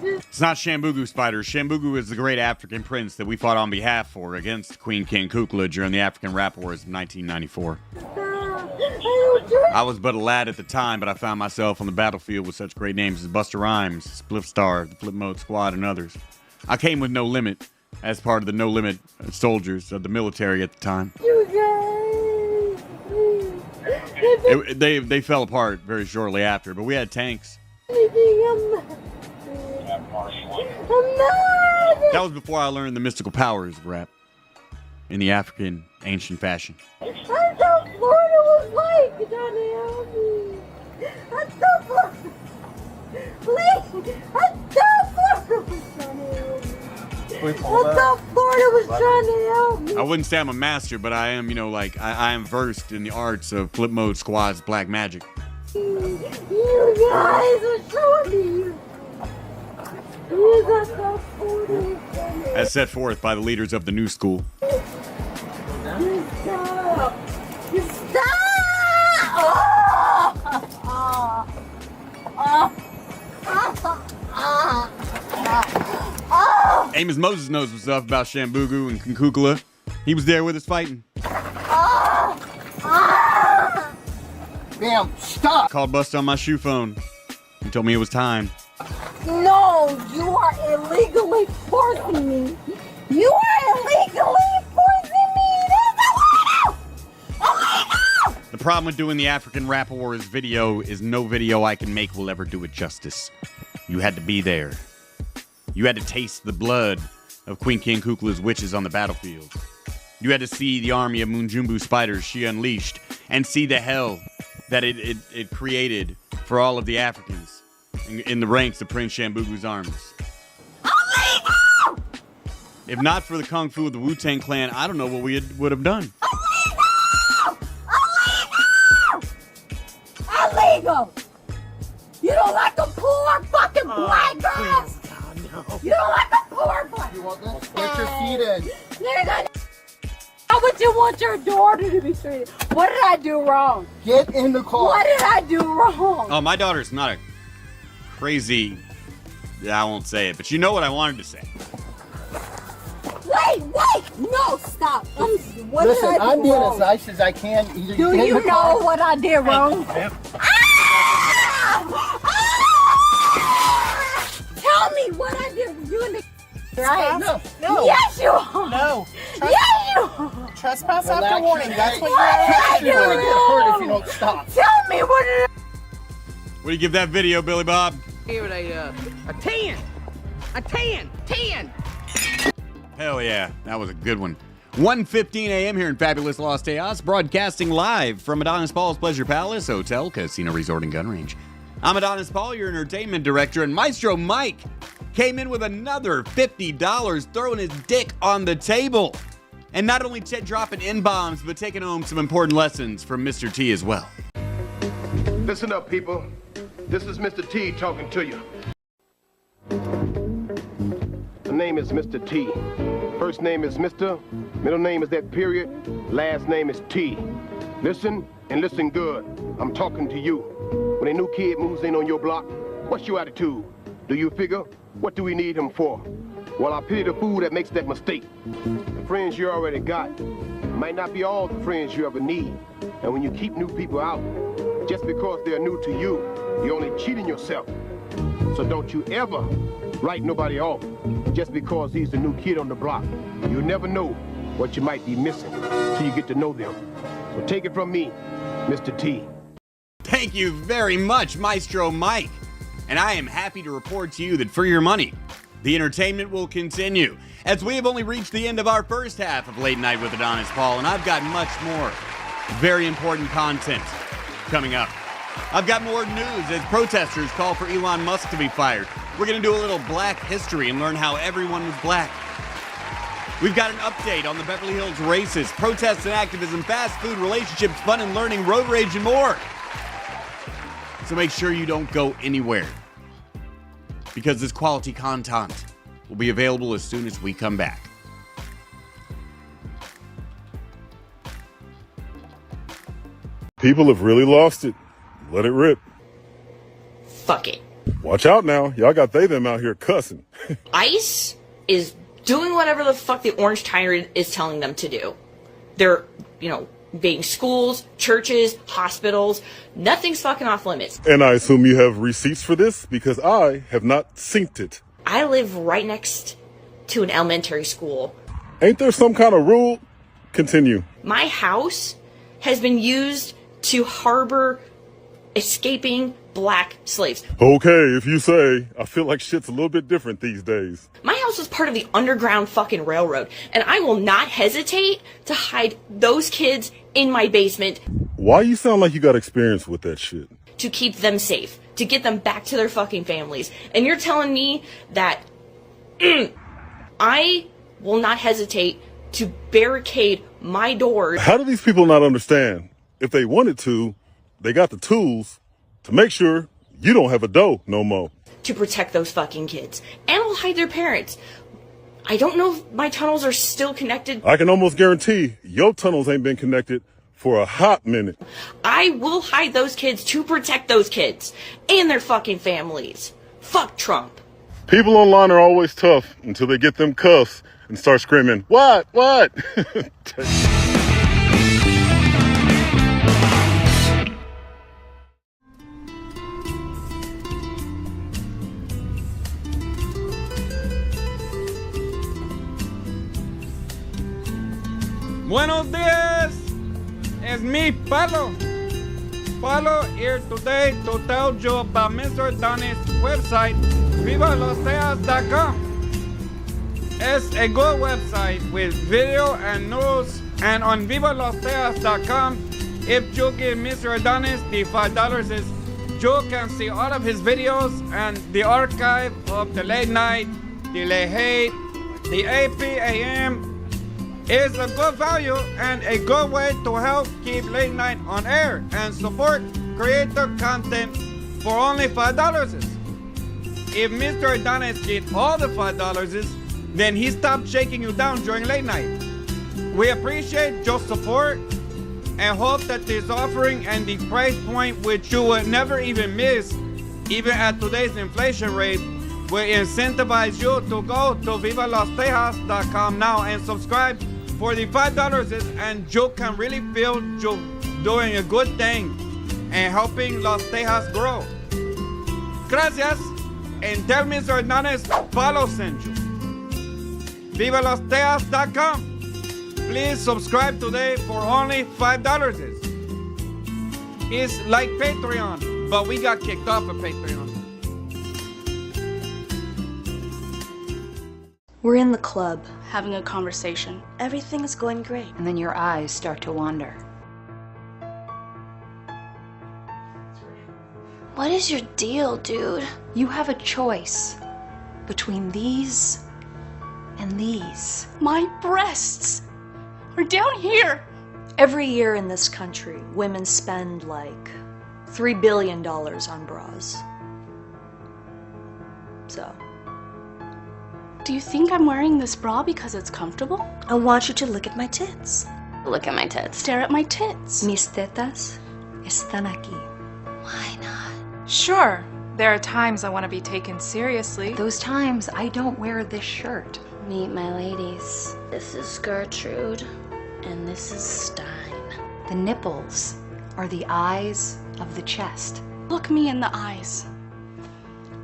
It's not Shambugu spiders. Shambugu is the great African prince that we fought on behalf for against Queen King Kukla during the African Rap Wars of 1994. I was but a lad at the time, but I found myself on the battlefield with such great names as Busta Rhymes, Spliff Star, the Flip Mode Squad, and others. I came with No Limit as part of the No Limit soldiers of the military at the time. They fell apart very shortly after, but we had tanks. That was before I learned the mystical powers of rap in the African ancient fashion. I thought Florida was like, Johnny, help me. I thought Florida. Please, I thought Florida was trying to help me. I thought Florida was trying to help me. I wouldn't say I'm a master, but I am, I am versed in the arts of Flip Mode Squad's black magic. You guys are showing me. You got the Florida. As set forth by the leaders of the new school. You stop. You stop. Amos Moses knows what's up about Shambugu and Kukla. He was there with us fighting. Damn, stop. Called Busta on my shoe phone. He told me it was time. No, you are illegally forcing me. You are illegally forcing me. That's illegal. The problem with doing the African Rap Wars video is no video I can make will ever do it justice. You had to be there. You had to taste the blood of Queen King Kukla's witches on the battlefield. You had to see the army of Munjumbu spiders she unleashed and see the hell that it created for all of the Africans in the ranks of Prince Shambugu's armies. If not for the Kung Fu of the Wu-Tang Clan, I don't know what we would have done. Illegal. You don't like a poor fucking black girl. No. You don't like a poor black. You want this? Get your feet in. How would you want your daughter to be treated? What did I do wrong? Get in the car. What did I do wrong? Oh, my daughter's not a crazy... I won't say it, but you know what I wanted to say. Wait! No, stop. What Listen, did I do I'm being wrong? as nice as I can. Either Do get in you the know car- what I did wrong? Tell me what I did. You in the right? No. Yes, you are. No. Yes, you are. Trespass Relax. after warning. That's what What did I you're do going to get hurt if you don't stop. Tell me what did What do you give that video, Billy Bob? Give it a 10. A 10. 10. Hell yeah, that was a good one. 1:15 a.m. here in fabulous Los Tejas, broadcasting live from Adonis Paul's Pleasure Palace Hotel, Casino Resort and Gun Range. I'm Adonis Paul, your entertainment director, and Maestro Mike came in with another $50, throwing his dick on the table. And not only dropping N-bombs, but taking home some important lessons from Mr. T as well. Listen up, people. This is Mr. T talking to you. The name is Mr. T. First name is Mr. Middle name is that period. Last name is T. Listen and listen good. I'm talking to you. When a new kid moves in on your block, what's your attitude? Do you figure, what do we need him for? Well, I pity the fool that makes that mistake. The friends you already got might not be all the friends you ever need. And when you keep new people out, just because they're new to you, you're only cheating yourself. So don't you ever write nobody off just because he's the new kid on the block. You'll never know what you might be missing till you get to know them. So take it from me, Mr. T. Thank you very much, Maestro Mike. And I am happy to report to you that for your money, the entertainment will continue, as we have only reached the end of our first half of Late Night with Adonis Paul, and I've got much more very important content coming up. I've got more news as protesters call for Elon Musk to be fired. We're going to do a little black history and learn how everyone was black. We've got an update on the Beverly Hills races, protests and activism, fast food, relationships, fun and learning, road rage, and more. So make sure you don't go anywhere, because this quality content will be available as soon as we come back. People have really lost it. Let it rip. Fuck it. Watch out now. Y'all got them out here cussing. ICE is doing whatever the fuck the Orange Tyrant is telling them to do. They're, invading schools, churches, hospitals. Nothing's fucking off limits. And I assume you have receipts for this, because I have not synced it. I live right next to an elementary school. Ain't there some kind of rule? Continue. My house has been used to harbor escaping black slaves. Okay, if you say. I feel like shit's a little bit different these days. My house was part of the Underground fucking Railroad, and I will not hesitate to hide those kids in my basement. Why you sound like you got experience with that shit? To keep them safe, to get them back to their fucking families. And you're telling me that I will not hesitate to barricade my doors. How do these people not understand? If they wanted to, they got the tools to make sure you don't have a dough no more. To protect those fucking kids. And will hide their parents. I don't know if my tunnels are still connected. I can almost guarantee your tunnels ain't been connected for a hot minute. I will hide those kids to protect those kids and their fucking families. Fuck Trump. People online are always tough until they get them cuffs and start screaming, what? Buenos dias! It's me, Palo. Palo here today to tell you about Mr. Adonis' website, VivaLosTejas.com. It's a good website with video and news, and on VivaLosTejas.com, if you give Mr. Adonis the $5, you can see all of his videos and the archive of the late night, the late hate, the APAM. Is a good value and a good way to help keep late night on air and support creator content for only $5. If Mr. Adonis gets all the $5, then he stopped shaking you down during late night. We appreciate your support and hope that this offering and the price point, which you would never even miss, even at today's inflation rate, will incentivize you to go to VivaLosTejas.com now and subscribe for the $5, and you can really feel you're doing a good thing and helping Los Tejas grow. Gracias, and tell Mr. Adonis Follow sent you. VivaLosTejas.com. Please subscribe today for only $5. It's like Patreon, but we got kicked off of Patreon. We're in the club, having a conversation. Everything is going great. And then your eyes start to wander. What is your deal, dude? You have a choice between these and these. My breasts are down here. Every year in this country, women spend like $3 billion on bras. So, do you think I'm wearing this bra because it's comfortable? I want you to look at my tits. Look at my tits. Stare at my tits. Mis tetas están aquí. Why not? Sure, there are times I want to be taken seriously. Those times I don't wear this shirt. Meet my ladies. This is Gertrude, and this is Stein. The nipples are the eyes of the chest. Look me in the eyes.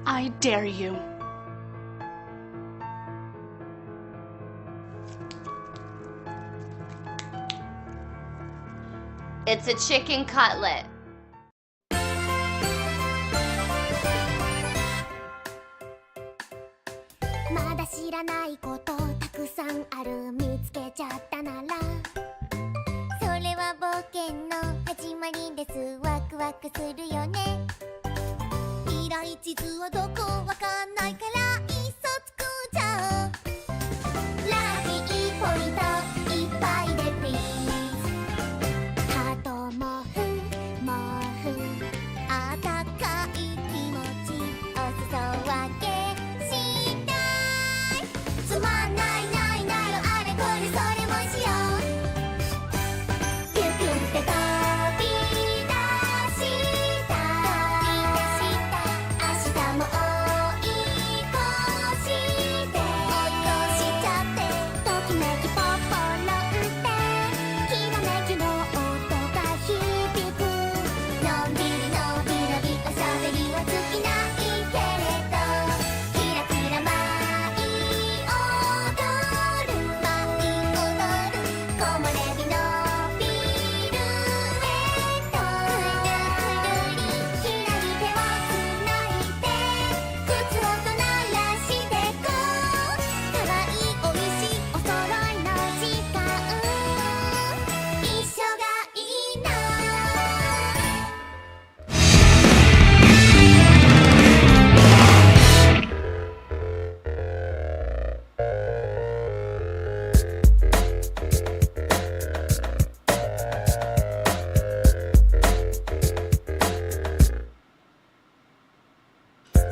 I dare you. It's a chicken cutlet.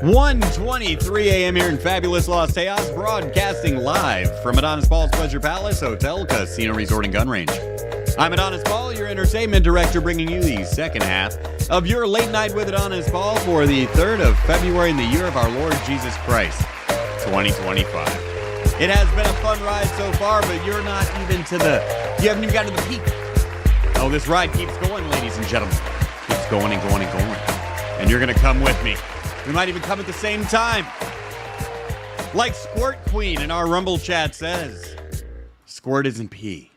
.23 a.m. here in fabulous Los Tejas, broadcasting live from Adonis Ball's Pleasure Palace Hotel, Casino Resort, and Gun Range. I'm Adonis Ball, your entertainment director, bringing you the second half of your Late Night with Adonis Ball for the 3rd of February in the year of our Lord Jesus Christ, 2025. It has been a fun ride so far, but you're not even you haven't even got to the peak. Oh, this ride keeps going, ladies and gentlemen. Keeps going and going and going. And you're going to come with me. We might even come at the same time. Like Squirt Queen in our Rumble chat says, squirt isn't pee.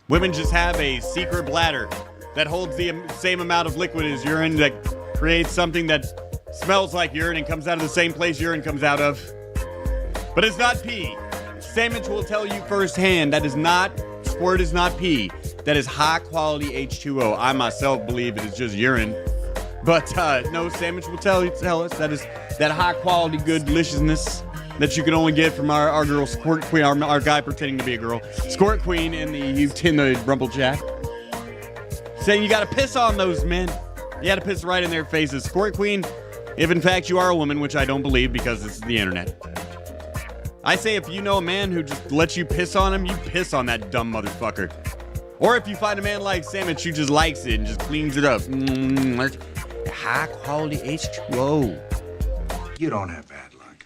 Women just have a secret bladder that holds the same amount of liquid as urine, that creates something that smells like urine and comes out of the same place urine comes out of. But it's not pee. Sandwich will tell you firsthand that squirt is not pee. That is high quality H2O. I myself believe it is just urine. But no, Sandwich will tell us that is that high quality, good deliciousness that you can only get from our girl Squirt Queen, our guy pretending to be a girl, Squirt Queen in the Rumble chat, saying you got to piss on those men. You got to piss right in their faces. Squirt Queen, if in fact you are a woman, which I don't believe because this is the internet. I say if you know a man who just lets you piss on him, you piss on that dumb motherfucker. Or if you find a man like Sandwich who just likes it and just cleans it up. High quality H2O. You don't have bad luck.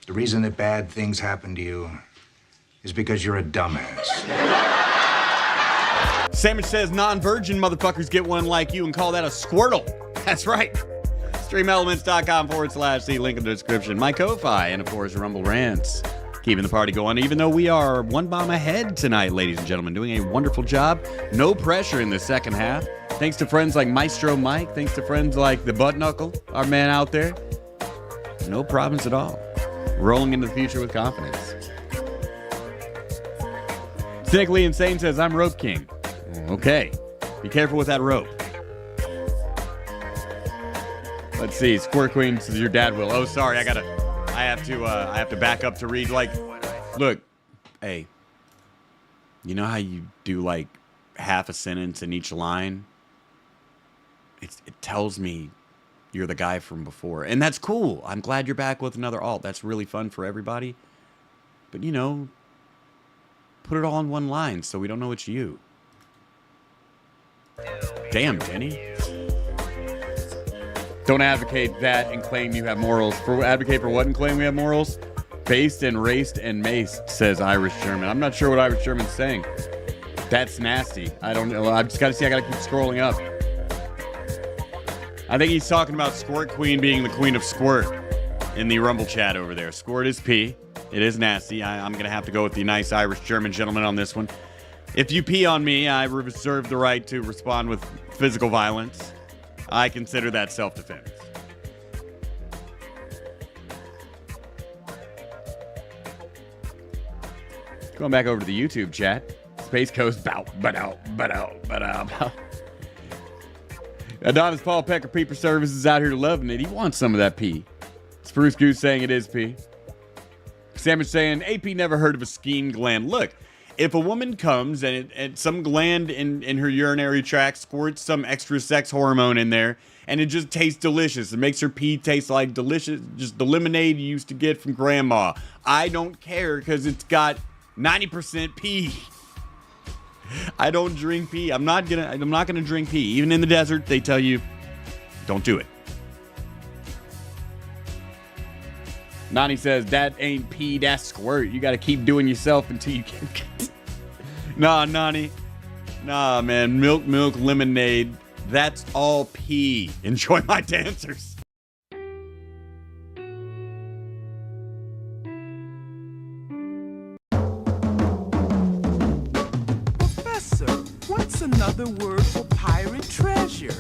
The reason that bad things happen to you is because you're a dumbass. Sandwich says non-virgin motherfuckers get one like you and call that a squirtle. That's right. StreamElements.com/, link in the description. My Ko-Fi, and of course Rumble Rants. Keeping the party going, even though we are one bomb ahead tonight, ladies and gentlemen. Doing a wonderful job. No pressure in the second half. Thanks to friends like Maestro Mike. Thanks to friends like the Butt Knuckle, our man out there. No problems at all. rolling into the future with confidence. Cynically Insane says, I'm Rope King. Okay. Be careful with that rope. Let's see. Squirt Queen says your dad will. Oh, sorry. I have to back up to read. Like, look, hey, you know how you do like half a sentence in each line? It tells me you're the guy from before. And that's cool. I'm glad you're back with another alt. That's really fun for everybody. But, you know, put it all in one line so we don't know it's you. Damn, Jenny. Don't advocate that and claim you have morals. Advocate for what and claim we have morals? Based and raced and maced, says Irish German. I'm not sure what Irish German's saying. That's nasty. I don't know. I've just got to see. I got to keep scrolling up. I think he's talking about Squirt Queen being the queen of squirt in the Rumble chat over there. Squirt is pee. It is nasty. I'm going to have to go with the nice Irish German gentleman on this one. If you pee on me, I reserve the right to respond with physical violence. I consider that self-defense. Going back over to the YouTube chat. Space Coast, bow. Adonis Paul Pecker Peeper Services out here loving it. He wants some of that pee. Spruce Goose saying it is pee. Sandwich saying, AP never heard of a skein gland. Look, if a woman comes and some gland in her urinary tract squirts some extra sex hormone in there, and it just tastes delicious. It makes her pee taste like delicious, just the lemonade you used to get from grandma. I don't care because it's got 90% pee. I don't drink pee. I'm not gonna drink pee. Even in the desert, they tell you, don't do it. Nani says, that ain't pee, that's squirt. You gotta keep doing yourself until you can. Nah, Nani. Nah, man. Milk, lemonade. That's all pee. Enjoy my dancers. Professor, what's another word for pirate treasure?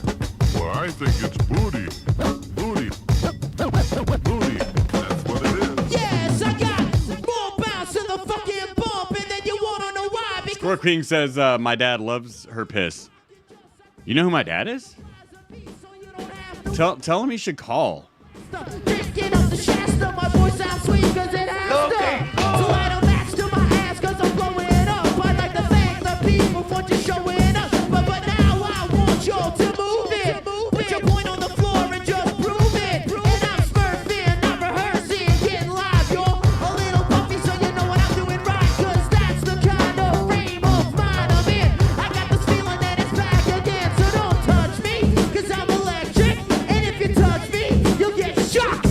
Well, I think it's booty. Booty. Booty. That's what it is. Yes, I got more bounce in the fucking bump, and then you wanna know why? Squirt King says, my dad loves her piss. You know who my dad is? Tell him he should call. Picking up the Shasta, my voice sounds sweet cause it has to. So I don't match to my ass cause I'm blowing up. I'd like to thank the people for just showing up. But now I want y'all to move it. Put your point on the floor and just prove it. And I'm smurfing, not rehearsing, getting live, y'all. A little puffy so you know what I'm doing right. Cause that's the kind of frame of mind I'm in. I got this feeling that it's back again. So don't touch me, cause I'm electric. And if you touch me, you'll get shocked.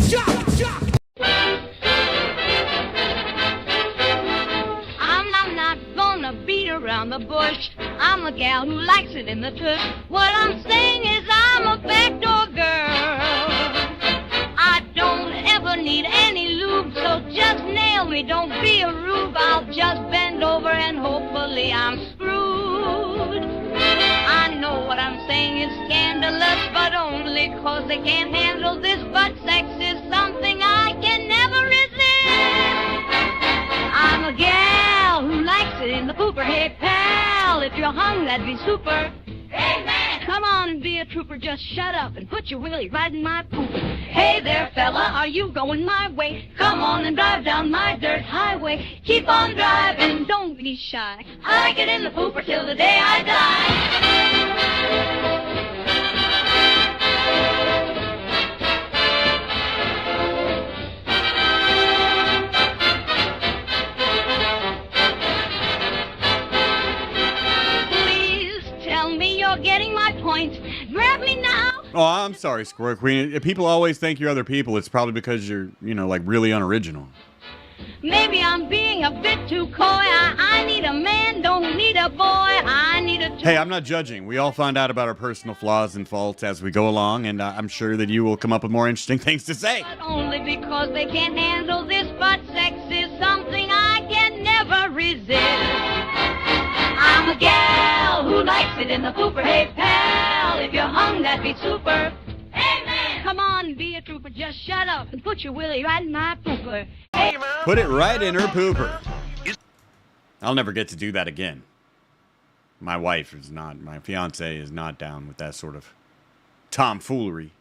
I'm not gonna beat around the bush. I'm a gal who likes it in the tush. What I'm saying is I'm a backdoor girl. I don't ever need any lube, so just nail me. Don't be a rube. I'll just bend over and hopefully I'm screwed. I know what I'm saying is scandalous, but only 'cause they can't handle this. But sex is something I can never resist. I'm a gal who likes it in the pooper. Hey, pal, if you're hung, that'd be super. Hey, man, come on and be a trooper. Just shut up and put your willy right in my pooper. Hey there, fella, are you going my way? Come on and drive down my dirt highway. Keep on driving, don't be shy. I get in the pooper till the day I die. Getting my point. Grab me now. Oh, I'm sorry, Squirt Queen. If people always think you're other people, it's probably because you're, like really unoriginal. Maybe I'm being a bit too coy. I need a man, don't need a boy. I need a... Hey, I'm not judging. We all find out about our personal flaws and faults as we go along, and I'm sure that you will come up with more interesting things to say. But only because they can't handle this, but sex is something I can never resist. I'm a gal who likes it in the pooper. Hey, pal, if you're hung, that'd be super. Hey, man, come on and be a trooper. Just shut up and put your willy right in my pooper. Hey, Put it right in her pooper. I'll never get to do that again. My wife is not, my fiance is not down with that sort of tomfoolery.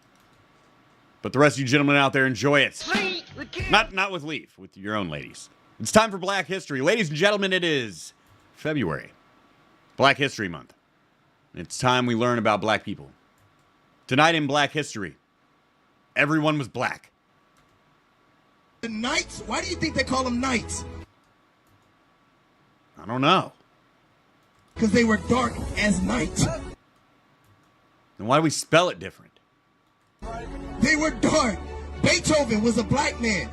But the rest of you gentlemen out there, enjoy it. Not with Leaf, with your own ladies. It's time for Black History. Ladies and gentlemen, it is February. Black History Month. It's time we learn about black people. Tonight in Black History, everyone was black. The Knights? Why do you think they call them Knights? I don't know. Because they were dark as night. Then why do we spell it different? They were dark. Beethoven was a black man.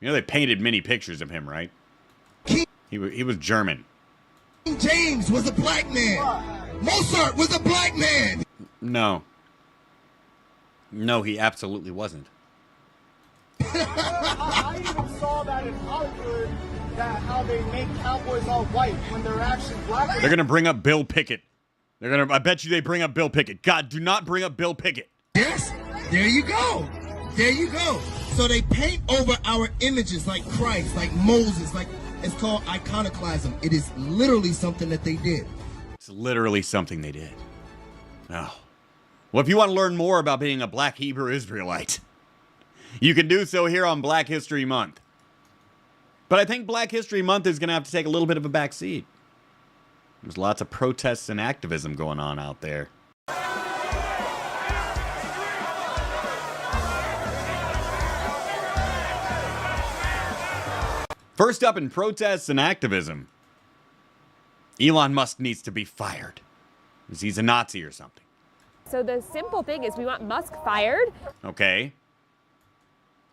You know they painted many pictures of him, right? He was German. King James was a black man. Mozart was a black man. No. No, he absolutely wasn't. I even saw that in Hollywood, that how they make cowboys all white when they're actually black. They're gonna bring up Bill Pickett. I bet you they bring up Bill Pickett. God, do not bring up Bill Pickett. Yes, there you go. There you go. So they paint over our images like Christ, like Moses, like it's called iconoclasm. It is literally something that they did. It's literally something they did. Oh. Well, if you want to learn more about being a black Hebrew Israelite, you can do so here on Black History Month. But I think Black History Month is going to have to take a little bit of a back seat. There's lots of protests and activism going on out there. First up in protests and activism, Elon Musk needs to be fired. Because he's a Nazi or something. So the simple thing is we want Musk fired. Okay.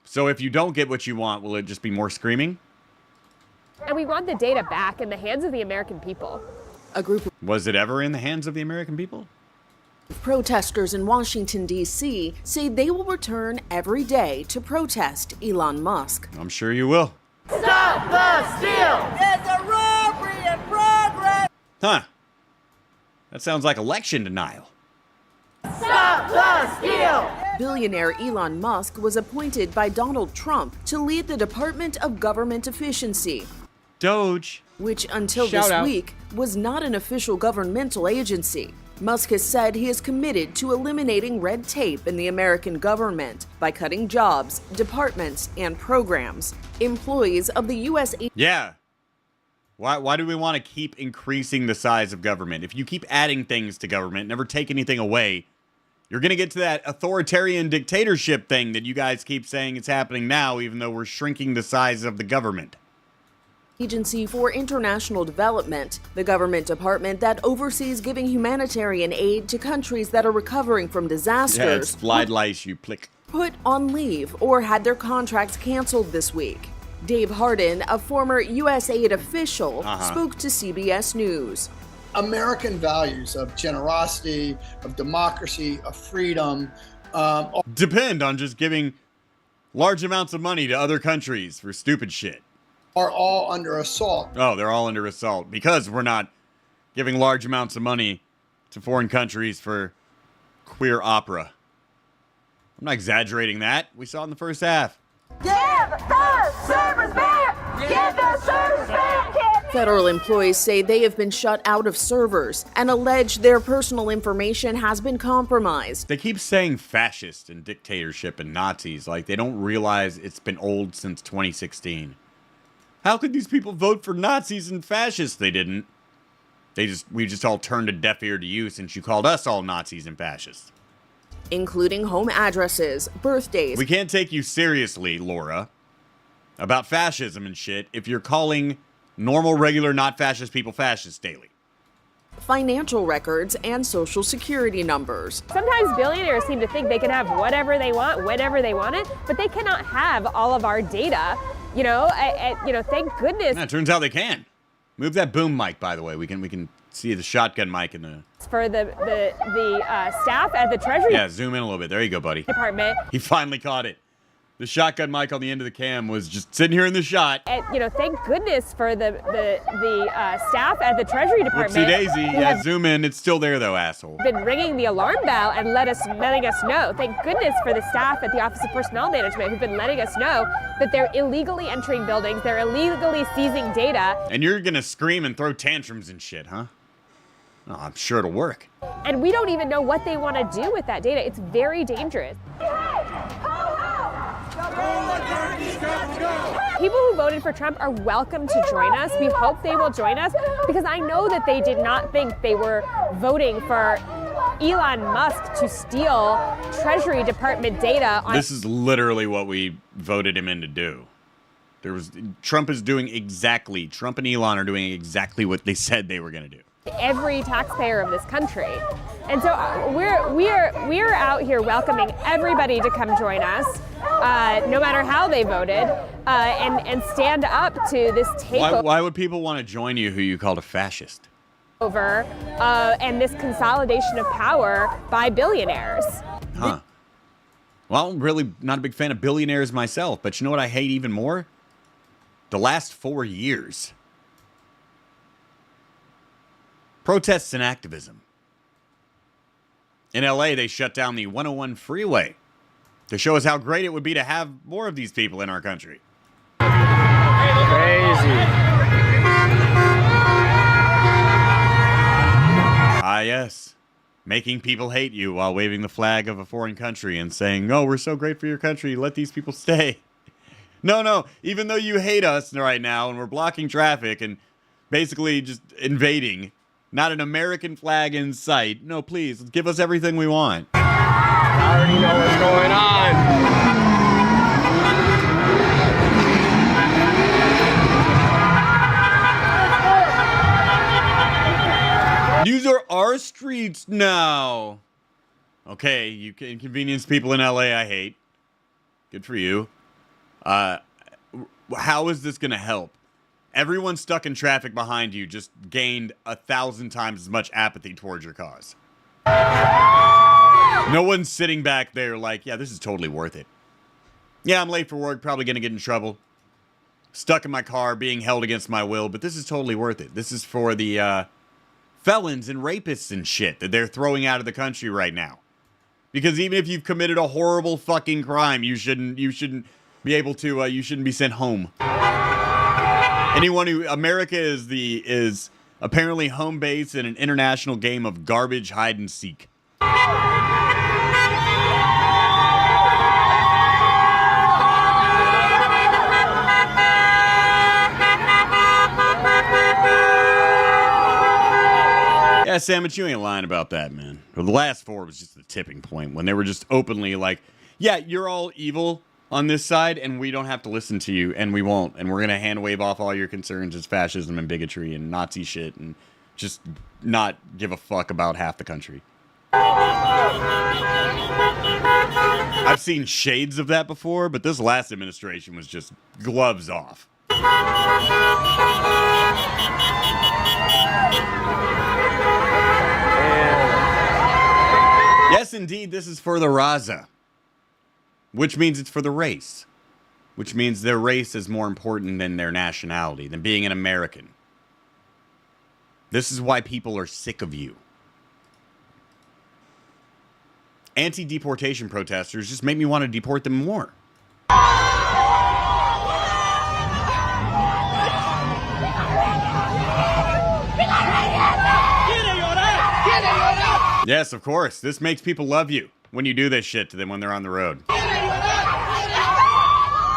So if you don't get what you want, will it just be more screaming? And we want the data back in the hands of the American people. A group of Was it ever in the hands of the American people? protesters in Washington, D.C. say they will return every day to protest Elon Musk. I'm sure you will. Stop the steal! There's a robbery in progress! Huh. That sounds like election denial. Stop the steal! Billionaire Elon Musk was appointed by Donald Trump to lead the Department of Government Efficiency, Doge, which until Shout this out. week was not an official governmental agency. Musk has said he is committed to eliminating red tape in the American government by cutting jobs, departments, and programs. Employees of the U.S. Yeah. Why do we want to keep increasing the size of government? If you keep adding things to government, never take anything away, you're going to get to that authoritarian dictatorship thing that you guys keep saying is happening now, even though we're shrinking the size of the government. Agency for International Development, the government department that oversees giving humanitarian aid to countries that are recovering from disasters, Yeah, it's slide lice, you plick. put on leave or had their contracts canceled this week. Dave Hardin, a former USAID official, spoke to CBS News. American values of generosity, of democracy, of freedom. Depend on just giving large amounts of money to other countries for stupid shit. Are all under assault. Oh, they're all under assault because we're not giving large amounts of money to foreign countries for queer opera. I'm not exaggerating that. We saw it in the first half. Give the servers back! Give the servers back! Federal employees say they have been shut out of servers and allege their personal information has been compromised. They keep saying fascist and dictatorship and Nazis like they don't realize it's been old since 2016. How could these people vote for Nazis and fascists? They didn't. We just all turned a deaf ear to you since you called us all Nazis and fascists. Including home addresses, birthdays. We can't take you seriously, Laura, about fascism and shit if you're calling normal, regular, not fascist people fascists daily. Financial records and social security numbers. Sometimes billionaires seem to think they can have whatever they want, whenever they want it, but they cannot have all of our data. You know, thank goodness. Yeah, it turns out they can. Move that boom mic, by the way. We can see the shotgun mic in the... For the staff at the Treasury Yeah, zoom in a little bit. There you go, buddy. Department. He finally caught it. The shotgun mic on the end of the cam was just sitting here in the shot. And, thank goodness for the staff at the Treasury Department. Whoopsie daisy. Yeah, zoom in. It's still there though, asshole. Been ringing the alarm bell and letting us know. Thank goodness for the staff at the Office of Personnel Management who've been letting us know that they're illegally entering buildings, they're illegally seizing data. And you're gonna scream and throw tantrums and shit, huh? Oh, I'm sure it'll work. And we don't even know what they want to do with that data. It's very dangerous. People who voted for Trump are welcome to join us. We hope they will join us because I know that they did not think they were voting for Elon Musk to steal Treasury Department data. This is literally what we voted him in to do. Trump and Elon are doing exactly what they said they were going to do. Every taxpayer of this country. And so we're out here welcoming everybody to come join us, no matter how they voted, and stand up to this takeover. Why would people want to join you who you called a fascist? And this consolidation of power by billionaires. Huh. Well, I'm really not a big fan of billionaires myself, but you know what I hate even more? The last 4 years. Protests and activism. In LA, they shut down the 101 freeway to show us how great it would be to have more of these people in our country. Crazy. Ah, yes. Making people hate you while waving the flag of a foreign country and saying, "Oh, we're so great for your country. Let these people stay." No. Even though you hate us right now and we're blocking traffic and basically just invading, not an American flag in sight. No, please, give us everything we want. I already know what's going on. These are our streets now. Okay, you can inconvenience people in LA I hate. Good for you. How is this going to help? Everyone stuck in traffic behind you just gained 1,000 times as much apathy towards your cause. No one's sitting back there like, yeah, this is totally worth it. Yeah, I'm late for work, probably going to get in trouble. Stuck in my car, being held against my will, but this is totally worth it. This is for the felons and rapists and shit that they're throwing out of the country right now. Because even if you've committed a horrible fucking crime, you shouldn't be able to, you shouldn't be sent home. America is apparently home base in an international game of garbage hide and seek. Yeah, Sam, but you ain't lying about that, man. The last 4 was just the tipping point when they were just openly like, yeah, you're all evil on this side, and we don't have to listen to you, and we won't, and we're going to hand wave off all your concerns as fascism and bigotry and Nazi shit, and just not give a fuck about half the country. I've seen shades of that before, but this last administration was just gloves off. Yes, indeed, this is for the Raza. Which means it's for the race. Which means their race is more important than their nationality, than being an American. This is why people are sick of you. Anti-deportation protesters just make me want to deport them more. Yes, of course. This makes people love you when you do this shit to them when they're on the road.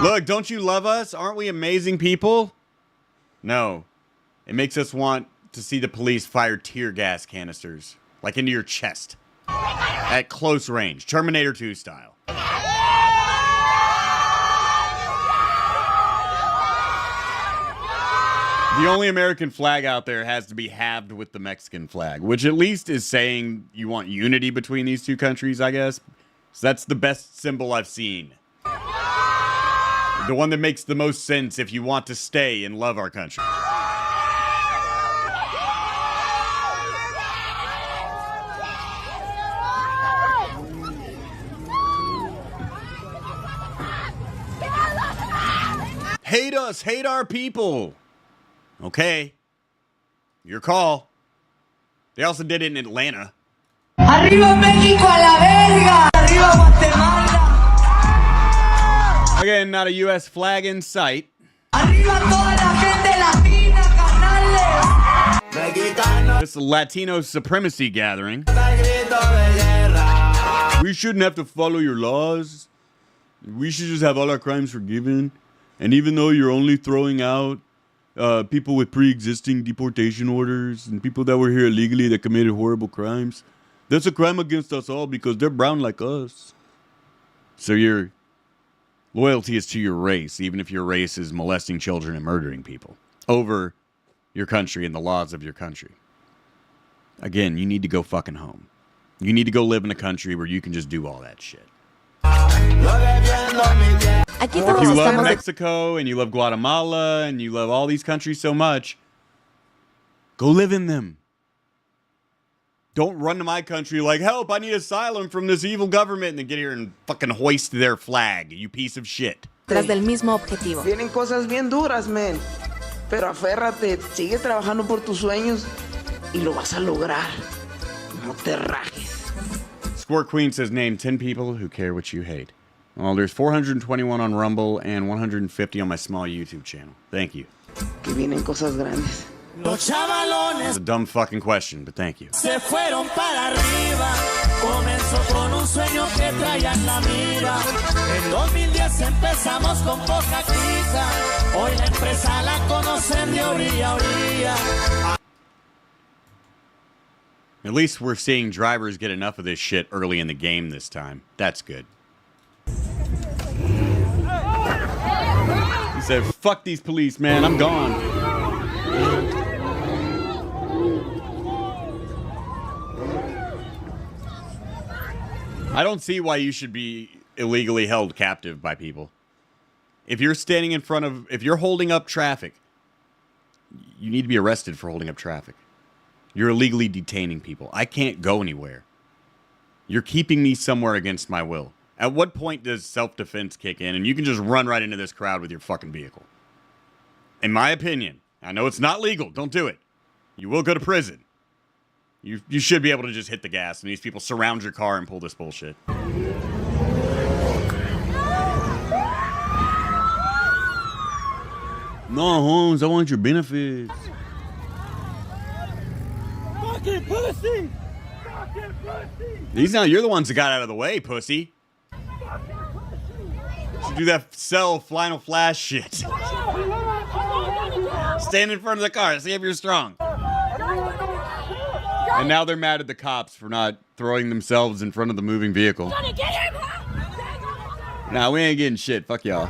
Look, don't you love us? Aren't we amazing people? No. It makes us want to see the police fire tear gas canisters, like into your chest, at close range, Terminator 2 style. The only American flag out there has to be halved with the Mexican flag, which at least is saying you want unity between these two countries, I guess. So that's the best symbol I've seen. The one that makes the most sense if you want to stay and love our country. Hate us, hate our people. Okay. Your call. They also did it in Atlanta. Arriba México a la verga. Arriba Guatemala. Again, not a U.S. flag in sight. Arriba toda la gente latina, carnales. This Latino supremacy gathering. We shouldn't have to follow your laws. We should just have all our crimes forgiven. And even though you're only throwing out people with pre-existing deportation orders and people that were here illegally that committed horrible crimes, that's a crime against us all because they're brown like us. So your loyalty is to your race, even if your race is molesting children and murdering people, over your country and the laws of your country. Again, you need to go fucking home. You need to go live in a country where you can just do all that shit. If you love Mexico and you love Guatemala and you love all these countries so much, go live in them. Don't run to my country like, help, I need asylum from this evil government, and then get here and fucking hoist their flag, you piece of shit. Tras del mismo objetivo. Vienen cosas bien duras, men. Pero aférrate, sigue trabajando por tus sueños y lo vas a lograr. No te rajes. Squirt Queen says, name 10 people who care what you hate. Well, there's 421 on Rumble and 150 on my small YouTube channel. Thank you. Que vienen cosas grandes. Los chavalones It's a dumb fucking question, but thank you. se fueron para arriba. Comenzó con un sueño que traían la mira. En 2010 empezamos con poca clica. Hoy la empresa la conocen de orilla a orilla. At least we're seeing drivers get enough of this shit early in the game this time. That's good. He said, fuck these police, man. I'm gone. I don't see why you should be illegally held captive by people. If you're standing in front of, if you're holding up traffic, you need to be arrested for holding up traffic. You're illegally detaining people. I can't go anywhere. You're keeping me somewhere against my will. At what point does self-defense kick in and you can just run right into this crowd with your fucking vehicle? In my opinion, I know it's not legal. Don't do it. You will go to prison. You should be able to just hit the gas and these people surround your car and pull this bullshit. No, Holmes, I want your benefits. Fucking pussy! Fucking pussy! These now, you're the ones that got out of the way, pussy. Should do that sell final flash shit. Stand in front of the car, see if you're strong. And now they're mad at the cops for not throwing themselves in front of the moving vehicle. Nah, we ain't getting shit. Fuck y'all.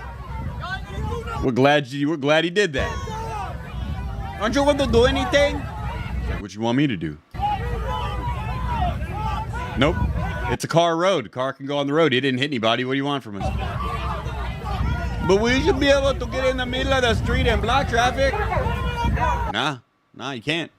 We're glad he did that. Aren't you going to do anything? What you want me to do? Nope. It's a car road. Car can go on the road. He didn't hit anybody. What do you want from us? But we should be able to get in the middle of the street and block traffic. Nah, you can't.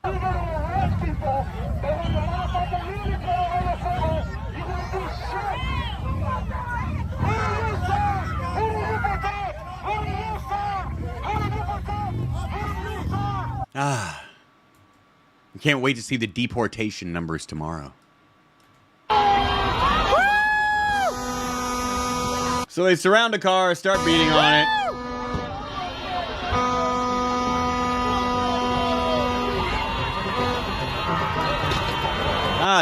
I can't wait to see the deportation numbers tomorrow. So they surround a car, start beating on it.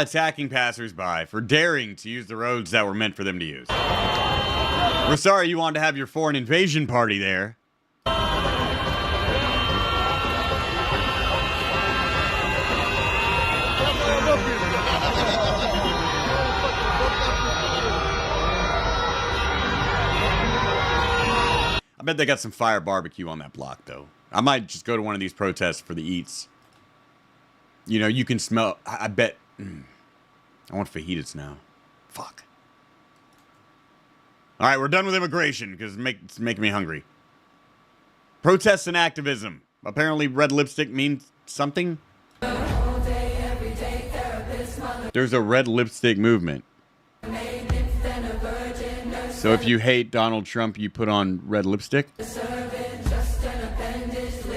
Attacking passersby for daring to use the roads that were meant for them to use. We're sorry you wanted to have your foreign invasion party there. I bet they got some fire barbecue on that block, though. I might just go to one of these protests for the eats. You know, you can smell... I bet... I want fajitas now. Fuck. All right, we're done with immigration, because it's making me hungry. Protests and activism. Apparently red lipstick means something. There's a red lipstick movement. So if you hate Donald Trump, you put on red lipstick?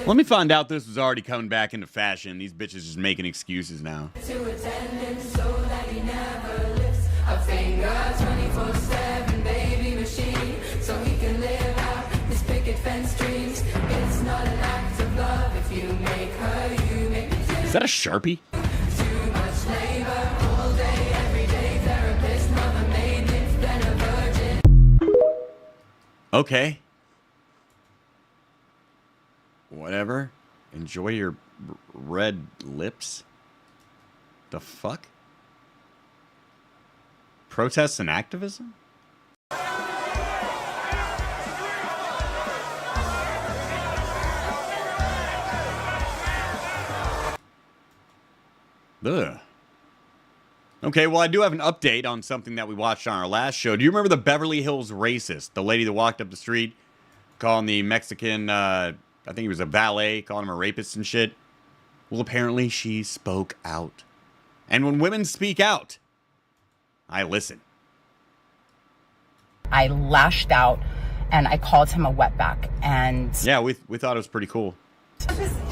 Let me find out this was already coming back into fashion. These bitches just making excuses now. To attendant so that he never lifts a finger. 24/7 baby machine, so he can live out his picket fence dreams. It's not an act of love if you make her, you make me. Is that a Sharpie? Too much labor all day, every day. Therapist, mother made it, then a virgin. Okay. Whatever. Enjoy your red lips. The fuck? Protests and activism? Ugh. Okay, well, I do have an update on something that we watched on our last show. Do you remember the Beverly Hills racist? The lady that walked up the street calling the Mexican, I think he was a valet, calling him a rapist and shit? Well, apparently she spoke out. And when women speak out, I listen. I lashed out and I called him a wetback. And yeah, we thought it was pretty cool.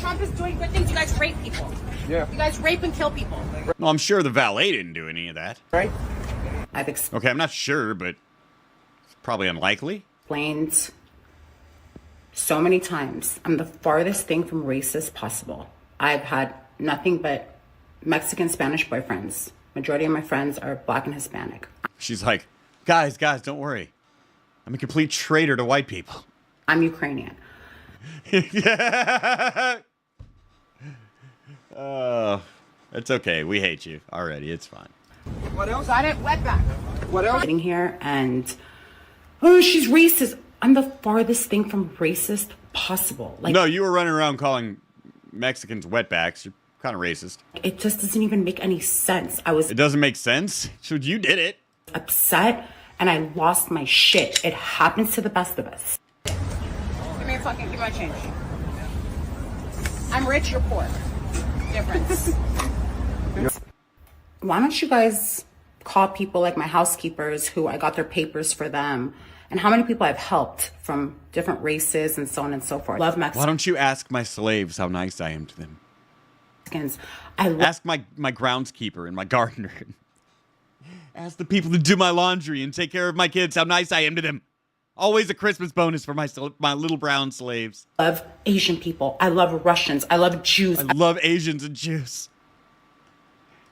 Trump is doing good things. You guys rape people. Yeah. You guys rape and kill people. Well, I'm sure the valet didn't do any of that. Right. Okay, I'm not sure, but it's probably unlikely. Explained so many times, I'm the farthest thing from racist possible. I've had nothing but Mexican, Spanish boyfriends. Majority of my friends are Black and Hispanic. She's like, guys, don't worry. I'm a complete traitor to white people. I'm Ukrainian. Yeah. It's okay. We hate you already. It's fine. What else? Got it? Wetback. What else? Sitting here and, oh, she's racist. I'm the farthest thing from racist possible. Like, no, you were running around calling Mexicans wetbacks. You're kind of racist. It just doesn't even make any sense. It doesn't make sense? So you did it. Upset and I lost my shit. It happens to the best of us. Give me my change. I'm rich, you're poor. Difference. Why don't you guys call people like my housekeepers who I got their papers for them, and how many people I've helped from different races and so on and so forth. Love Mexicans. Why don't you ask my slaves how nice I am to them? Ask my groundskeeper and my gardener. Ask the people that do my laundry and take care of my kids how nice I am to them. Always a Christmas bonus for my little brown slaves. I love Asian people. I love Russians. I love Jews. I love Asians and Jews.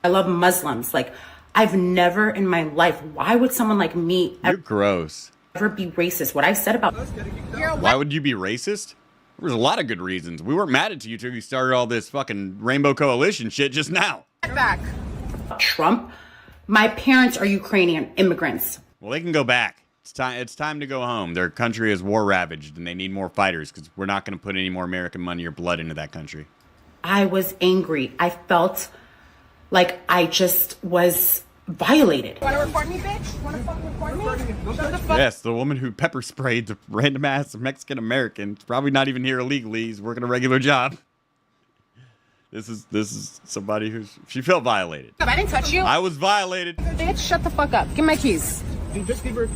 I love Muslims. Like, I've never in my life, why would someone like me You're gross. ever be racist? What I said about Why would you be racist? There was a lot of good reasons. We weren't mad at you till you started all this fucking Rainbow Coalition shit just now. Back. Trump, my parents are Ukrainian immigrants. Well, they can go back. It's time to go home. Their country is war ravaged and they need more fighters because we're not going to put any more American money or blood into that country. I was angry. I felt like I just was violated. Want to report me, bitch? Want to fucking report me? Shut the fuck. Yes, the woman who pepper sprayed the random ass Mexican American, probably not even here illegally. He's working a regular job. This is somebody she felt violated. I didn't touch you. I was violated. Bitch, shut the fuck up. Give me my keys. Just give her.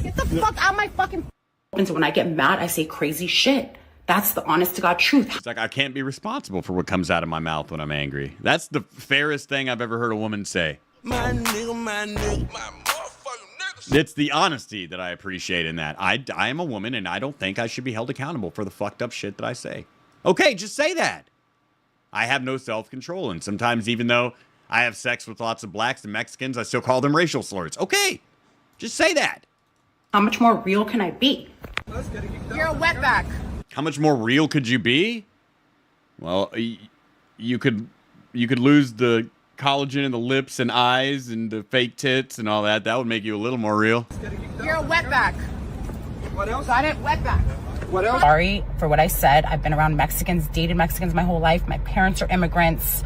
Get the fuck out of my fucking. And so when I get mad, I say crazy shit. That's the honest to God truth. It's like I can't be responsible for what comes out of my mouth when I'm angry. That's the fairest thing I've ever heard a woman say. My nigga, my motherfucking nigga. It's the honesty that I appreciate in that. I am a woman and I don't think I should be held accountable for the fucked up shit that I say. Okay, just say that. I have no self-control, and sometimes even though I have sex with lots of blacks and Mexicans, I still call them racial slurs. Okay, just say that. How much more real can I be? You're a wetback. How much more real could you be? Well, you could lose the collagen in the lips and eyes and the fake tits and all that. That would make you a little more real. You're a wetback. What else? Got it? Wetback. What else? Sorry for what I said. I've been around Mexicans, dated Mexicans my whole life. My parents are immigrants.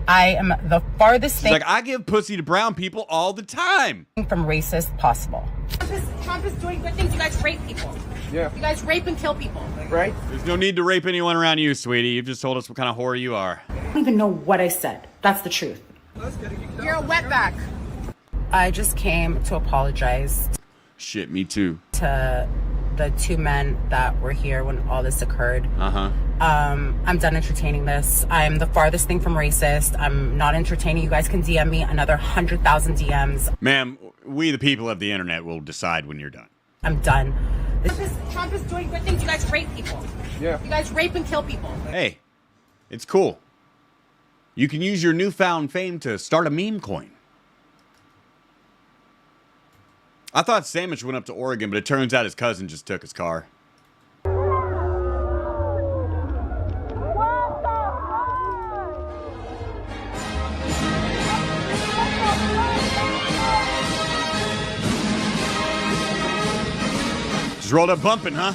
I am the farthest thing. Like, I give pussy to brown people all the time. From racist possible. Trump is doing good things. You guys rape people. Yeah. You guys rape and kill people. Right? There's no need to rape anyone around you, sweetie. You've just told us what kind of whore you are. I don't even know what I said. That's the truth. You're a wetback. I just came to apologize. Shit, me too. To the two men that were here when all this occurred. I'm done entertaining this. I'm the farthest thing from racist. I'm not entertaining. You guys can DM me another 100,000 DMs. Ma'am, we the people of the internet will decide when you're done. I'm done. Trump is doing good things. You guys rape people. Yeah. You guys rape and kill people. Hey, it's cool. You can use your newfound fame to start a meme coin. I thought Sandwich went up to Oregon, but it turns out his cousin just took his car. Just rolled up bumping, huh?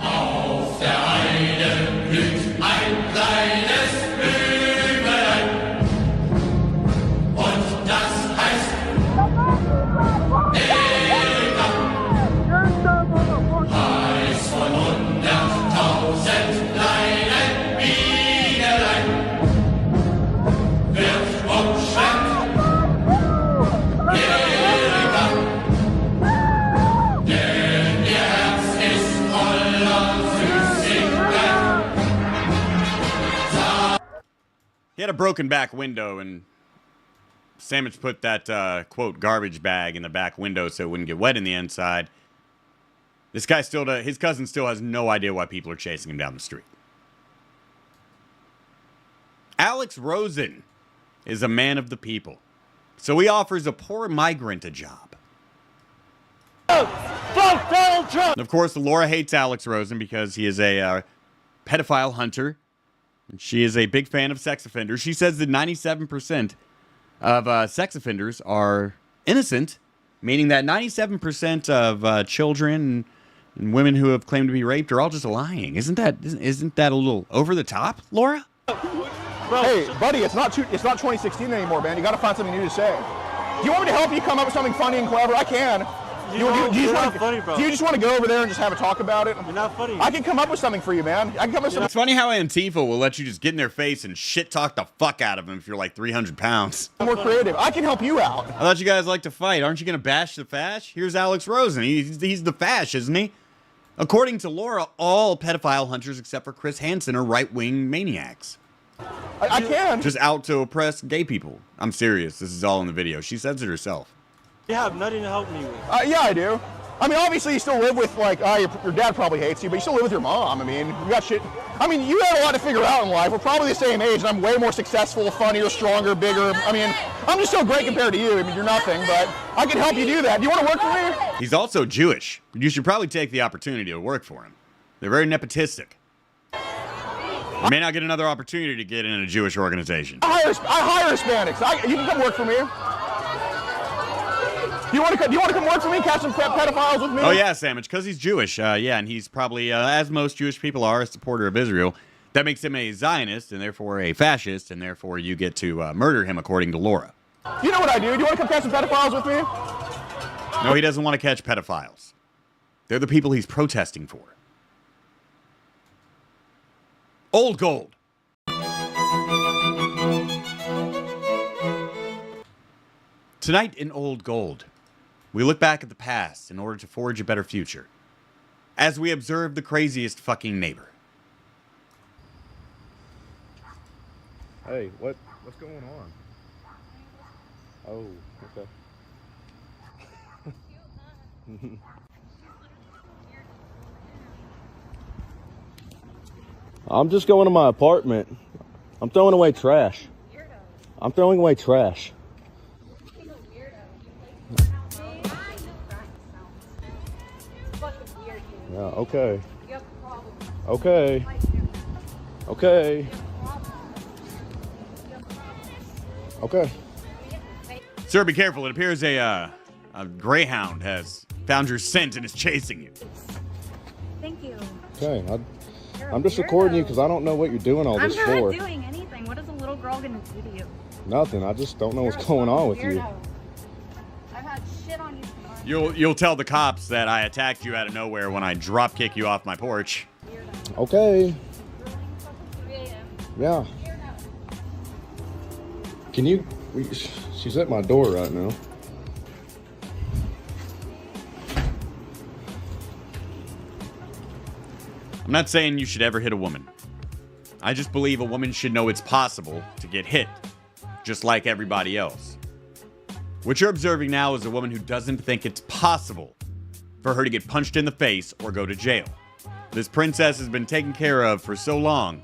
Auf der einen blüht ein kleines Blümelein. Und das heißt Erika. Heiß von 100.000 kleinen Bienelein. Wird umschwemmt Erika. Denn ihr Herz ist voller Süßigkeit. He had a broken back window, and Sandwich put that, quote, garbage bag in the back window so it wouldn't get wet in the inside. This guy his cousin still has no idea why people are chasing him down the street. Alex Rosen is a man of the people, so he offers a poor migrant a job. Fuck Donald Trump! And of course, Laura hates Alex Rosen because he is a pedophile hunter. And she is a big fan of sex offenders. She says that 97% of sex offenders are innocent, meaning that 97% of children and women who have claimed to be raped are all just lying. Isn't that a little over the top, Laura? Hey, buddy, it's not 2016 anymore, man. You got to find something new to say. Do you want me to help you come up with something funny and clever? I can. You're not funny, bro. Do you just want to go over there and just have a talk about it? You're not funny. I can come up with something for you, man. I can come up with something. It's funny how Antifa will let you just get in their face and shit talk the fuck out of them if you're like 300 pounds. More creative. I can help you out. I thought you guys like to fight. Aren't you going to bash the fash? Here's Alex Rosen. He's the fash, isn't he? According to Laura, all pedophile hunters except for Chris Hansen are right-wing maniacs. I can. Just out to oppress gay people. I'm serious. This is all in the video. She says it herself. You have nothing to help me with. Yeah, I do. I mean, obviously, you still live with, like, your dad probably hates you, but you still live with your mom. I mean, you got shit. I mean, you had a lot to figure out in life. We're probably the same age, and I'm way more successful, funnier, stronger, bigger. I mean, I'm just so great compared to you. I mean, you're nothing, but I can help you do that. Do you want to work for me? He's also Jewish. You should probably take the opportunity to work for him. They're very nepotistic. You may not get another opportunity to get in a Jewish organization. I hire Hispanics. You can come work for me. Do you want to come work for me? Catch some pedophiles with me? Oh yeah, Sandwich, because he's Jewish. Yeah, and he's probably, as most Jewish people are, a supporter of Israel. That makes him a Zionist, and therefore a fascist, and therefore you get to murder him, according to Laura. You know what I do? Do you want to come catch some pedophiles with me? No, he doesn't want to catch pedophiles. They're the people he's protesting for. Old gold. Tonight in Old Gold, we look back at the past in order to forge a better future, as we observe the craziest fucking neighbor. Hey, what's going on? Oh, okay. I'm just going to my apartment. I'm throwing away trash. I'm throwing away trash. Yeah, okay. Okay. Okay. Okay. Sir, be careful. It appears a greyhound has found your scent and is chasing you. Thank you. Okay, I'm just recording you because I don't know what you're doing all this for. I'm not doing anything. What is a little girl gonna do to you? Nothing. I just don't know what's going on with you. I've had shit on you. You'll tell the cops that I attacked you out of nowhere when I drop kick you off my porch. Okay. Yeah. Can you? She's at my door right now. I'm not saying you should ever hit a woman. I just believe a woman should know it's possible to get hit, just like everybody else. What you're observing now is a woman who doesn't think it's possible for her to get punched in the face or go to jail. This princess has been taken care of for so long,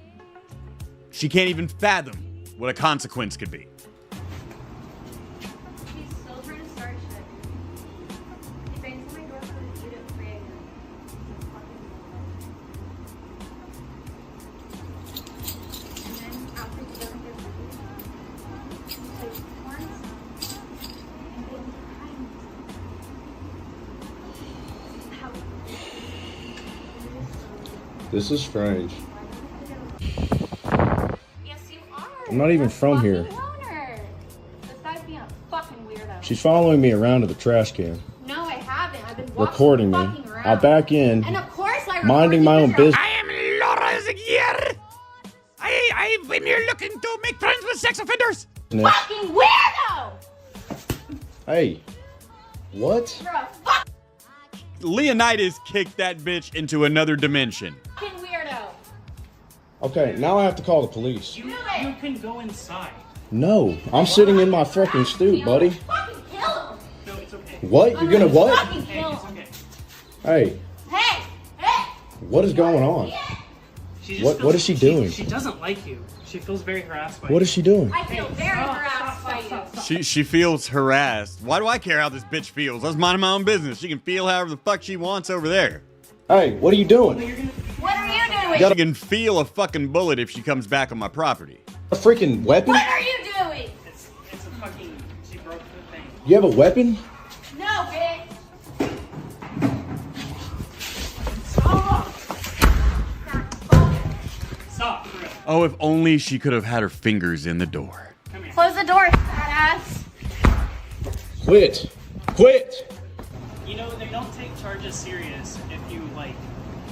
she can't even fathom what a consequence could be. He's still trying to start shit. He bangs on my door for the dude at 3 a.m. And then after he doesn't get food, he plays porn songs and bangs behind me. This is strange. Yes, you are. I'm not even from here. Loner. This guy's being a fucking weirdo. She's following me around to the trash can, No, I haven't. I've been recording me. fucking around. I back in, And of course I minding my own business. I am Laura Zagier. I've been here looking to make friends with sex offenders. Fucking weirdo! Hey, what? You're a fucking Leonidas kicked that bitch into another dimension. weirdo. Okay, now I have to call the police. You can go inside. No, I'm sitting in my fucking stoop, buddy. Fucking kill him. No, it's okay. What? You're gonna what? Fucking kill him. Hey, Hey! what is going on? She just What is she doing? She doesn't like you. She feels very harassed by you. What is she doing? I feel very harassed by you. She feels harassed. Why do I care how this bitch feels? I was minding my own business. She can feel however the fuck she wants over there. Hey, what are you doing? What are you doing? She can feel a fucking bullet if she comes back on my property. A freaking weapon? What are you doing? It's a fucking. She broke the thing. You have a weapon? No, bitch. Stop, for real. Oh, if only she could have had her fingers in the door. Close the door, fat ass. Quit. Quit. You know, they don't take charges serious if you, like,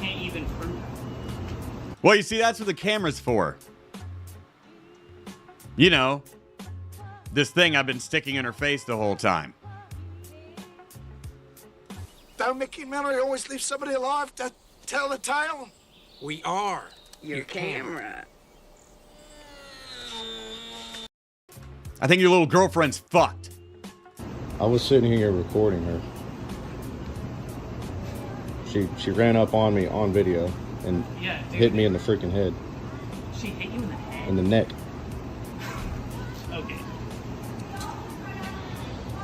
can't even prove it. Well, you see, that's what the camera's for. You know, this thing I've been sticking in her face the whole time. Don't Mickey Miller always leave somebody alive to tell the tale? We are Your camera. I think your little girlfriend's fucked. I was sitting here recording her. She ran up on me on video and hit me in the freaking head. She hit you in the head? In the neck. Okay.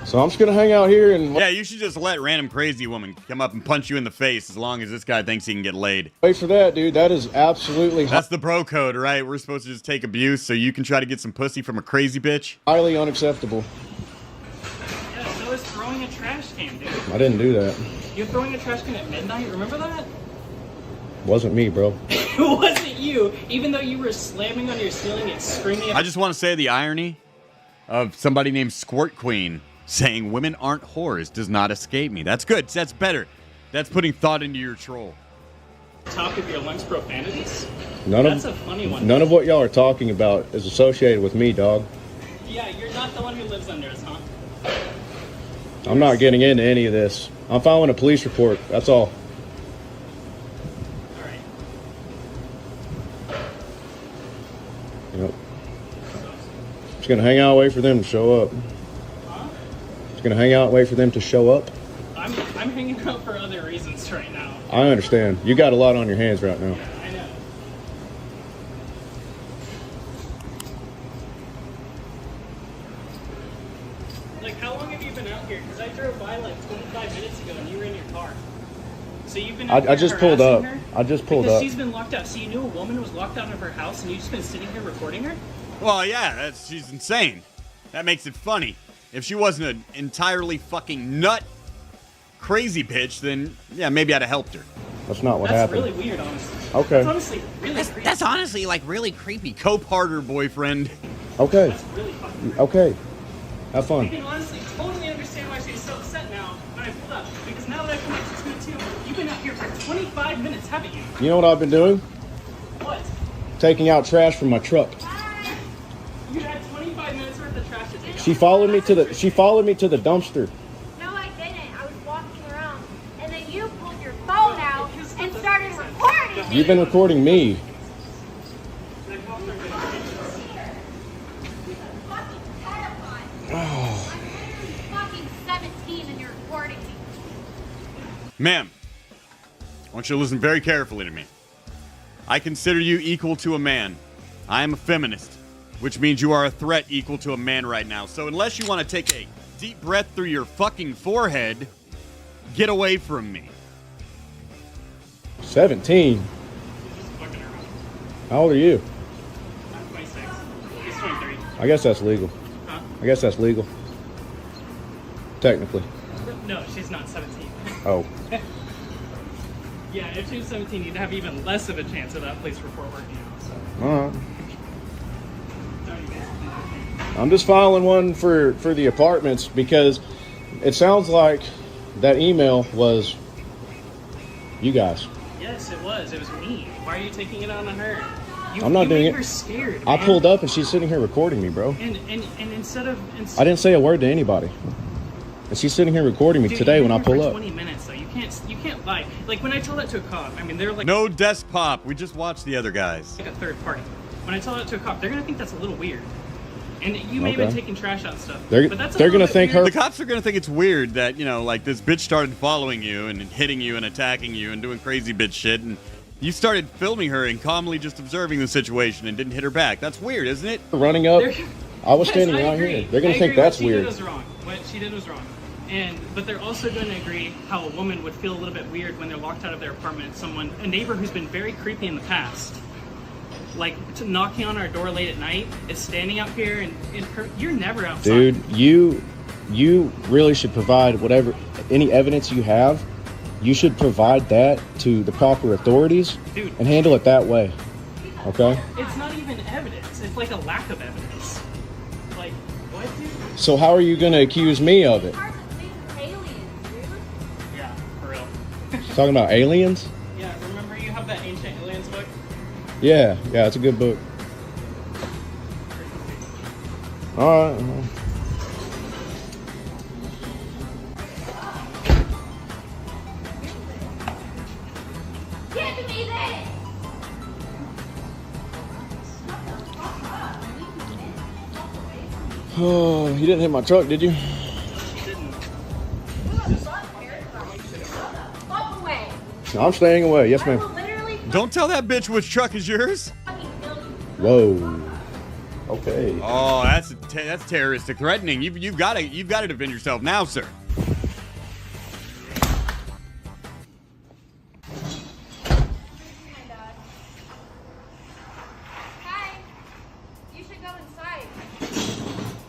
So I'm just gonna hang out here and Yeah, you should just let random crazy woman come up and punch you in the face as long as this guy thinks he can get laid. wait for that, dude. That is absolutely That's the bro code, right? We're supposed to just take abuse so you can try to get some pussy from a crazy bitch. highly unacceptable. Yeah, so is throwing a trash can, dude. I didn't do that. You're throwing a trash can at midnight, remember that? Wasn't me, bro. It wasn't you, even though you were slamming on your ceiling and screaming. I just want to say the irony of somebody named Squirt Queen saying women aren't whores does not escape me. That's good. That's better. That's putting thought into your troll. Top of your lunch profanities? That's a funny one. None of what y'all are talking about is associated with me, dog. Yeah, you're not the one who lives under us, huh? I'm not getting into any of this. I'm filing a police report. That's all. Alright. Yep. Just gonna hang out, wait for them to show up. Just gonna hang out, wait for them to show up. I'm hanging out for other reasons right now. I understand. You got a lot on your hands right now. I know. Like, how long have you been out here? Because I drove by like 25 minutes ago and you were in your car. So you've been out I here just pulled up. harassing her? I just pulled because up. she's been locked out. So you knew a woman was locked out of her house and you've just been sitting here recording her? Well, yeah, she's insane. That makes it funny. If she wasn't an entirely fucking nut crazy bitch, then yeah, maybe I'd have helped her. That's not what That's happened. really weird, honestly. Okay. That's honestly really creepy. That's honestly like really creepy. Co-partner boyfriend. Okay. That's really fucking Okay. Have I fun. can honestly totally understand why she's so upset now when I pulled up. Because now that I connected to it too, you've been out here for 25 minutes, haven't you? You know what I've been doing? What? Taking out trash from my truck. You had 25 minutes worth of trash to take out. She followed me to the dumpster. No, I didn't. I was walking around, and then you pulled your phone out and started recording You've been recording me. Ma'am, I want you to listen very carefully to me. I consider you equal to a man. I am a feminist, which means you are a threat equal to a man right now. So unless you want to take a deep breath through your fucking forehead, get away from me. 17? How old are you? I'm 26. He's 23. I guess that's legal. Huh? I guess that's legal. Technically. No, she's not 17. Oh. Yeah, if she was 17, you'd have even less of a chance of that police report working out. So. Alright. I'm just filing one for the apartments because it sounds like that email was you guys. Yes, it was. It was me. Why are you taking it on her? I'm not doing made it. Her scared, I man. pulled up and she's sitting here recording me, bro. And instead of I didn't say a word to anybody. And she's sitting here recording me today when I pull up. 20 minutes though. You can't lie. Like when I tell that to a cop, I mean they're like No desk pop. We just watched the other guys. like a third party. When I tell that to a cop, they're gonna think that's a little weird. And you may have been taking trash out and stuff. They're but that's gonna think the cops are gonna think it's weird that, you know, like this bitch started following you and hitting you and attacking you and doing crazy bitch shit, and you started filming her and calmly just observing the situation and didn't hit her back. That's weird, isn't it? Running up. I was standing I right agree. here. They're gonna I think agree. that's What weird. She did was wrong. What she did was wrong. But they're also going to agree how a woman would feel a little bit weird when they're locked out of their apartment. A neighbor who's been very creepy in the past, like knocking on our door late at night, is standing up here and you're never outside. Dude, you really should provide any evidence you have. You should provide that to the proper authorities and handle it that way. Okay? It's not even evidence. It's like a lack of evidence. Like, what, dude? So how are you going to accuse me of it? Yeah, for real. Talking about aliens? Yeah, remember you have that Ancient Aliens book? Yeah, it's a good book. All right. Give me this! Oh, you didn't hit my truck, did you? Walk away! I'm staying away. Yes, ma'am. Don't tell that bitch which truck is yours. Whoa. Okay. Oh, that's terroristic threatening. You've got to defend yourself now, sir. Hi. You should go inside.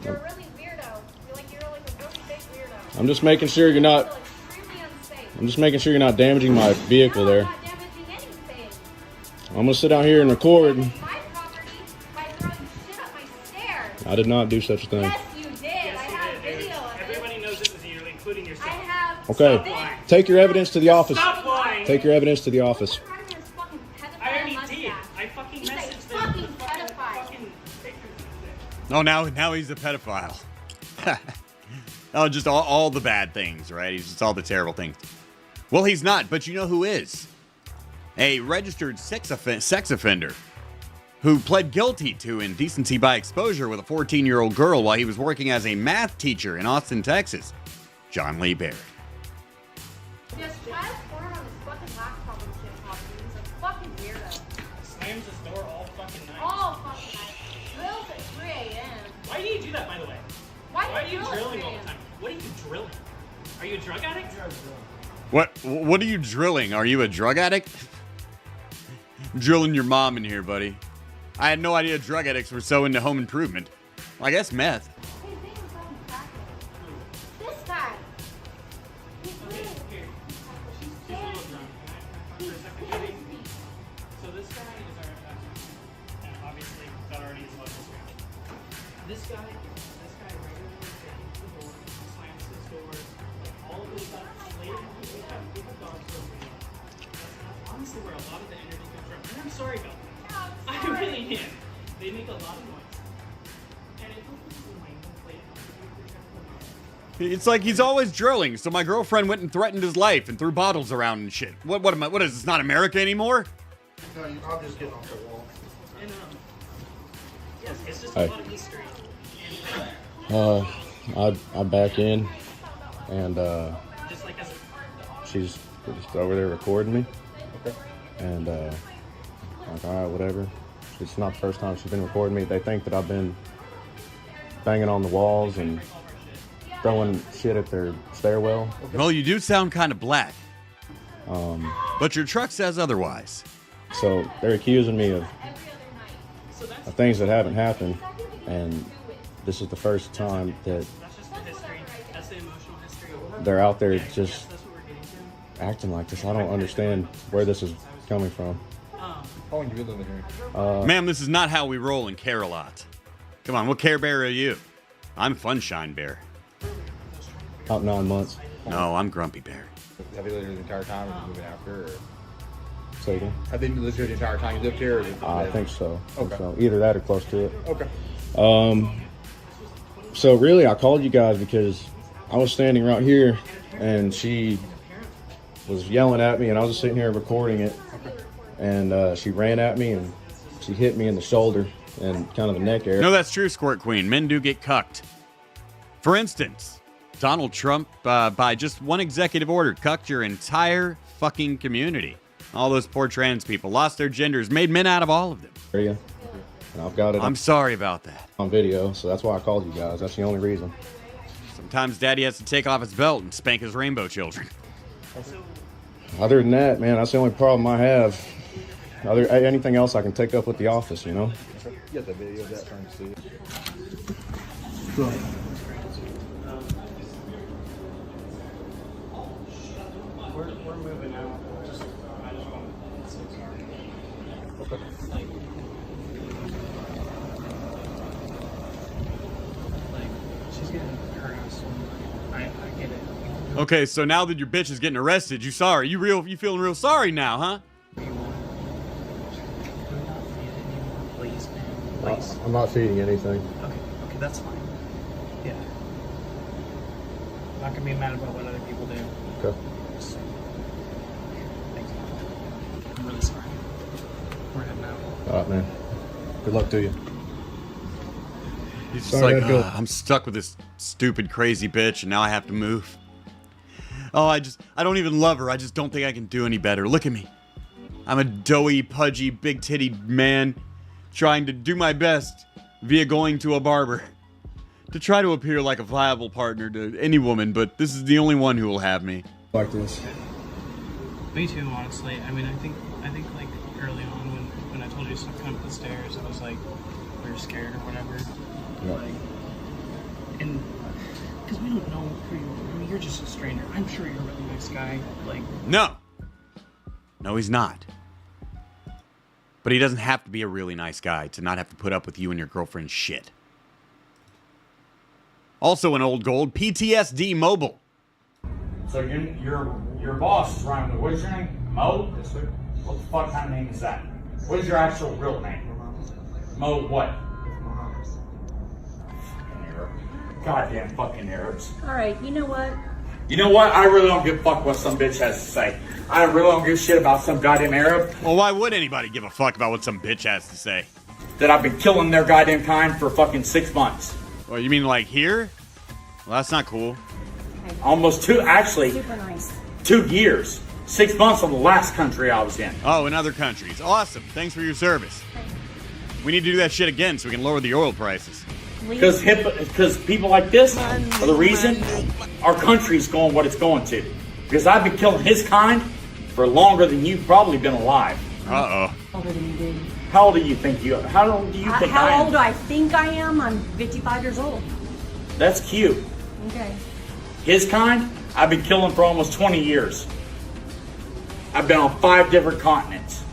You're a really weirdo. You're like a really big weirdo. I'm just making sure you're not. I'm just making sure you're not damaging my vehicle there. I'm gonna sit down here and record. I did not do such a thing. Yes, you did. I have video of it. Everybody knows it was you, including yourself. I have. Okay. Take your evidence to the office. Stop lying. Take your evidence to the office. I already did. I fucking messaged them. Fucking pedophile. Oh, now he's a pedophile. Oh, just all the bad things, right? He's just all the terrible things. Well, he's not, but you know who is? A registered sex offender who pled guilty to indecency by exposure with a 14-year-old girl while he was working as a math teacher in Austin, Texas. John Lee Barrett. Just try to porn on his fucking laptop and shit, Pop. He's a fucking weirdo. Slams his door all fucking night. All fucking night. Drills at 3 a.m. Why do you do that, by the way? Why are do you you drill at drilling 3 all the time? What are you drilling? Are you a drug addict? What are you drilling? Are you a drug addict? Drilling your mom in here, buddy. I had no idea drug addicts were so into home improvement. Well, I guess meth. This guy. He's weird. So this guy is our and obviously that already is local. This guy regularly opens the door, slams his door, like all of this stuff. Later, we have dogs for a reason. That's honestly where a lot of the energy comes from. And I'm sorry about that. I really am. They make a lot of noise. And it It's like he's always drilling, so my girlfriend went and threatened his life and threw bottles around and shit. What is this, not America anymore? No, I'm just getting off the wall. And, yes, it's just Hey. a lot of history. I back in, and Just like as she's just over there recording me. Okay. And like, all right, whatever. It's not the first time she's been recording me. They think that I've been banging on the walls and throwing shit at their stairwell. Well, you do sound kind of black. But your truck says otherwise. So they're accusing me of things that haven't happened, and this is the first time that that's just the history. That's the emotional history. they're out there just acting like this. I don't understand where this is coming from. How long have you been living here? Ma'am, this is not how we roll in Care-a-Lot. Come on, what Care Bear are you? I'm Funshine Bear. About 9 months. No, I'm Grumpy Bear. Have you lived here the entire time, or moving after? Or? So again? Have they lived here the entire time you lived here? Or I think so. Okay. So either that or close to it. Okay. So really, I called you guys because I was standing right here, and she was yelling at me, and I was just sitting here recording it. And she ran at me, and she hit me in the shoulder and kind of the neck area. No, that's true, Squirt Queen. Men do get cucked. For instance, Donald Trump, by just one executive order, cucked your entire fucking community. All those poor trans people lost their genders, made men out of all of them. Area. And I've got it I'm sorry about that. on video, so that's why I called you guys. That's the only reason. Sometimes Daddy has to take off his belt and spank his rainbow children. Other than that, man, that's the only problem I have. Anything else I can take up with the office, you know? You got the video of that trying to see it. We're moving out. I just want to say sorry. Like, she's getting her ass. I get it. Okay, so now that your bitch is getting arrested, you sorry? You feeling real sorry now, huh? Please, man. Please. I'm not feeding anything. Okay, that's fine. Yeah. I'm not gonna be mad about what other people do. Okay. Thanks. I'm really sorry. We're heading out. All right, man. Good luck to you. He's just Sorry, like, I go. I'm stuck with this stupid, crazy bitch, and now I have to move. Oh, I don't even love her. I just don't think I can do any better. Look at me. I'm a doughy, pudgy, big-titted man trying to do my best via going to a barber to try to appear like a viable partner to any woman, but this is the only one who will have me. Like this. Me too, honestly. I mean, I think like early on when I told you to come up the stairs, it was like we were scared or whatever. Yeah. Like, and because we don't know who you are. I mean, you're just a stranger. I'm sure you're a really nice guy. Like, No, he's not. But he doesn't have to be a really nice guy to not have to put up with you and your girlfriend's shit. Also in Old Gold, PTSD Mobile. So your boss is running the, what's your name? Mo? Yes, sir. What the fuck kind of name is that? What is your actual real name? Mo what? Fucking Arab. Goddamn fucking Arabs. All right, you know what? You know what? I really don't give a fuck what some bitch has to say. I really don't give a shit about some goddamn Arab. Well, why would anybody give a fuck about what some bitch has to say? That I've been killing their goddamn kind for fucking 6 months. Well, you mean like here? Well, that's not cool. Almost actually, Super nice. 2 years. 6 months on the last country I was in. Oh, in other countries. Awesome. Thanks for your service. We need to do that shit again so we can lower the oil prices. Because people like this are the reason our country's going what it's going to. Because I've been killing his kind for longer than you've probably been alive. Uh-oh. Older than you do. How old do you think you are? How old do you think I How am? old do I think I am? I'm 55 years old. That's cute. Okay. His kind, I've been killing for almost 20 years. I've been on 5 different continents.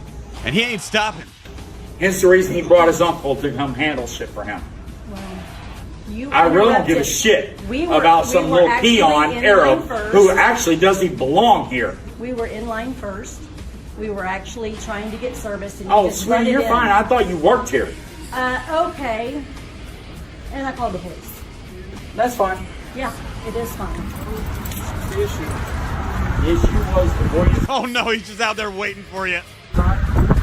And he ain't stopping. Hence the reason he brought his uncle to come handle shit for him. You I really don't give a interrupted. shit We were- about we some were little actually peon in Arab line first. who actually doesn't even belong here. We were in line first. We were actually trying to get service. And you Oh, just sweetie, butted you're in. fine. I thought you worked here. Okay. And I called the police. That's fine. Yeah, it is fine. The issue was the voice. Oh no, he's just out there waiting for you.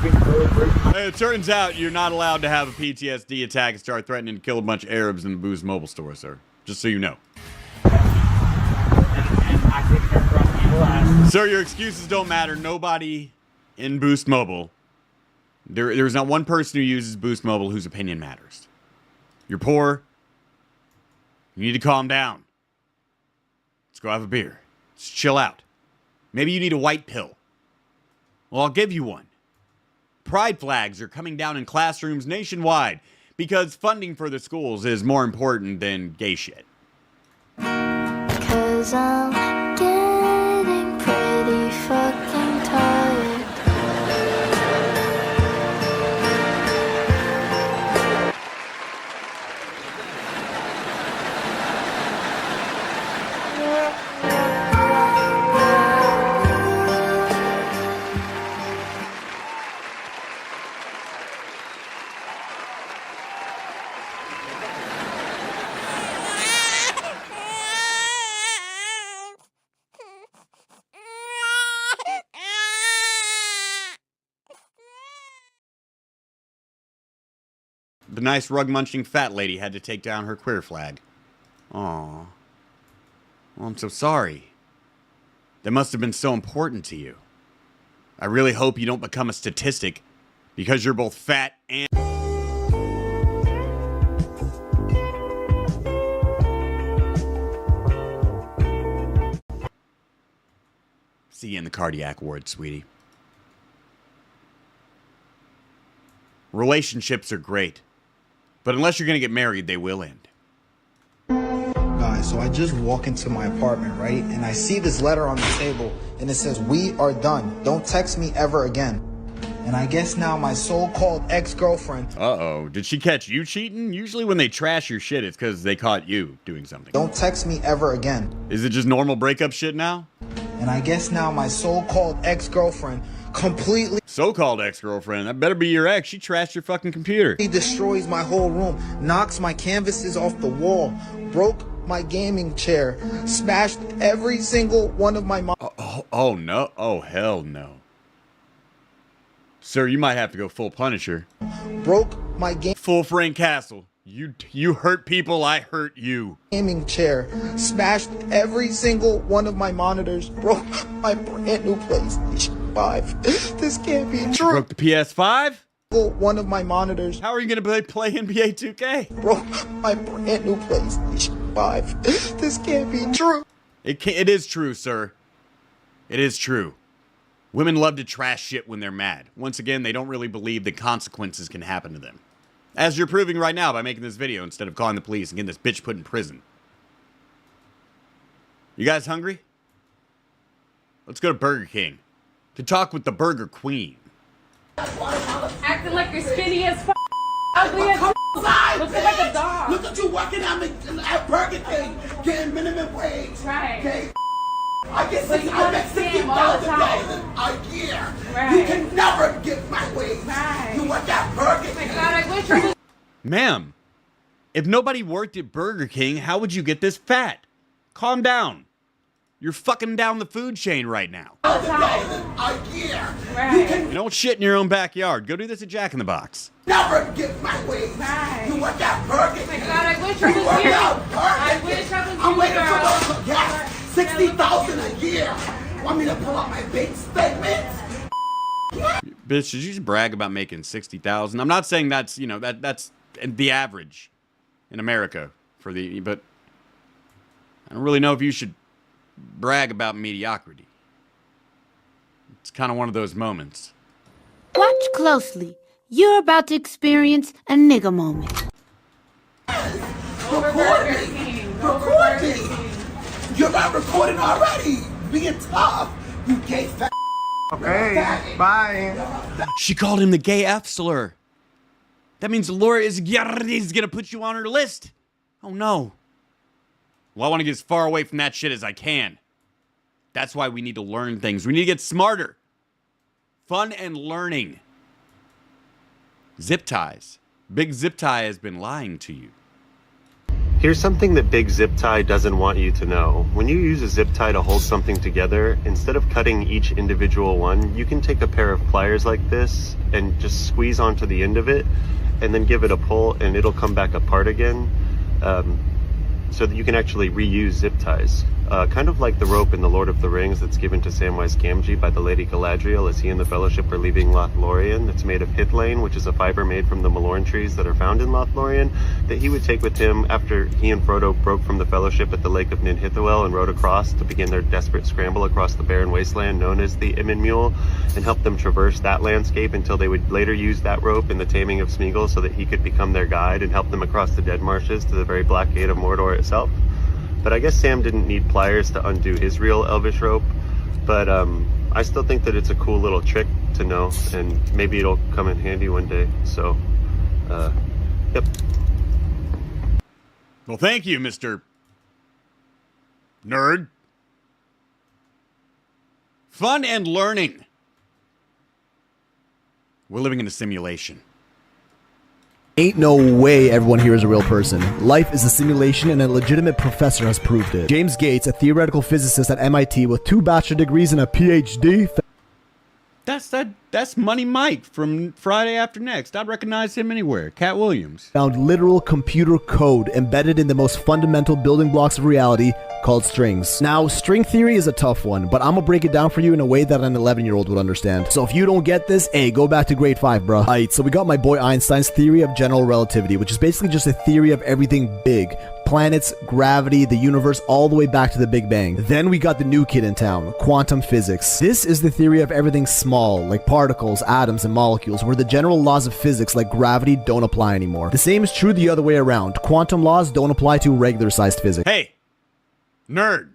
being really rude. It turns out you're not allowed to have a PTSD attack and start threatening to kill a bunch of Arabs in the Boost Mobile store, sir. Just so you know. Sir, your excuses don't matter. Nobody in Boost Mobile. There's not one person who uses Boost Mobile whose opinion matters. You're poor. You need to calm down. Let's go have a beer. Let's chill out. Maybe you need a white pill. Well, I'll give you one. Pride flags are coming down in classrooms nationwide because funding for the schools is more important than gay shit. 'Cause I'm getting pretty fucking tired. The nice rug-munching fat lady had to take down her queer flag. Aw. Well, I'm so sorry. That must have been so important to you. I really hope you don't become a statistic because you're both fat and... See you in the cardiac ward, sweetie. Relationships are great. But unless you're going to get married, they will end. Guys, so I just walk into my apartment, right? And I see this letter on the table, and it says, "We are done. Don't text me ever again." And I guess now my so-called ex-girlfriend... Uh-oh. Did she catch you cheating? Usually when they trash your shit, it's because they caught you doing something. Don't text me ever again. Is it just normal breakup shit now? And I guess now my so-called ex-girlfriend completely... So-called ex-girlfriend? That better be your ex. She trashed your fucking computer. He destroys my whole room, knocks my canvases off the wall, broke my gaming chair, smashed every single one of my... Oh, no. Oh, hell no. Sir, you might have to go full Punisher. Broke my game... Full Frank Castle. You hurt people, I hurt you. Gaming chair, smashed every single one of my monitors, broke my brand new PlayStation 5. This can't be true. Broke the PS5? One of my monitors. How are you going to play NBA 2K? Broke my brand new PlayStation 5. This can't be true. It is true, sir. It is true. Women love to trash shit when they're mad. Once again, they don't really believe that consequences can happen to them. As you're proving right now by making this video instead of calling the police and getting this bitch put in prison. You guys hungry? Let's go to Burger King to talk with the Burger Queen. Acting like you're skinny as f***, ugly as f***, looking like a dog. Look at you working at Burger King, getting minimum wage. Right. Okay? I get But you I make understand all the $60,000 a year. Right. You can never get my wage. Right. You work at Burger King. Oh my God, I wish I was... Ma'am, if nobody worked at Burger King, how would you get this fat? Calm down. You're fucking down the food chain right now. A year. Right. You don't shit in your own backyard. Go do this at Jack in the Box. Never get my wage. Right. You work at Burger King. Oh my God, I wish I was here. I wish I was I'm waiting here. for gas. $60,000 a year. Want me to pull out my bank statements? Bitch, did you just brag about making $60,000? I'm not saying that's, you know, that's the average in America but I don't really know if you should brag about mediocrity. It's kind of one of those moments. Watch closely. You're about to experience a nigga moment. Record me. Record me. You're not recording already. Being tough. You gay fat. Okay, bye. She called him the gay F slur. That means Laura is gonna put you on her list. Oh no. Well, I want to get as far away from that shit as I can. That's why we need to learn things. We need to get smarter. Fun and learning. Zip ties. Big Zip Tie has been lying to you. Here's something that big zip tie doesn't want you to know. When you use a zip tie to hold something together, instead of cutting each individual one, you can take a pair of pliers like this and just squeeze onto the end of it and then give it a pull and it'll come back apart again. So that you can actually reuse zip ties. Kind of like the rope in The Lord of the Rings that's given to Samwise Gamgee by the Lady Galadriel as he and the Fellowship are leaving Lothlorien, that's made of hithlane, which is a fiber made from the Malorn trees that are found in Lothlorien, that he would take with him after he and Frodo broke from the Fellowship at the Lake of Nin Hithoel and rode across to begin their desperate scramble across the barren wasteland known as the Immin Mule, and help them traverse that landscape until they would later use that rope in the taming of Smeagol so that he could become their guide and help them across the Dead Marshes to the very Black Gate of Mordor itself. But I guess Sam didn't need pliers to undo his real elvish rope, but I still think that it's a cool little trick to know, and maybe it'll come in handy one day. So, yep. Well, thank you, Mr. Nerd. Fun and learning. We're living in a simulation. Ain't no way everyone here is a real person. Life is a simulation and a legitimate professor has proved it. James Gates, a theoretical physicist at MIT with 2 bachelor degrees and a PhD. That's Money Mike from Friday After Next. I'd recognize him anywhere. Cat Williams. Found literal computer code embedded in the most fundamental building blocks of reality called strings. Now, string theory is a tough one, but I'm gonna break it down for you in a way that an 11-year-old would understand. So if you don't get this, hey, go back to grade 5, bruh. Alright, so we got my boy Einstein's theory of general relativity, which is basically just a theory of everything big. Planets, gravity, the universe, all the way back to the Big Bang. Then we got the new kid in town, quantum physics. This is the theory of everything small, like particles, atoms, and molecules, where the general laws of physics like gravity don't apply anymore. The same is true the other way around. Quantum laws don't apply to regular-sized physics. Hey, nerd.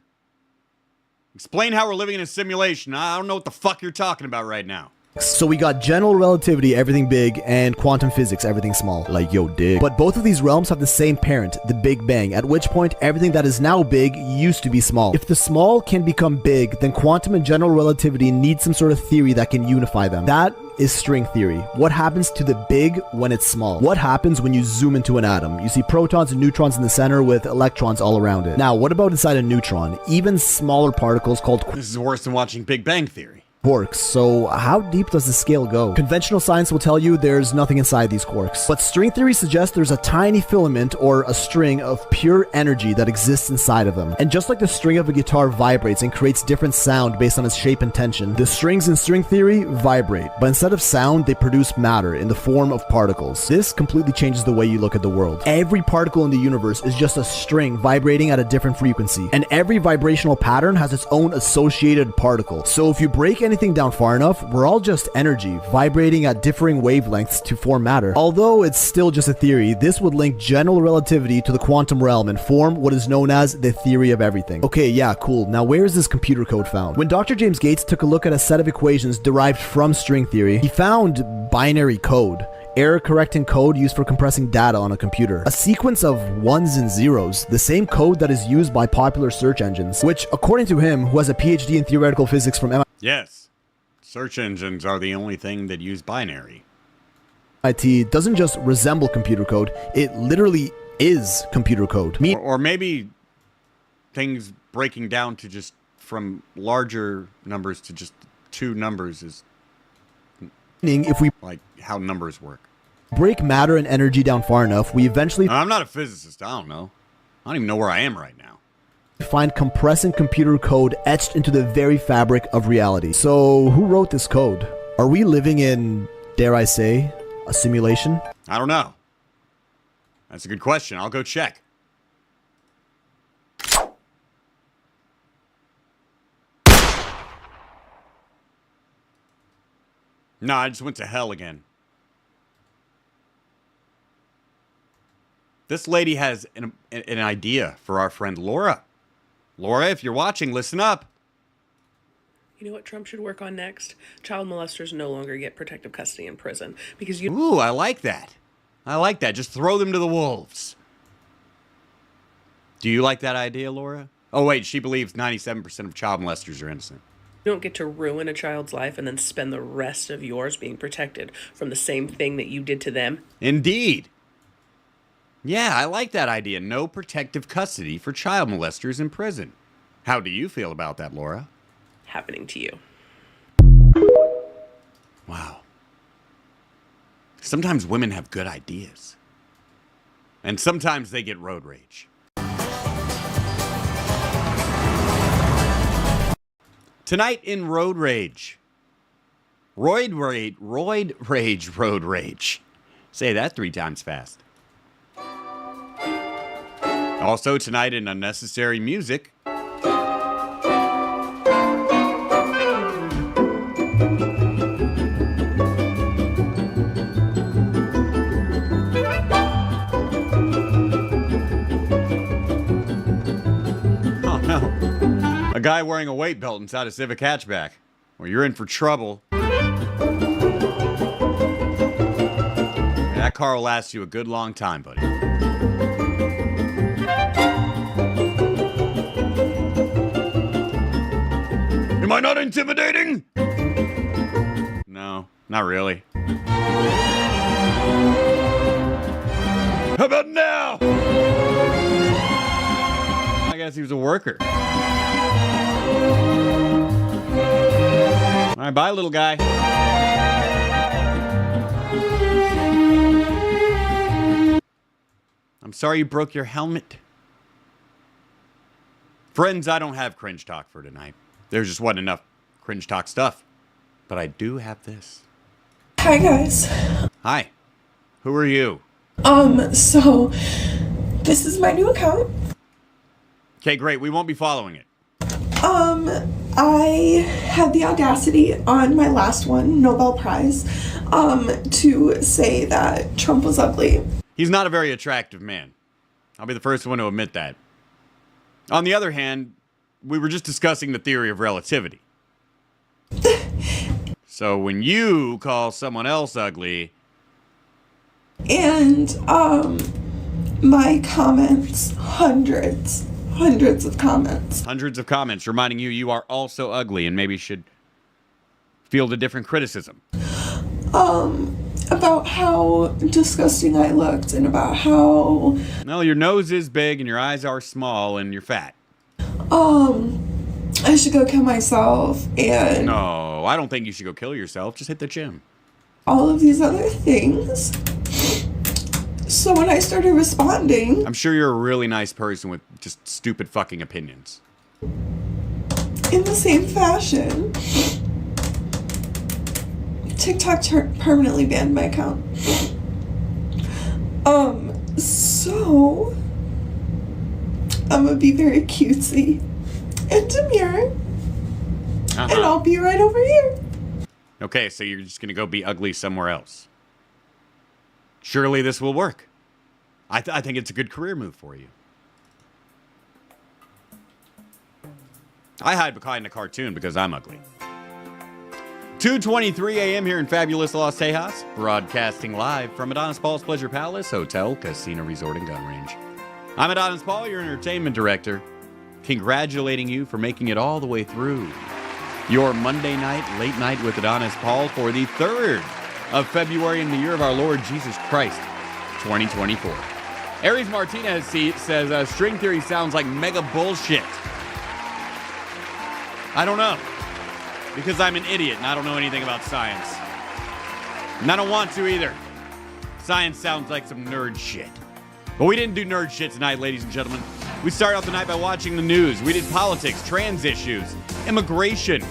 Explain how we're living in a simulation. I don't know what the fuck you're talking about right now. So we got general relativity, everything big, and quantum physics, everything small. Like, yo, dig. But both of these realms have the same parent, the Big Bang, at which point everything that is now big used to be small. If the small can become big, then quantum and general relativity need some sort of theory that can unify them. That is string theory. What happens to the big when it's small? What happens when you zoom into an atom? You see protons and neutrons in the center with electrons all around it. Now, what about inside a neutron? Even smaller particles called This is worse than watching Big Bang Theory. Quarks. So how deep does the scale go? Conventional science will tell you there's nothing inside these quarks. But string theory suggests there's a tiny filament or a string of pure energy that exists inside of them. And just like the string of a guitar vibrates and creates different sound based on its shape and tension, the strings in string theory vibrate. But instead of sound, they produce matter in the form of particles. This completely changes the way you look at the world. Every particle in the universe is just a string vibrating at a different frequency. And every vibrational pattern has its own associated particle. So if you break anything down far enough, we're all just energy, vibrating at differing wavelengths to form matter. Although it's still just a theory, this would link general relativity to the quantum realm and form what is known as the theory of everything. Okay, yeah, cool. Now where is this computer code found? When Dr. James Gates took a look at a set of equations derived from string theory, he found binary code. Error-correcting code used for compressing data on a computer. A sequence of ones and zeros, the same code that is used by popular search engines, which, according to him, who has a PhD in theoretical physics from MIT, Yes. Search engines are the only thing that use binary. IT doesn't just resemble computer code, it literally is computer code. Or maybe things breaking down to just from larger numbers to just 2 numbers is if we like how numbers work. Break matter and energy down far enough, we eventually I'm not a physicist, I don't know. I don't even know where I am right now. Find compressing computer code etched into the very fabric of reality. So, who wrote this code? Are we living in, dare I say, a simulation? I don't know. That's a good question. I'll go check. No, I just went to hell again. This lady has an idea for our friend Laura. Laura, if you're watching, listen up. You know what Trump should work on next? Child molesters no longer get protective custody in prison because you. Ooh, I like that. I like that. Just throw them to the wolves. Do you like that idea, Laura? Oh, wait, she believes 97% of child molesters are innocent. You don't get to ruin a child's life and then spend the rest of yours being protected from the same thing that you did to them. Indeed. Yeah, I like that idea. No protective custody for child molesters in prison. How do you feel about that, Laura? Happening to you. Wow. Sometimes women have good ideas. And sometimes they get road rage. Tonight in Road Rage. Roid rage, road rage. Say that 3 times fast. Also tonight in Unnecessary Music. Oh no. A guy wearing a weight belt inside a Civic hatchback. Well, you're in for trouble. That car will last you a good long time, buddy. Am I not intimidating? No, not really. How about now? I guess he was a worker. All right, bye, little guy. I'm sorry you broke your helmet. Friends, I don't have cringe talk for tonight. There just wasn't enough cringe talk stuff. But I do have this. Hi, guys. Hi. Who are you? So this is my new account. Okay, great. We won't be following it. I had the audacity on my last one, Nobel Prize, to say that Trump was ugly. He's not a very attractive man. I'll be the first one to admit that. On the other hand, we were just discussing the theory of relativity. So when you call someone else ugly... And, my comments, hundreds of comments. Hundreds of comments reminding you you are also ugly and maybe should field a different criticism. About how disgusting I looked and about how... No, your nose is big and your eyes are small and you're fat. I should go kill myself and... No, I don't think you should go kill yourself. Just hit the gym. All of these other things. So when I started responding... I'm sure you're a really nice person with just stupid fucking opinions. In the same fashion... TikTok permanently banned my account. So... I'm gonna be very cutesy and demure. And I'll be right over here. Okay, so you're just gonna go be ugly somewhere else. Surely this will work. I think it's a good career move for you. I hide behind a cartoon because I'm ugly. 2:23 a.m. here in fabulous Los Tejas, broadcasting live from Adonis Paul's Pleasure Palace Hotel, Casino Resort and Gun Range. I'm Adonis Paul, your entertainment director, congratulating you for making it all the way through your Monday night, late night with Adonis Paul for the 3rd of February in the year of our Lord Jesus Christ, 2024. Aries Martinez says, string theory sounds like mega bullshit. I don't know. Because I'm an idiot and I don't know anything about science. And I don't want to either. Science sounds like some nerd shit. But we didn't do nerd shit tonight, ladies and gentlemen. We started off the night by watching the news. We did politics, trans issues, immigration,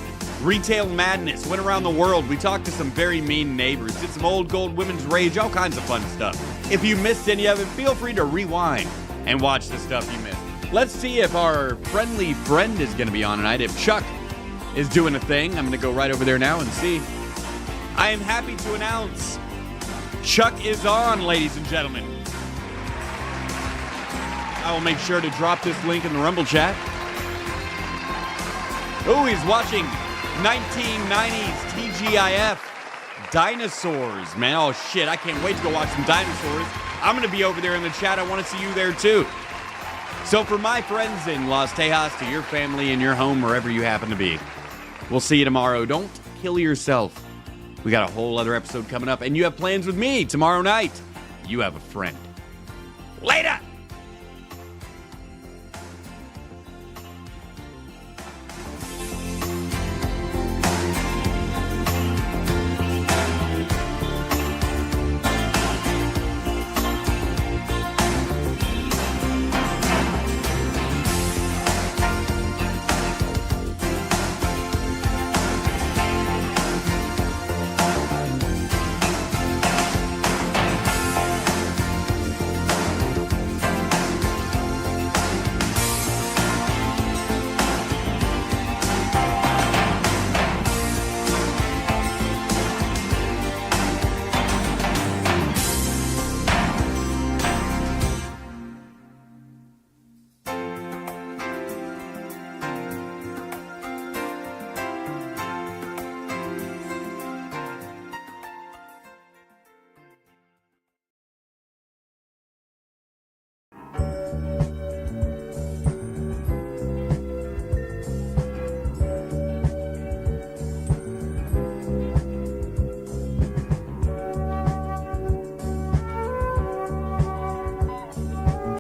retail madness, went around the world. We talked to some very mean neighbors, did some old gold women's rage, all kinds of fun stuff. If you missed any of it, feel free to rewind and watch the stuff you missed. Let's see if our friendly friend is going to be on tonight. If Chuck is doing a thing, I'm going to go right over there now and see. I am happy to announce Chuck is on, ladies and gentlemen. I will make sure to drop this link in the Rumble chat. Oh, he's watching 1990s TGIF dinosaurs, man. Oh, shit. I can't wait to go watch some dinosaurs. I'm going to be over there in the chat. I want to see you there, too. So for my friends in Los Tejas, to your family, in your home, wherever you happen to be, we'll see you tomorrow. Don't kill yourself. We got a whole other episode coming up, and you have plans with me tomorrow night. You have a friend. Later!